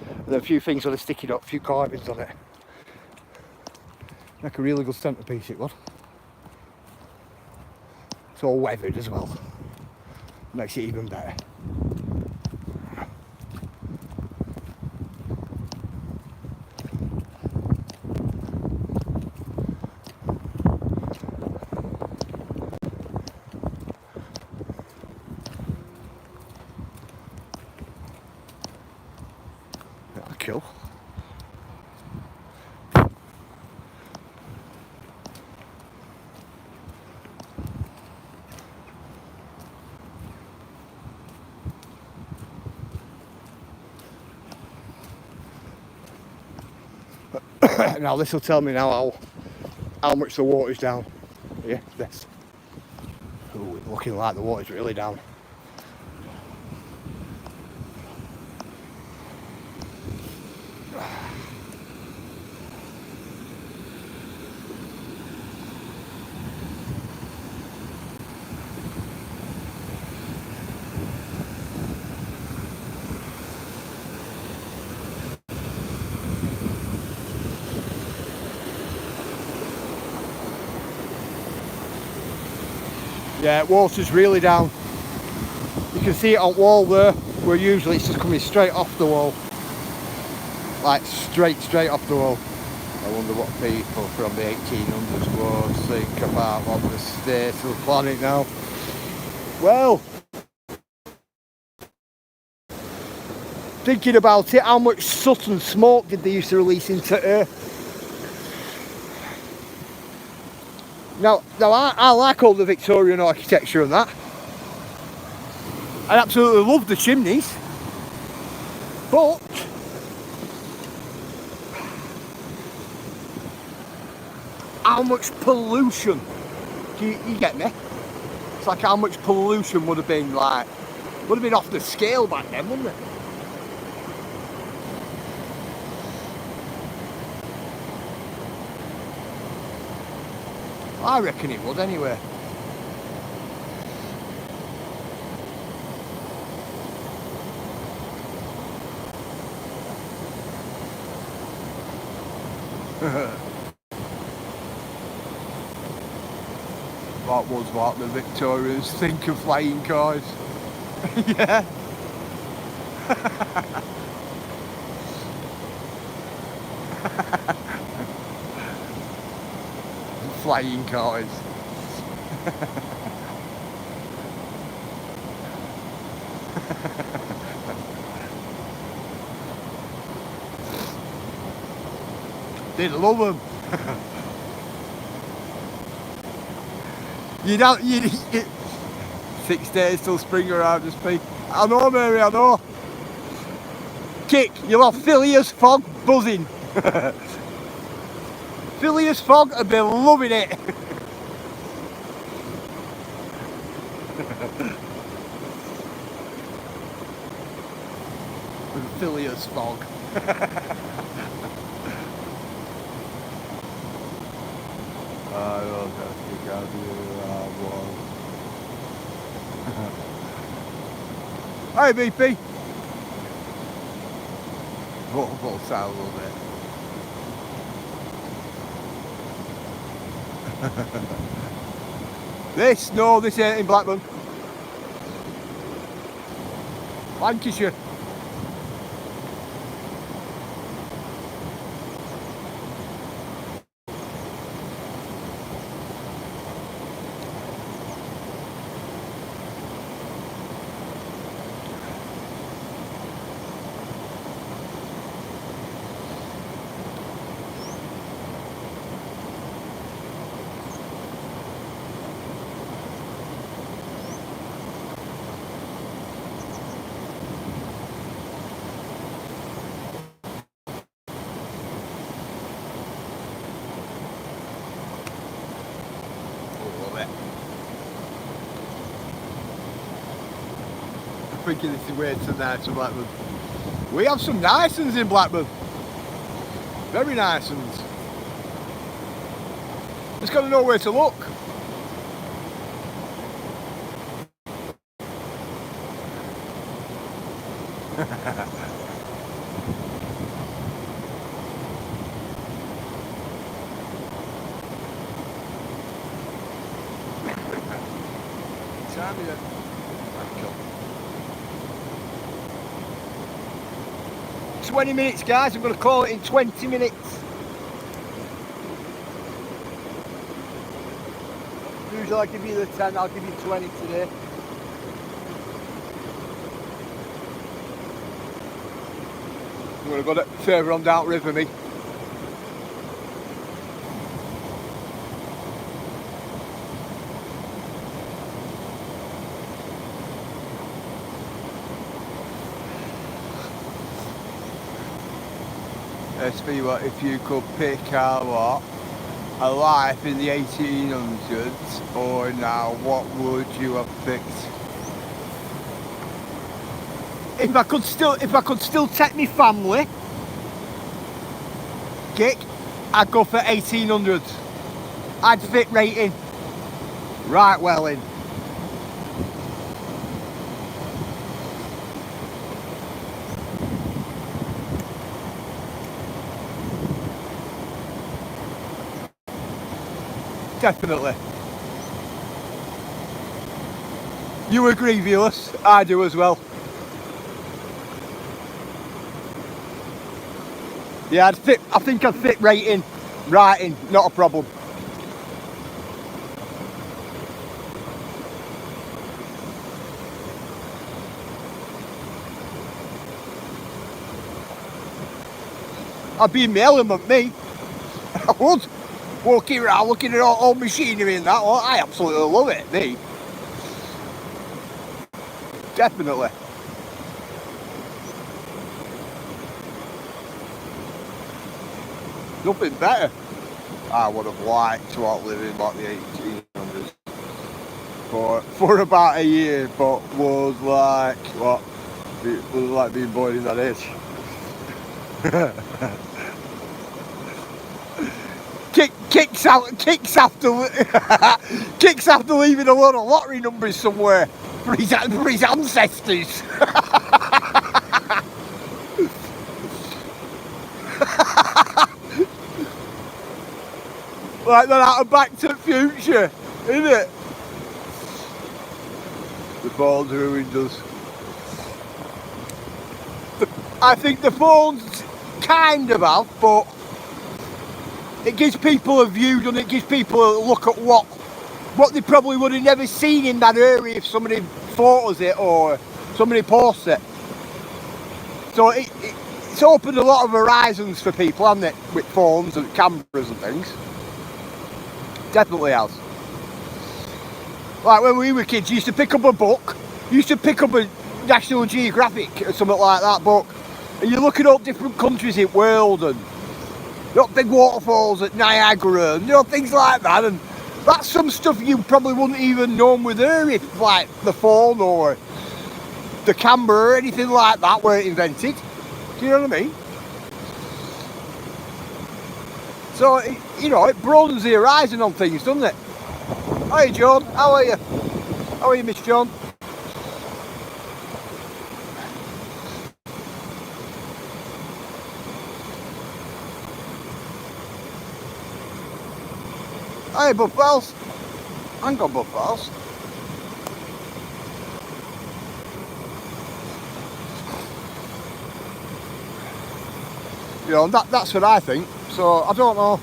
And then a few things on a sticky note, a few carvings on it. Like a really good centrepiece it would. It's all weathered as well. Makes it even better. Cool. Now this will tell me now how much the water's down. Yeah, this. Ooh, it's looking like the water's really down. Yeah, water's really down. You can see it on wall there, where usually it's just coming straight off the wall. Like straight off the wall. I wonder what people from the 1800s would think about what the state of the planet now. Well, thinking about it, how much soot and smoke did they used to release into Earth? Now I like all the Victorian architecture and that. I absolutely love the chimneys. But how much pollution? Do you get me? It's like how much pollution would have been off the scale back then, wouldn't it? I reckon it would anyway. That was what the Victorians think of flying cars. Yeah. Flying cars. They love them. You 6 days till spring around this peak. I know, Mary, I know. Kick, you'll have Phileas Fogg buzzing. Phileas Fogg would be loving it. Phileas Fogg. I don't think I'll do Hi BP. We'll sound a little bit. This ain't in Blackburn. Lancashire. thinking this is way too nice to Blackburn. We have some nice ones in Blackburn. Very nice ones. Just got to know where to look. Time is it? 20 minutes, guys. I'm going to call it in 20 minutes. Usually I give you the 10, I'll give you 20 today. I'm going to go further on down river me. Let's see what, if you could pick out a life in the 1800s or now, what would you have picked? If I could still take my family, kick, I'd go for 1800s. I'd fit right in. Right well in. Definitely. You agree, viewers? I do as well. Yeah, I think I'd fit right in. Right in, not a problem. I'd be in my element, me. I would. Walking around looking at all machinery and that. Oh, I absolutely love it, me. Definitely. Nothing better. I would have liked to outlive in like the 1800s for about a year, but was like, what? It was like being born in that age. Kicks after leaving a lot of lottery numbers somewhere for his ancestors. Like that out of Back to the Future, isn't it? The phone's ruined us. I think the phones kind of have, but it gives people a view, and it gives people a look at what they probably would have never seen in that area if somebody photos it or somebody posts it. So it's opened a lot of horizons for people, hasn't it, with phones and cameras and things. Definitely has. Like when we were kids, you used to pick up a book, you used to pick up a National Geographic or something like that book, and you look at all different countries in the world and big waterfalls at Niagara and things like that, and that's some stuff you probably wouldn't even know with her if like the phone or the camera or anything like that weren't invented. Do you know what I mean? So it broadens the horizon on things, doesn't it? Hi John, how are you? How are you, Miss John? Hey, Buffels. Hang on, Buffels. That's what I think. So, I don't know.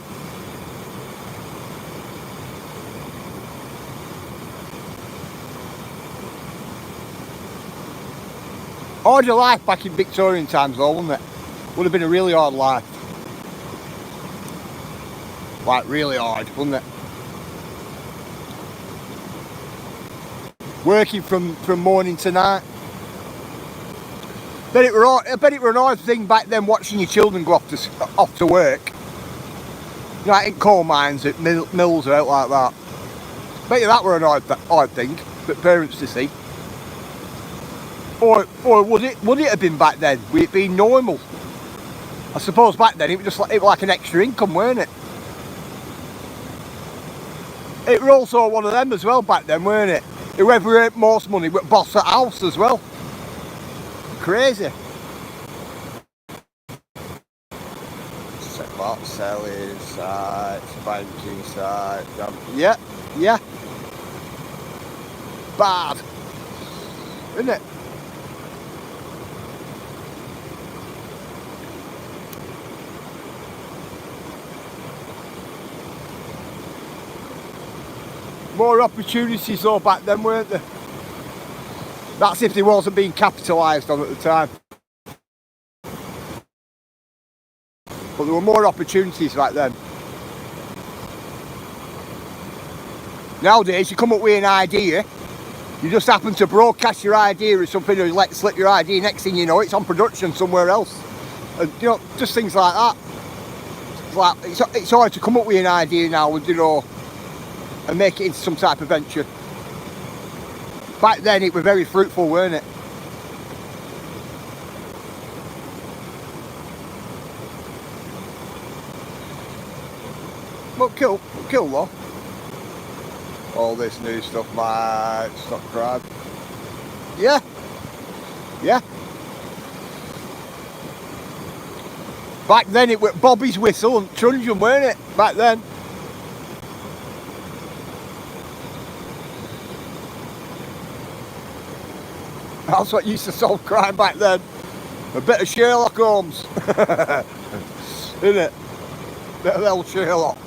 Harder life back in Victorian times, though, wouldn't it? Would have been a really hard life. Like, really hard, wouldn't it? Working from morning to night. I bet it were an odd thing back then watching your children go off to work. Like in coal mines, at mills or out like that. I bet you that were an odd thing for parents to see. Or would it have been back then? Would it be normal? I suppose back then it was just like an extra income, weren't it? It was also one of them as well back then, weren't it? Whoever earned most money was boss at house as well. Crazy. Selling sites, banking sites. Yeah, yeah. Bad, isn't it? More opportunities though back then, weren't there? That's if they wasn't being capitalised on at the time. But there were more opportunities back then. Nowadays, you come up with an idea, you just happen to broadcast your idea or something, or you let slip your idea, next thing you know, it's on production somewhere else. And, you know, just things like that. Like, it's hard to come up with an idea now, you know, and make it into some type of venture. Back then, it was very fruitful, weren't it? But cool though. All this new stuff might stop crime. Yeah. Yeah. Back then it was Bobby's whistle and truncheon, weren't it? Back then. That's what used to solve crime back then. A bit of Sherlock Holmes. Isn't it? Bit of old Sherlock.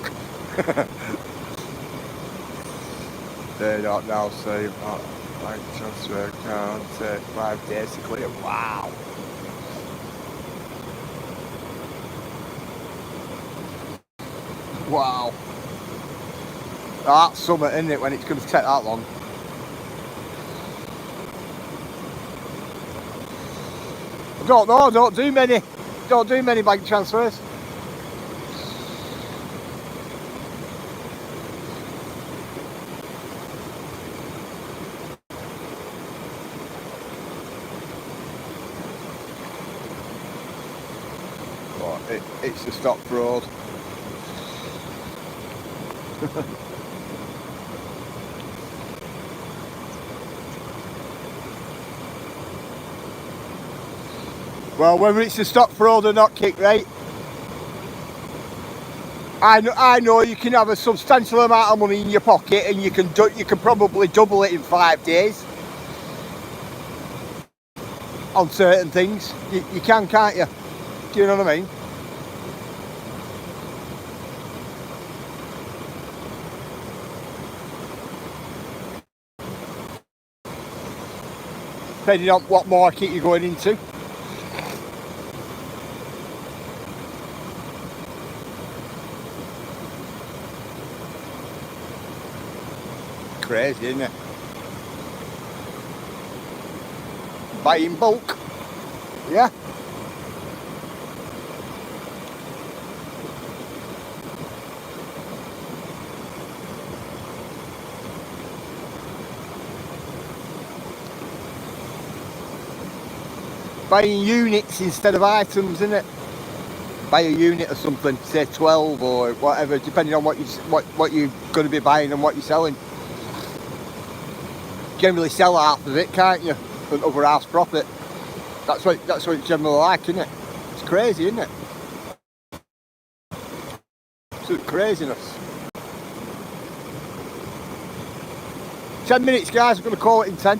They don't now say bank transfer account take 5 days to clear. Wow. Wow. That's something, isn't it, when it's going to take that long? I don't know, don't do many bank transfers. It's to stop fraud. Well, whether it's to stop fraud or not, kick rate, I know you can have a substantial amount of money in your pocket and you can probably double it in 5 days on certain things. You can, can't you? Do you know what I mean? Depending on what market you're going into. Crazy, isn't it? Buy in bulk. Yeah. Buying units instead of items, isn't it? Buy a unit or something, say 12 or whatever, depending on what you're going to be buying and what you're selling. Generally sell half of it, can't you? And other half's profit. That's what it's generally like, isn't it? It's crazy, isn't it? Absolute craziness. 10 minutes, guys. I'm going to call it in 10.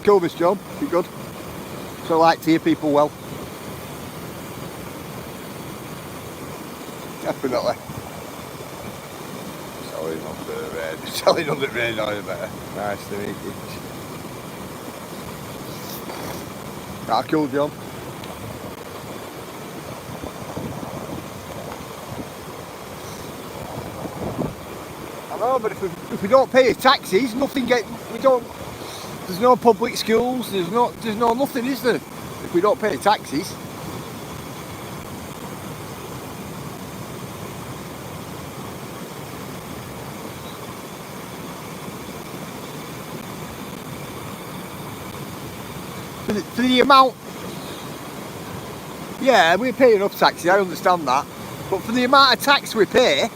Cool, this job. Be good. So I like to hear people well. Definitely. Selling on the red. Selling on the red oil better. Nice to meet you. Cool job. I know, but if we don't pay taxes, there's no public schools, there's no nothing, is there? If we don't pay taxes. For the amount, yeah, we pay enough taxes, I understand that, but for the amount of tax we pay,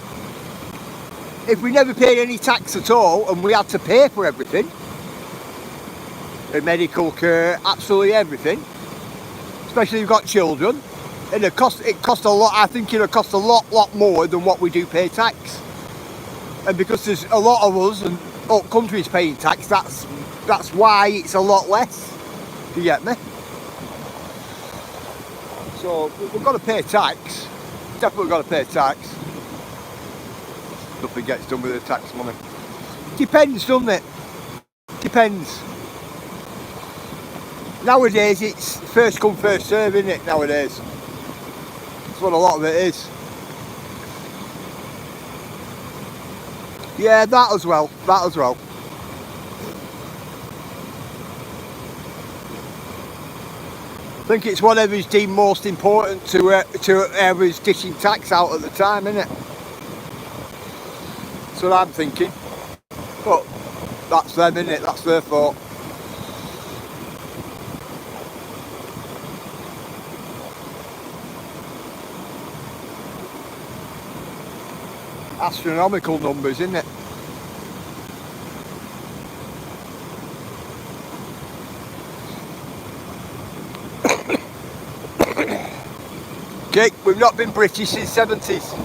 if we never paid any tax at all and we had to pay for everything, the medical care, absolutely everything, especially if you've got children, and it costs a lot. I think it'll cost a lot more than what we do pay tax. And because there's a lot of us and all countries paying tax, that's why it's a lot less. Do you get me? So we've got to pay tax. Definitely got to pay tax. Nothing gets done with the tax money. Depends, doesn't it? Depends. Nowadays it's first come first serve, isn't it? Nowadays, that's what a lot of it is. Yeah, that as well. That as well. I think it's whatever's deemed most important to whoever's dishing tax out at the time, isn't it? That's what I'm thinking. But that's them, isn't it? That's their fault. Astronomical numbers, isn't it? Okay, we've not been British since 70s.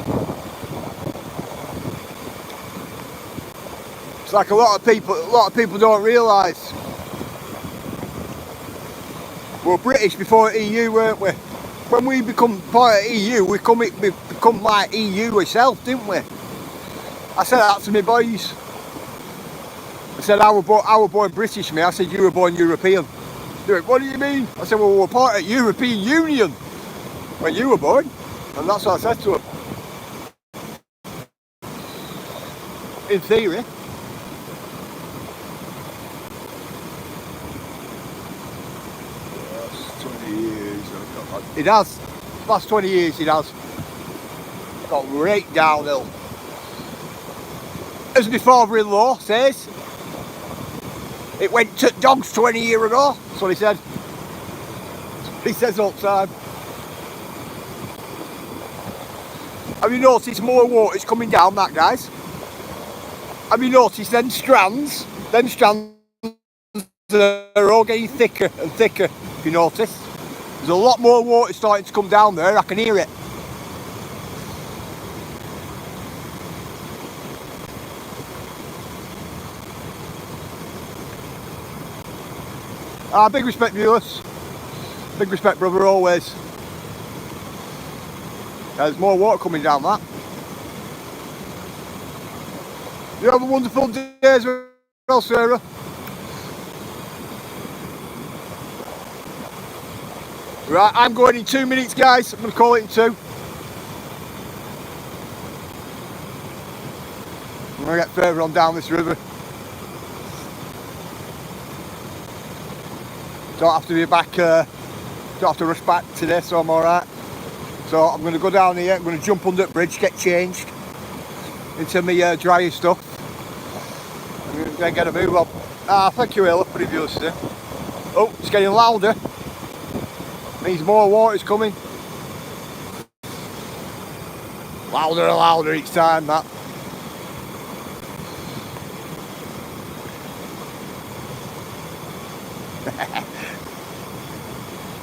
It's like a lot of people don't realise. We were British before EU, weren't we? When we become part of EU, we become like EU ourselves, didn't we? I said that to my boys. I said, I were born British, mate. I said, you were born European. They went, what do you mean? I said, well, we're part of the European Union when you were born. And that's what I said to them. In theory. Yes, 20 years. It has. The last 20 years it has. Got right downhill. As my father-in-law says, it went to dogs 20 years ago. That's what he said. He says all the time. Have you noticed more water's coming down that, guys? Have you noticed them strands are all getting thicker and thicker, if you notice? There's a lot more water starting to come down there, I can hear it. Big respect, viewers. Big respect, brother, always. There's more water coming down that. You have a wonderful day as well, Sarah. Right, I'm going in 2 minutes, guys. I'm going to call it in 2. I'm going to get further on down this river. Don't have to be back, don't have to rush back today, so I'm alright. So I'm going to go down here, I'm going to jump under the bridge, get changed into my dryer stuff, and then get a move on. Thank you, Ella, for the views today. Oh, it's getting louder. Means more water's coming. Louder and louder each time, that.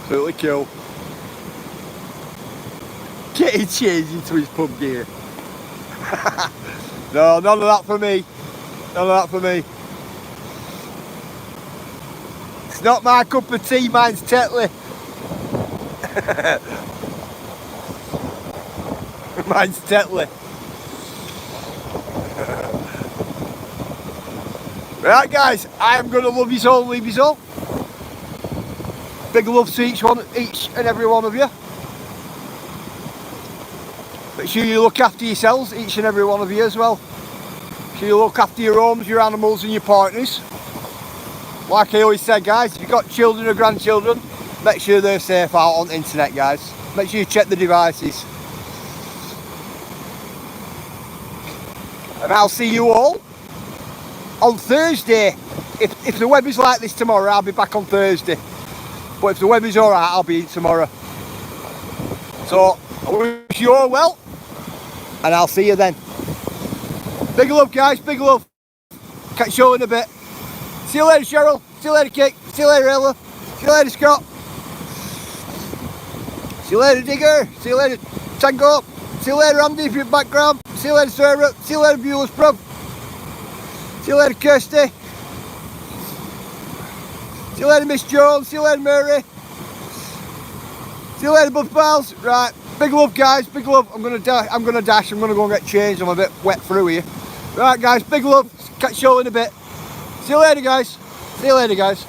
Absolutely cool. Getting changed into his pub gear. No, none of that for me. None of that for me. It's not my cup of tea, mine's Tetley. Mine's Tetley. Right, guys, I am going to love you all, leave you all. Big love to each and every one of you. Make sure you look after yourselves, each and every one of you as well. Make sure you look after your homes, your animals and your partners. Like I always say, guys, if you've got children or grandchildren, make sure they're safe out on the internet, guys. Make sure you check the devices. And I'll see you all on Thursday. If the weather's like this tomorrow, I'll be back on Thursday. But if the weather's alright, I'll be in tomorrow. So, I wish you all well, and I'll see you then. Big love, guys, big love. Catch you all in a bit. See you later, Cheryl. See you later, Kate. See you later, Ella. See you later, Scott. See you later, Digger. See you later, Tango. See you later, Andy, if you're in the background. See you later, Sarah. See you later, Beulah's Prom. See you later, Kirsty. See you later, Miss Jones. See you later, Mary. See you later, Buff Pals. Right, big love, guys. Big love. I'm gonna dash. I'm gonna go and get changed. I'm a bit wet through here. Right, guys. Big love. Catch you all in a bit. See you later, guys. See you later, guys.